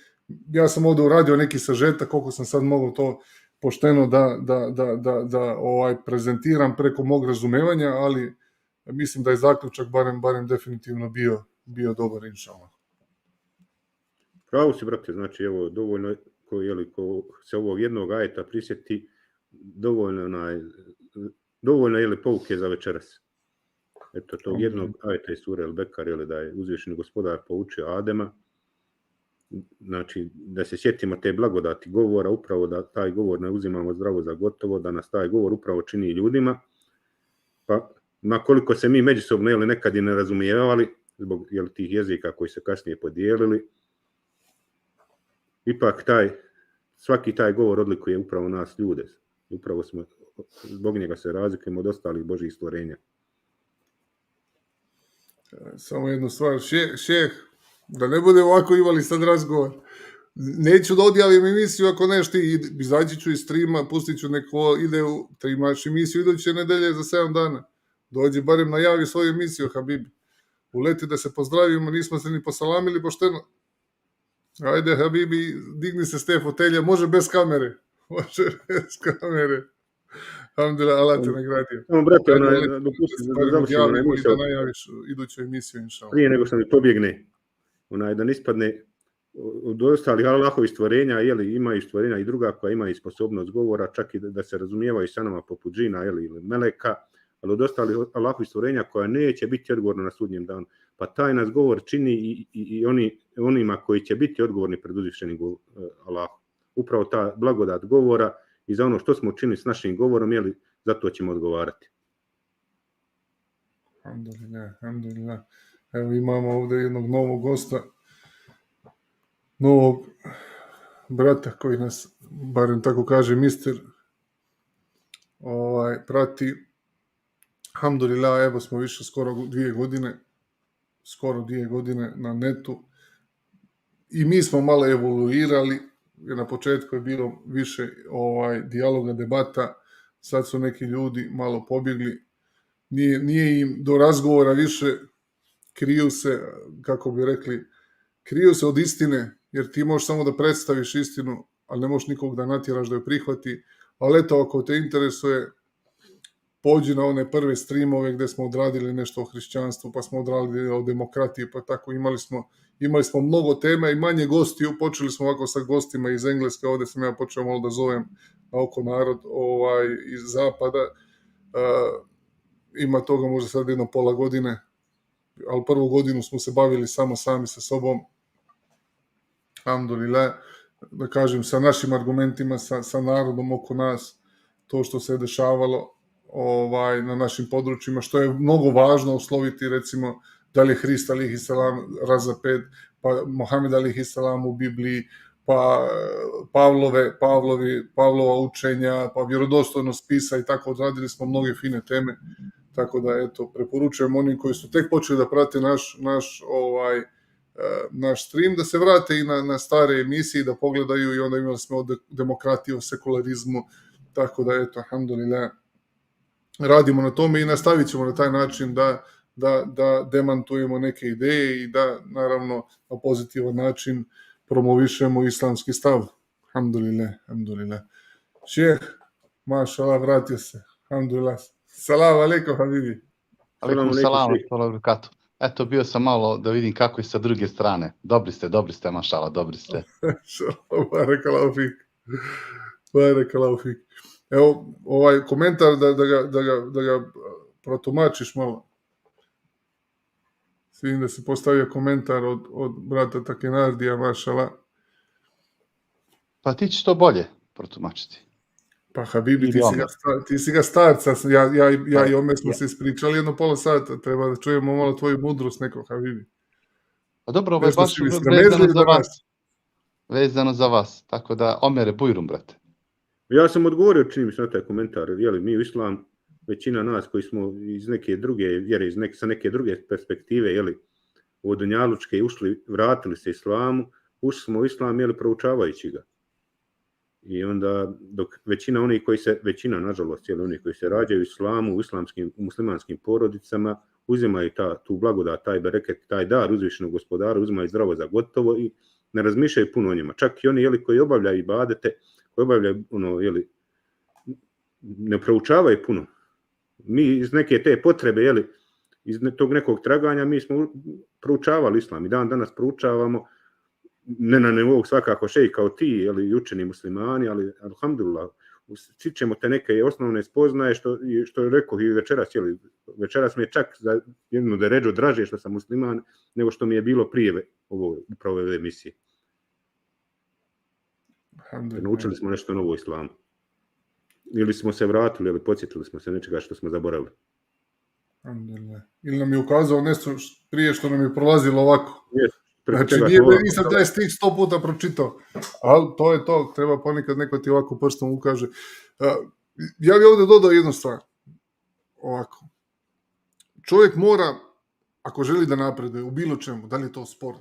Ja sam ovdje uradio neki sažetak, koliko sam sad mogao to pošteno da prezentiram preko mog razumevanja, ali mislim da je zaključak barem definitivno bio dobar, inšallah. Pravo si, brate, znači evo dovoljno ko se ovog jednog ajeta prisjeti, dovoljno dovoljno je pouke za večeras. Eto, tog jednog ajeta iz sure El-Bekar, da je uzvišeni gospodar poučio Adema, znači da se sjetimo te blagodati govora, upravo da taj govor ne uzimamo zdravo za gotovo, da nas taj govor upravo čini ljudima, pa makoliko se mi međusobno nekad i ne razumijevali zbog tih jezika koji se kasnije podijelili, ipak svaki taj govor odlikuje upravo nas ljude. Upravo zbog njega se razlikujemo od ostalih Božjih stvorenja. Samo jednu stvar, šeh, da ne bude ovako imali sad razgovor. Neću da odjavim emisiju ako nešto, izaći ću iz streama, pustit ću neko ideu, te imaš emisiju iduće nedelje za 7 dana. Dođi, barem najavi svoju emisiju, Habibi. Uleti da se pozdravimo, nismo se ni posalamili pošteno. Ajde, Habibi, digni se s te fotelje, može bez kamere. Može bez kamere. Alhamdulillah, Allah te nagradio. Brate, dopusti da završimo na emisiju. Da najaviš iduću emisiju, inša Allah. Prije nego što mi pobjegne, da ne ispadne od ostalih Allahovih stvorenja, imaju stvorenja i druga koja imaju sposobnost govora, čak i da se razumijevaju sa nama poput džina ili meleka, ali od ostalih Allahovih stvorenja koja neće biti odgovorna na sudnjem danu. Pa taj nas govor čini i onima koji će biti odgovorni pred uzvišenim Allahom. Upravo ta blagodat govora i za ono što smo učinili s našim govorom, zato ćemo odgovarati. Alhamdulillah. Evo imamo ovdje jednog novog gosta, novog brata koji nas, barem tako kaže mister, prati. Alhamdulillah, evo smo više skoro 2 godine na netu i mi smo malo evoluirali, jer na početku je bilo više dijaloga, debata, sad su neki ljudi malo pobjegli, nije im do razgovora više, kriju se, kako bi rekli, kriju se od istine, jer ti možeš samo da predstaviš istinu, ali ne možeš nikog da natjeraš da ju prihvati, ali eto, ako te interesuje, pođi na one prve streamove gdje smo odradili nešto o hrišćanstvu, pa smo odradili o demokratiji, pa tako imali smo mnogo tema i manje gostiju, počeli smo ovako sa gostima iz Engleske, ovdje sam ja počeo malo da zovem na oko narod iz zapada, ima toga možda sad jedno pola godine, ali prvu godinu smo se bavili samo sami sa sobom, alhamdulillah, da kažem, sa našim argumentima, sa narodom oko nas, to što se je dešavalo na našim područjima, što je mnogo važno osloviti, recimo, da li je Hrist alejhi selam razapet, pa Mohamed alejhi selam u Bibliji, pa Pavlova učenja, pa vjerodostojnost spisa i tako, odradili smo mnoge fine teme, tako da, eto, preporučujem onim koji su tek počeli da prate naš stream, da se vrate i na stare emisije, da pogledaju, i onda imali smo o demokratiji, o sekularizmu, tako da, eto, alhamdulillah, radimo na tome i nastavit ćemo na taj način da demantujemo neke ideje i da, naravno, na pozitivan način promovišemo islamski stav. Alhamdulillah. Šejh, mašallah, vratio se. Alhamdulillah. Salam alejkum, habibi. Alejkum salam, barakatu. Eto, bio sam malo da vidim kako je sa druge strane. Dobri ste, mašallah, dobri ste. Barakallahu fik. Evo, ovaj komentar da ga protumačiš malo. Vidim da se postavio komentar od brata Takenardija, mašala. Pa ti ćeš to bolje protumačiti. Pa Habibi, ti si ga starca, ja i Omer smo se ispričali jedno pola sata, treba da čujemo malo tvoju mudrost nekog, Habibi. Pa dobro, ovo je baš vezano za vas, tako da Omere bujrum, brate. Ja sam odgovorio, čini mi se, na taj komentar, mi u islam, većina nas koji smo iz neke druge vjere, sa neke druge perspektive, od dunjalučke ušli, vratili se islamu, ušli smo u islam, proučavajući ga. I onda, dok većina, nažalost, oni koji se rađaju u islamu, u muslimanskim porodicama, uzimaju tu blagodat, taj bereket, taj dar uzvišenog gospodara, uzimaju zdravo za gotovo i ne razmišljaju puno o njima. Čak i oni koji obavljaju ibadete, koji obavljaju, ne proučavaju puno. Mi iz neke te potrebe, iz tog nekog traganja, mi smo proučavali islam i danas proučavamo, ne na nivou svakako šejh kao ti, i učeni muslimani, ali alhamdulillah, stičemo te neke osnovne spoznaje, što je rekao i večeras mi je čak za jednu deređu draže što sam musliman, nego što mi je bilo prije upravo ove emisije. Naučili smo nešto novo u islamu. Ili smo se vratili, ili podsjetili smo se nečega što smo zaboravili. Ili nam je ukazao nešto prije što nam je prolazilo ovako. Znači, nisam taj stih 100 puta pročitao, ali to je to, treba ponekad neko ti ovako prstom ukaže. Ja bih ovdje dodao jednu stvar. Ovako. Čovjek mora, ako želi da napreduje u bilo čemu, da li je to sport,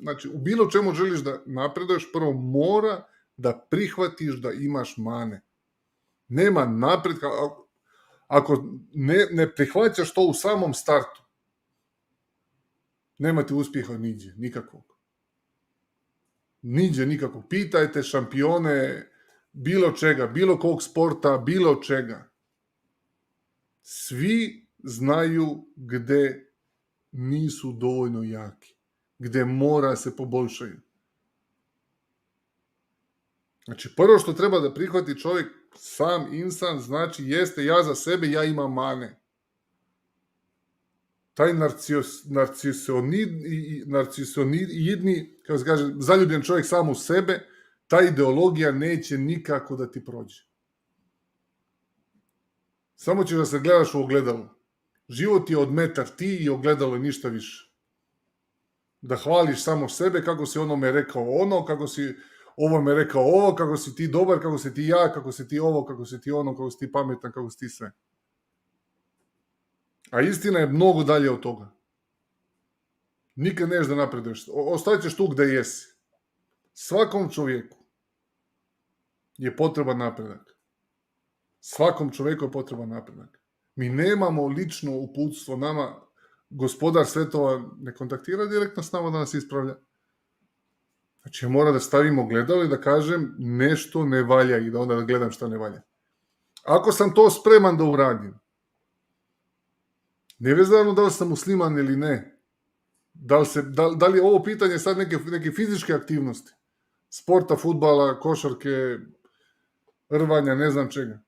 znači u bilo čemu želiš da napreduješ, prvo mora da prihvatiš da imaš mane. Nema napredka, ako ne prihvaćaš to u samom startu, nema ti uspjeha niđe, nikakvog. Niđe nikakvog. Pitajte šampione bilo čega, bilo kog sporta, bilo čega. Svi znaju gde nisu dovoljno jaki, gde mora se poboljšaju. Znači, prvo što treba da prihvati čovjek, sam insan, znači jeste ja za sebe, ja imam mane. Taj narcisoidni, kako se kaže, zaljubljen čovjek sam u sebe, ta ideologija neće nikako da ti prođe. Samo ćeš da se gledaš u ogledalo. Život je od metar ti i ogledalo je ništa više. Da hvališ samo sebe, kako si onome rekao ono, kako si ovome rekao ovo, kako si ti dobar, kako si ti ja, kako si ti ovo, kako si ti ono, kako si ti pametan, kako si ti sve. A istina je mnogo dalje od toga. Nikad neš da napreduješ. Ostaćeš tu gde jesi. Svakom čovjeku je potreban napredak. Svakom čovjeku je potreban napredak. Mi nemamo lično uputstvo, nama gospodar svetova ne kontaktira direktno s nama da nas ispravlja. Znači, mora da stavimo gledalo i da kažem nešto ne valja i da onda da gledam šta ne valja. Ako sam to spreman da uradim, nevezano da li sam musliman ili ne, da li je ovo pitanje sad neke fizičke aktivnosti, sporta, fudbala, košarke, rvanja, ne znam čega.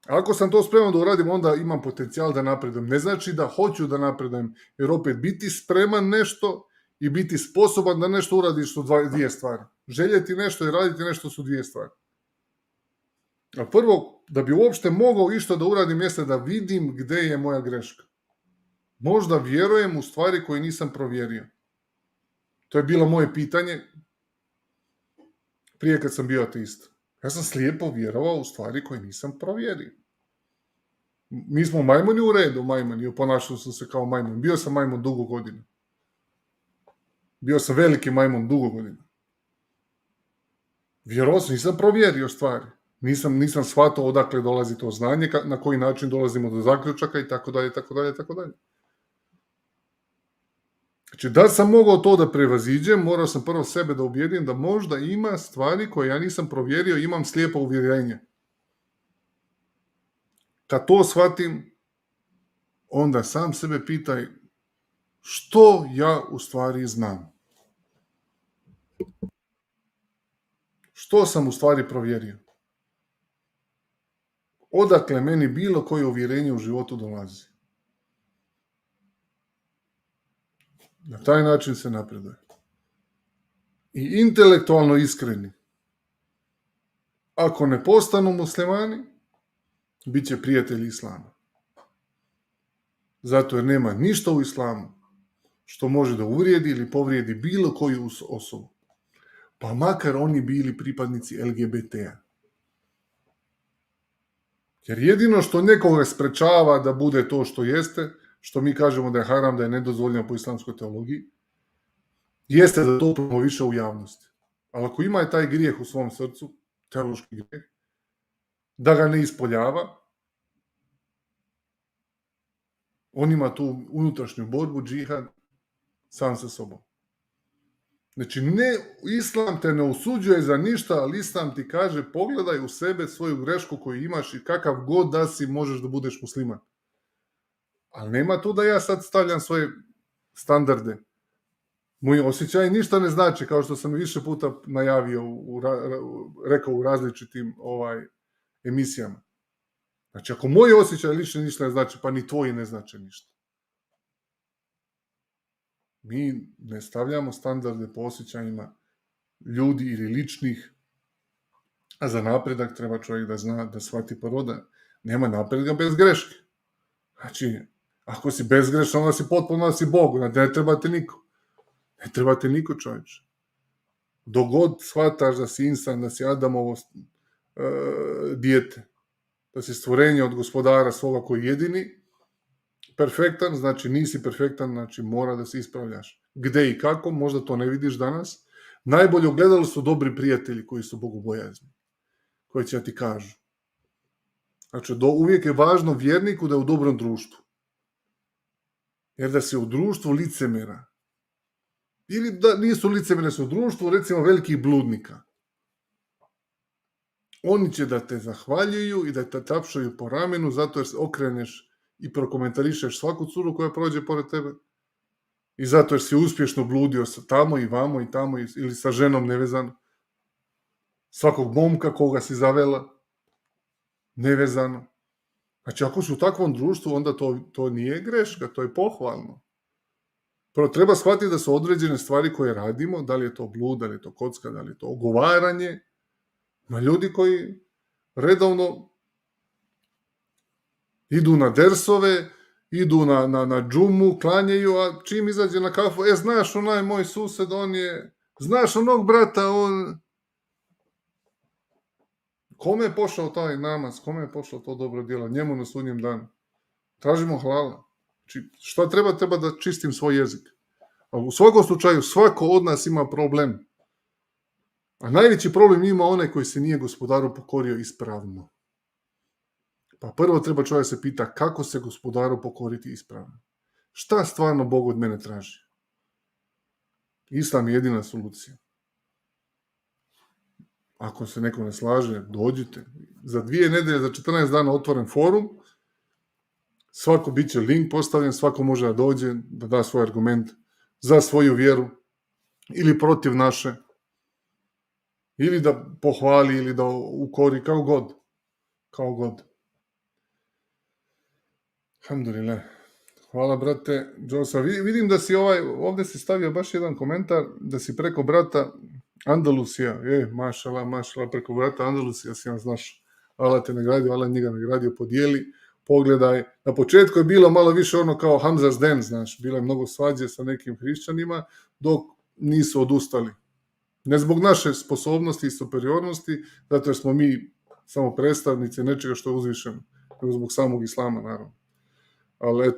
Ako sam to spreman da uradim, onda imam potencijal da napredujem. Ne znači da hoću da napredujem, jer opet biti spreman nešto i biti sposoban da nešto uradiš su dvije stvari. Željeti nešto i raditi nešto su dvije stvari. A prvo, da bi uopšte mogao išta da uradim, jeste da vidim gde je moja greška. Možda vjerujem u stvari koje nisam provjerio. To je bilo moje pitanje prije kad sam bio ateist. Ja sam slijepo vjerovao u stvari koje nisam provjerio. Mi smo majmuni u redu, majmuni, ponašao sam se kao majmun. Bio sam majmun dugo godina. Bio sam veliki majmun dugo godina. Vjerovao sam, nisam provjerio stvari. Nisam shvatao odakle dolazi to znanje, na koji način dolazimo do zaključaka i tako dalje, tako dalje, tako dalje. Znači, da sam mogao to da prevaziđem, morao sam prvo sebe da ubijedim da možda ima stvari koje ja nisam provjerio, imam slijepo uvjerenje. Kad to shvatim, onda sam sebe pitaj što ja u stvari znam. Što sam u stvari provjerio? Odakle meni bilo koje uvjerenje u životu dolazi? Na taj način se napreduje. I intelektualno iskreni. Ako ne postanu muslimani, bit će prijatelji islama. Zato jer nema ništa u islamu što može da uvrijedi ili povrijedi bilo koju osobu. Pa makar oni bili pripadnici LGBT-a. Jer jedino što nekoga sprečava da bude to što jeste, što mi kažemo da je haram, da je nedozvoljeno po islamskoj teologiji, jeste da to promoviše u javnosti. Ali ako ima taj grijeh u svom srcu, teološki grijeh, da ga ne ispoljava, on ima tu unutrašnju borbu, džihad, sam sa sobom. Znači, islam te ne osuđuje za ništa, ali islam ti kaže pogledaj u sebe svoju grešku koju imaš i kakav god da si možeš da budeš musliman. Ali nema tu da ja sad stavljam svoje standarde. Moji osjećaji ništa ne znači, kao što sam više puta najavio, rekao u različitim emisijama. Znači, ako moji osjećaj lični ništa ne znači, pa ni tvoji ne znači ništa. Mi ne stavljamo standarde po osjećajima ljudi ili ličnih, a za napredak treba čovjek da zna, da shvati prvo da nema napretka bez greške. Znači, ako si bezgrešan, onda si potpuno, onda si Bog, ne trebate niko. Ne trebate niko, čovječe. Dok god shvataš da si insan, da si Adamovo dijete, da si stvorenje od gospodara svoga koji je jedini, perfektan, znači nisi perfektan, znači mora da se ispravljaš. Gde i kako, možda to ne vidiš danas. Najbolje ogledalo su dobri prijatelji koji su bogobojazni, koji će ti kažu. Znači, uvijek je važno vjerniku da je u dobrom društvu. Jer da si u društvu licemera, ili da nisu licemere, su u društvu, recimo, velikih bludnika. Oni će da te zahvaljuju i da te tapšaju po ramenu zato jer se okreneš i prokomentarišeš svaku curu koja prođe pored tebe i zato jer si uspješno bludio tamo i vamo i tamo ili sa ženom nevezano. Svakog momka koga si zavela nevezano. Znači, ako si u takvom društvu, onda to nije greška, to je pohvalno. Prvo, treba shvatiti da su određene stvari koje radimo, da li je to blud, da li je to kocka, da li je to ogovaranje, ma ljudi koji redovno idu na dersove, idu na džumu, klanjaju, a čim izađe na kafu, znaš onaj moj sused, on je, znaš onog brata, on... Kome je pošao taj namaz, kome je pošao to dobro djelo, njemu na sudnjem danu. Tražimo halala. Znači, šta treba? Treba da čistim svoj jezik. Ali u svakom slučaju, svako od nas ima problem. A najveći problem ima onaj koji se nije gospodaru pokorio ispravno. Pa prvo treba čovjek se pita kako se gospodaru pokoriti ispravno. Šta stvarno Bog od mene traži? Islam je jedina solucija. Ako se neko ne slaže, dođite. Za 2 nedelje, za 14 dana otvoren forum. Svako bit će link postavljen, svako može da dođe, da da svoj argument za svoju vjeru ili protiv naše. Ili da pohvali, ili da ukori, kao god. Kao god. Alhamdulillah. Hvala, brate Džosa. Vidim da si ovdje si stavio baš jedan komentar, da si preko brata Andalusija, mašala, preko brata Andalusija si vam znaš. Allah te nagradio, Allah njega nagradio, podijeli, pogledaj. Na početku je bilo malo više ono kao Hamza's den, znaš, bilo je mnogo svađe sa nekim hrišćanima, dok nisu odustali. Ne zbog naše sposobnosti i superiornosti, zato jer smo mi samo predstavnici nečega što je uzvišeno, nego zbog samog islama, naravno. Ali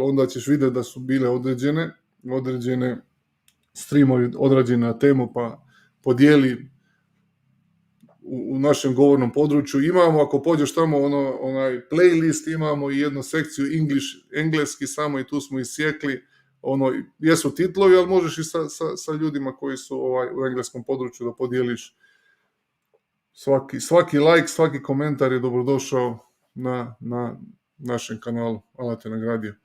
onda ćeš vidjeti da su bile određene streamovi odrađeni na temu, pa podijeli u našem govornom području. Imamo, ako pođeš tamo, onaj playlist, imamo i jednu sekciju engleski samo i tu smo isjekli. Jesu titlovi, ali možeš i sa ljudima koji su u engleskom području da podijeliš. Svaki like, svaki komentar je dobrodošao na našem kanalu. Allah te nagradio.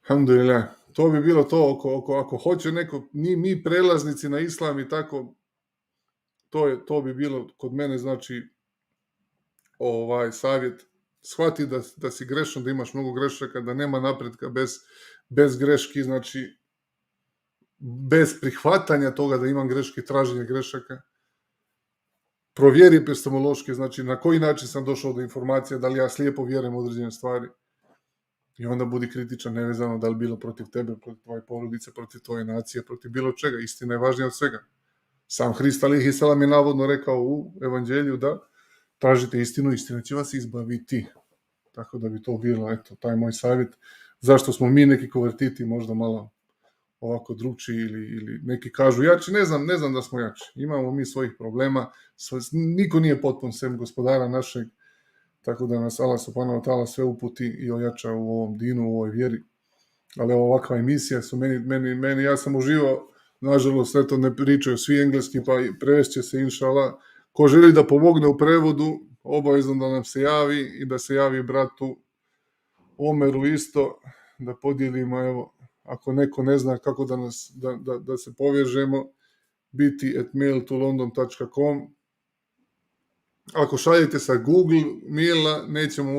Alhamdulillah. To bi bilo to, ako hoće neko, mi prelaznici na islam i tako, to bi bilo kod mene, znači, savjet. Shvati da si grešan, da imaš mnogo grešaka, da nema napretka bez greški, znači, bez prihvatanja toga da imam greške, traženje grešaka. Provjeri epistemološki, znači, na koji način sam došao do informacija, da li ja slijepo vjerujem u određene stvari. I onda budi kritičan, nevezano da li bilo protiv tebe, protiv tvoje porodice, protiv tvoje nacije, protiv bilo čega. Istina je važnija od svega. Sam Hrist alejhi selam je navodno rekao u evanđelju da tražite istinu, istina će vas izbaviti. Tako da bi to bilo, taj moj savjet. Zašto smo mi neki konvertiti možda malo ovako drugčiji ili neki kažu jači, ne znam da smo jači. Imamo mi svojih problema, niko nije potpun sem gospodara našeg, tako da nas Allah subhanahu wa ta'ala sve uputi i ojača u ovom dinu, u ovoj vjeri. Ali ovakva emisija su meni, ja sam uživao, nažalost, ne pričaju svi engleski, pa prevešće se, inša Allah. Ko želi da pomogne u prevodu, obavezno da nam se javi i da se javi bratu Omeru isto, da podijelimo, evo, ako neko ne zna kako da se povežemo, biti@mail2london.com ako šaljete sa Google maila, nećemo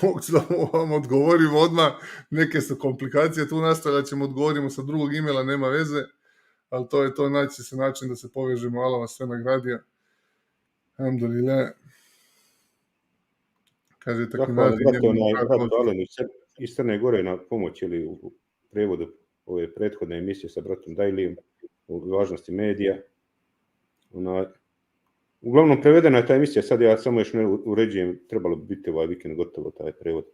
moći da vam odgovorimo odmah, neke su komplikacije tu nastale, ćemo odgovorimo sa drugog emaila, nema veze, ali to je to, naći se način da se povežemo. Allah vas sve nagradio. Alhamdulillah. Kaže tako iz Crne Gore na pomoć ili u prevodu ove prethodne emisije sa bratom Dajlijem o važnosti medija. Uglavnom prevedena je ta emisija, sad ja samo još ne uređujem, trebalo bi biti ovaj vikend gotovo taj prevod.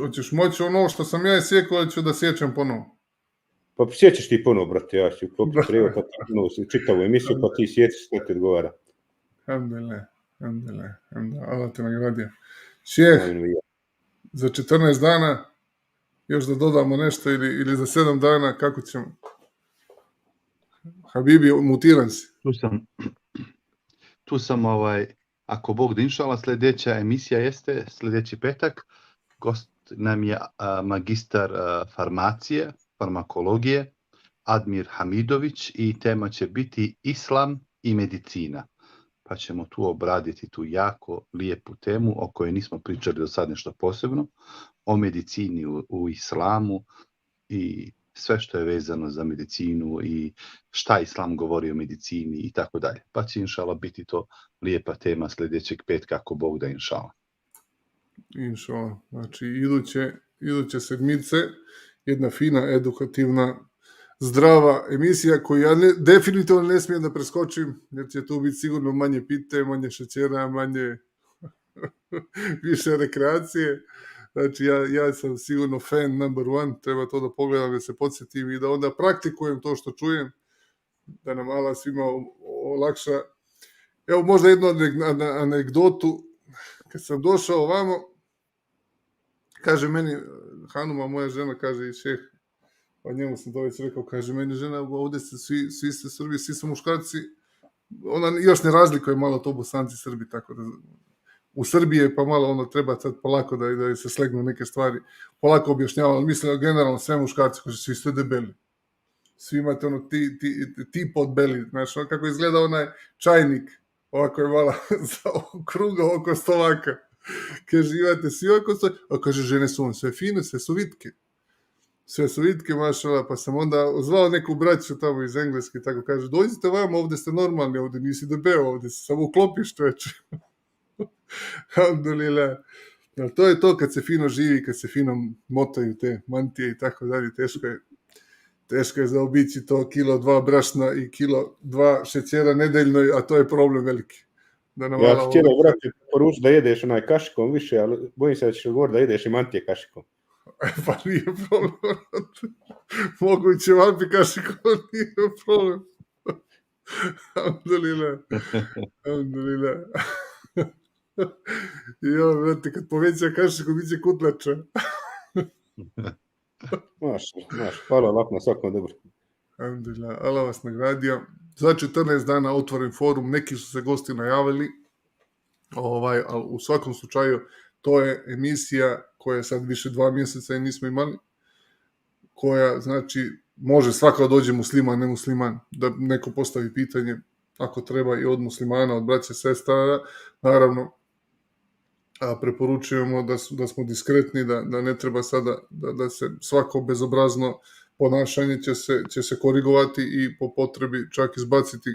Hoćeš moći ono što sam ja sjekao, ili ću da sjećam ponovo? Pa sjećaš ti ponovo, brate, ja ću uklopiti prevod, pa ti čitavu emisiju, pa ti sjećaš što ti odgovara. Alhamdulillah. Allah te nagradio. Šejh, za 14 dana još da dodamo nešto ili za 7 dana, kako ćemo? Habibi, mutiran si. Tu sam ako Bog da, inšala, sljedeća emisija jeste sljedeći petak. Gost nam je magistar farmacije, farmakologije, Admir Hamidović, i tema će biti Islam i medicina. Pa ćemo tu obraditi tu jako lijepu temu o kojoj nismo pričali do sad nešto posebno, o medicini u islamu i sve što je vezano za medicinu i šta islam govori o medicini i tako dalje. Pa će inšala biti to lijepa tema sljedećeg petka, ako Bog da, inšala. Inšala. Znači iduće sedmice jedna fina, edukativna, zdrava emisija koju ja definitivno ne smijem da preskočim, jer će tu biti sigurno manje pite, manje šećera, manje više rekreacije. Znači ja sam sigurno fan number one, treba to da pogledam, da se podsjetim i da onda praktikujem to što čujem, da nam Allah svima olakša. Evo možda jednu anegdotu, kad sam došao ovamo, kaže meni Hanuma, moja žena, kaže i šeh, pa njemu sam to već rekao, kaže meni žena, ovdje se svi ste Srbi, svi su muškarci, ona još ne razlikuje malo to Bosanci, Srbi, tako da u Srbiji je pa malo treba sad polako da se slegnu neke stvari, polako objašnjavamo, ali mislim generalno sve muškarci, kaže svi ste debeli, svi imate tip od beli, znaš, kako izgleda onaj čajnik, ovako je malo kruga oko stomaka, kaže imate svi oko stomaka, a kaže žene su sve fine, sve su vitke. Sve su vitke, mašala, pa sam onda zvao neku braću tamo iz Engleske, tako kaže, dođite vam, ovdje ste normalni, ovdje nisi debeo, ovdje se samo uklopiš, čoveče. Alhamdulillah. To je to kad se fino živi, kad se fino motaju te mantije i tako dalje, teško je zaobići to 1-2 kila brašna i 1-2 kila šećera nedeljno, a to je problem veliki. Ja ću htjela, brate, poručiti da jedeš onaj kašikom više, ali bojim se da ćeš govoriti da jedeš i mantije kašikom. Pa nije problem. Moguće vapi kašikom, nije problem. Alhamdulillah. Jo, brate, kad poveća kašikom, bit će kutlača. Maš, hvala lak na svakom dobro. Alhamdulillah, Allah vas nagradio. Za 14 dana otvoren forum, neki su se gosti najavili, ali u svakom slučaju to je emisija koja sad više 2 mjeseca i nismo imali, koja, znači, može svaka dođe musliman, ne musliman, da neko postavi pitanje, ako treba i od muslimana, od braće, sestara, naravno, preporučujemo da smo diskretni, da ne treba sada, da se svako bezobrazno ponašanje će se korigovati i po potrebi čak izbaciti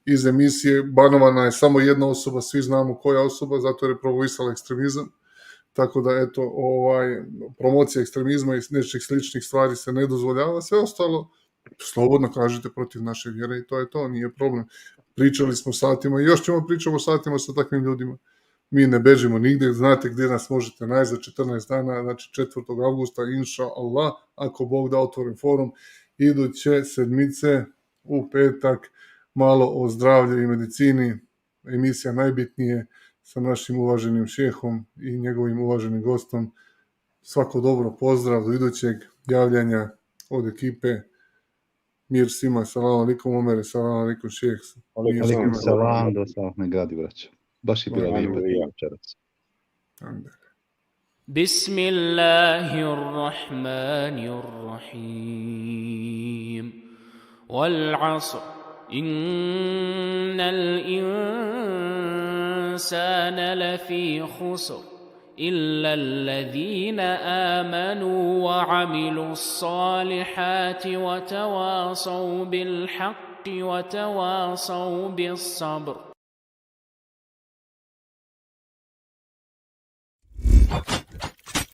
iz emisije. Banovana je samo jedna osoba, svi znamo koja osoba, zato je promovisala ekstremizam. Tako da, eto, promocija ekstremizma i nečih sličnih stvari se ne dozvoljava. Sve ostalo, slobodno kažete protiv naše vjere i to je to, nije problem. Pričali smo satima i još ćemo pričamo satima sa takvim ljudima. Mi ne bežimo nigdje, znate gdje nas možete naći za 14 dana, znači 4. avgusta, inša Allah, ako Bog da, otvoren forum, iduće sedmice u petak, malo o zdravlju i medicini, emisija najbitnije sa našim uvaženim šehom i njegovim uvaženim gostom. Svako dobro, pozdrav do idućeg javljanja od ekipe. Mir svima, salam alaikum Omere, salam alaikum šeh. Alaikum salam, da sam me gradi vraća. Baš je bila lijepa večeras. Bismillahirrahmanirrahim. Wal 'asr إن الإنسان لفي خسر إلا الذين آمنوا وعملوا الصالحات وتواصوا بالحق وتواصوا بالصبر